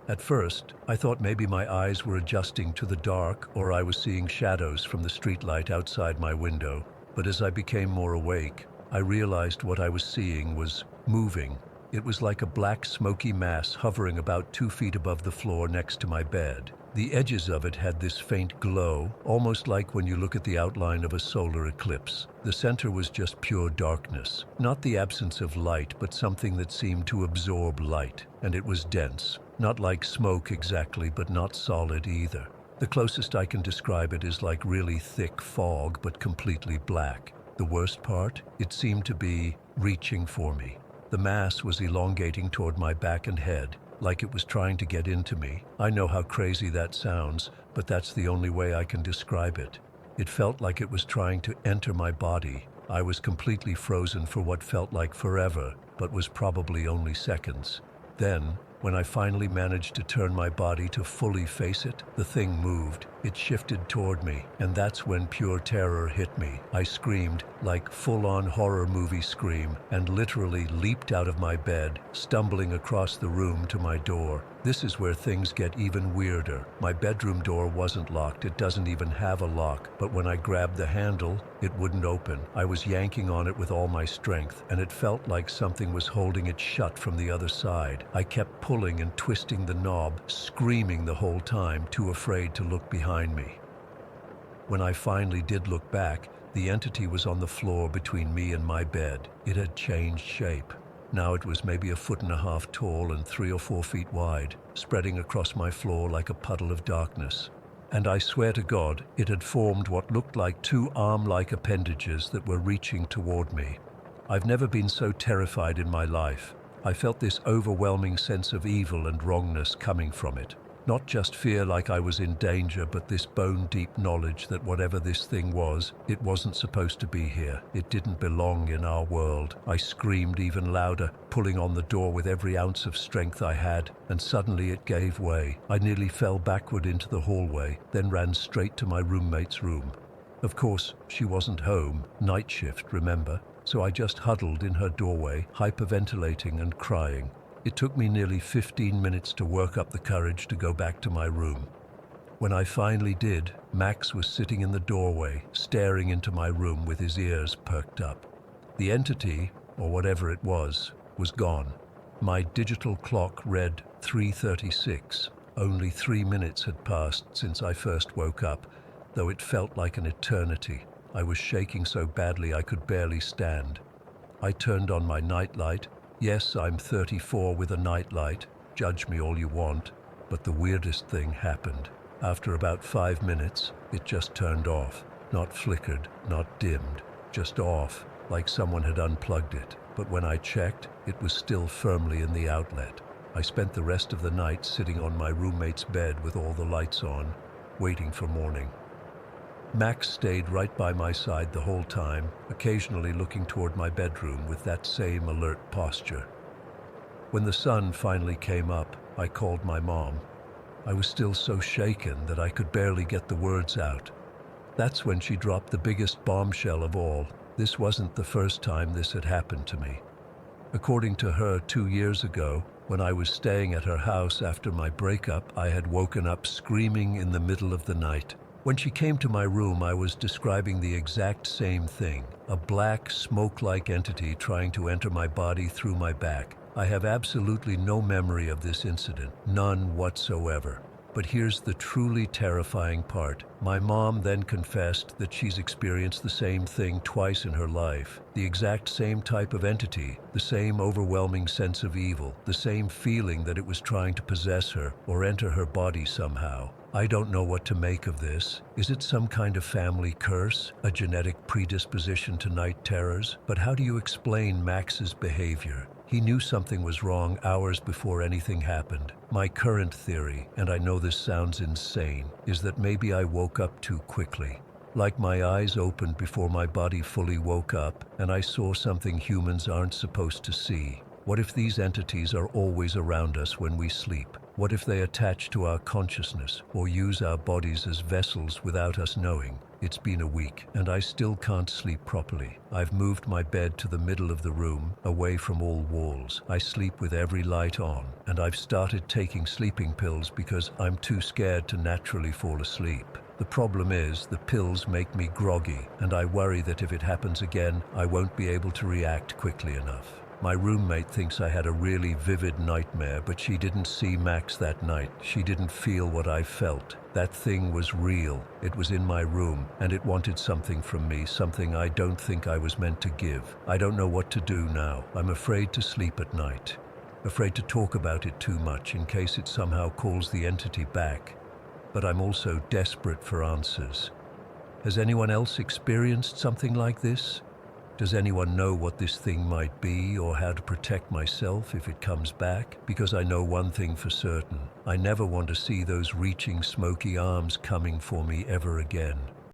At first, I thought maybe my eyes were adjusting to the dark or I was seeing shadows from the streetlight outside my window. But as I became more awake, I realized what I was seeing was moving. It was like a black smoky mass hovering about 2 feet above the floor next to my bed. The edges of it had this faint glow, almost like when you look at the outline of a solar eclipse. The center was just pure darkness, not the absence of light, but something that seemed to absorb light, and it was dense. Not like smoke exactly, but not solid either. The closest I can describe it is like really thick fog, but completely black. The worst part, it seemed to be reaching for me. The mass was elongating toward my back and head, like it was trying to get into me. I know how crazy that sounds, but that's the only way I can describe it. It felt like it was trying to enter my body. I was completely frozen for what felt like forever, but was probably only seconds. Then, when I finally managed to turn my body to fully face it, the thing moved. It shifted toward me, and that's when pure terror hit me. I screamed, like full-on horror movie scream, and literally leaped out of my bed, stumbling across the room to my door. This is where things get even weirder. My bedroom door wasn't locked, it doesn't even have a lock, but when I grabbed the handle, it wouldn't open. I was yanking on it with all my strength, and it felt like something was holding it shut from the other side. I kept pulling and twisting the knob, screaming the whole time, too afraid to look behind me. When I finally did look back, the entity was on the floor between me and my bed. It had changed shape. Now it was maybe 1.5 feet tall and 3 or 4 feet wide, spreading across my floor like a puddle of darkness. And I swear to God, it had formed what looked like 2 arm-like appendages that were reaching toward me. I've never been so terrified in my life. I felt this overwhelming sense of evil and wrongness coming from it. Not just fear like I was in danger, but this bone-deep knowledge that whatever this thing was, it wasn't supposed to be here. It didn't belong in our world. I screamed even louder, pulling on the door with every ounce of strength I had, and suddenly it gave way. I nearly fell backward into the hallway, then ran straight to my roommate's room. Of course, she wasn't home. Night shift, remember? So I just huddled in her doorway, hyperventilating and crying. It took me nearly 15 minutes to work up the courage to go back to my room. When I finally did, Max was sitting in the doorway, staring into my room with his ears perked up. The entity, or whatever it was gone. My digital clock read 3:36. Only 3 minutes had passed since I first woke up, though it felt like an eternity. I was shaking so badly I could barely stand. I turned on my nightlight. Yes, I'm 34 with a nightlight. Judge me all you want. But the weirdest thing happened. After about 5 minutes, it just turned off. Not flickered, not dimmed, just off, like someone had unplugged it. But when I checked, it was still firmly in the outlet. I spent the rest of the night sitting on my roommate's bed with all the lights on, waiting for morning. Max stayed right by my side the whole time, occasionally looking toward my bedroom with that same alert posture. When the sun finally came up, I called my mom. I was still so shaken that I could barely get the words out. That's when she dropped the biggest bombshell of all. This wasn't the first time this had happened to me. According to her, 2 years ago, when I was staying at her house after my breakup, I had woken up screaming in the middle of the night. When she came to my room, I was describing the exact same thing, a black, smoke-like entity trying to enter my body through my back. I have absolutely no memory of this incident, none whatsoever. But here's the truly terrifying part. My mom then confessed that she's experienced the same thing twice in her life. The exact same type of entity, the same overwhelming sense of evil, the same feeling that it was trying to possess her or enter her body somehow. I don't know what to make of this. Is it some kind of family curse, a genetic predisposition to night terrors? But how do you explain Max's behavior? He knew something was wrong hours before anything happened. My current theory, and I know this sounds insane, is that maybe I woke up too quickly. Like my eyes opened before my body fully woke up, and I saw something humans aren't supposed to see. What if these entities are always around us when we sleep? What if they attach to our consciousness or use our bodies as vessels without us knowing? It's been a week, and I still can't sleep properly. I've moved my bed to the middle of the room, away from all walls. I sleep with every light on, and I've started taking sleeping pills because I'm too scared to naturally fall asleep. The problem is, the pills make me groggy, and I worry that if it happens again, I won't be able to react quickly enough. My roommate thinks I had a really vivid nightmare, but she didn't see Max that night. She didn't feel what I felt. That thing was real. It was in my room, and it wanted something from me, something I don't think I was meant to give. I don't know what to do now. I'm afraid to sleep at night. Afraid to talk about it too much in case it somehow calls the entity back. But I'm also desperate for answers. Has anyone else experienced something like this? Does anyone know what this thing might be or how to protect myself if it comes back? Because I know one thing for certain. I never want to see those reaching smoky arms coming for me ever again.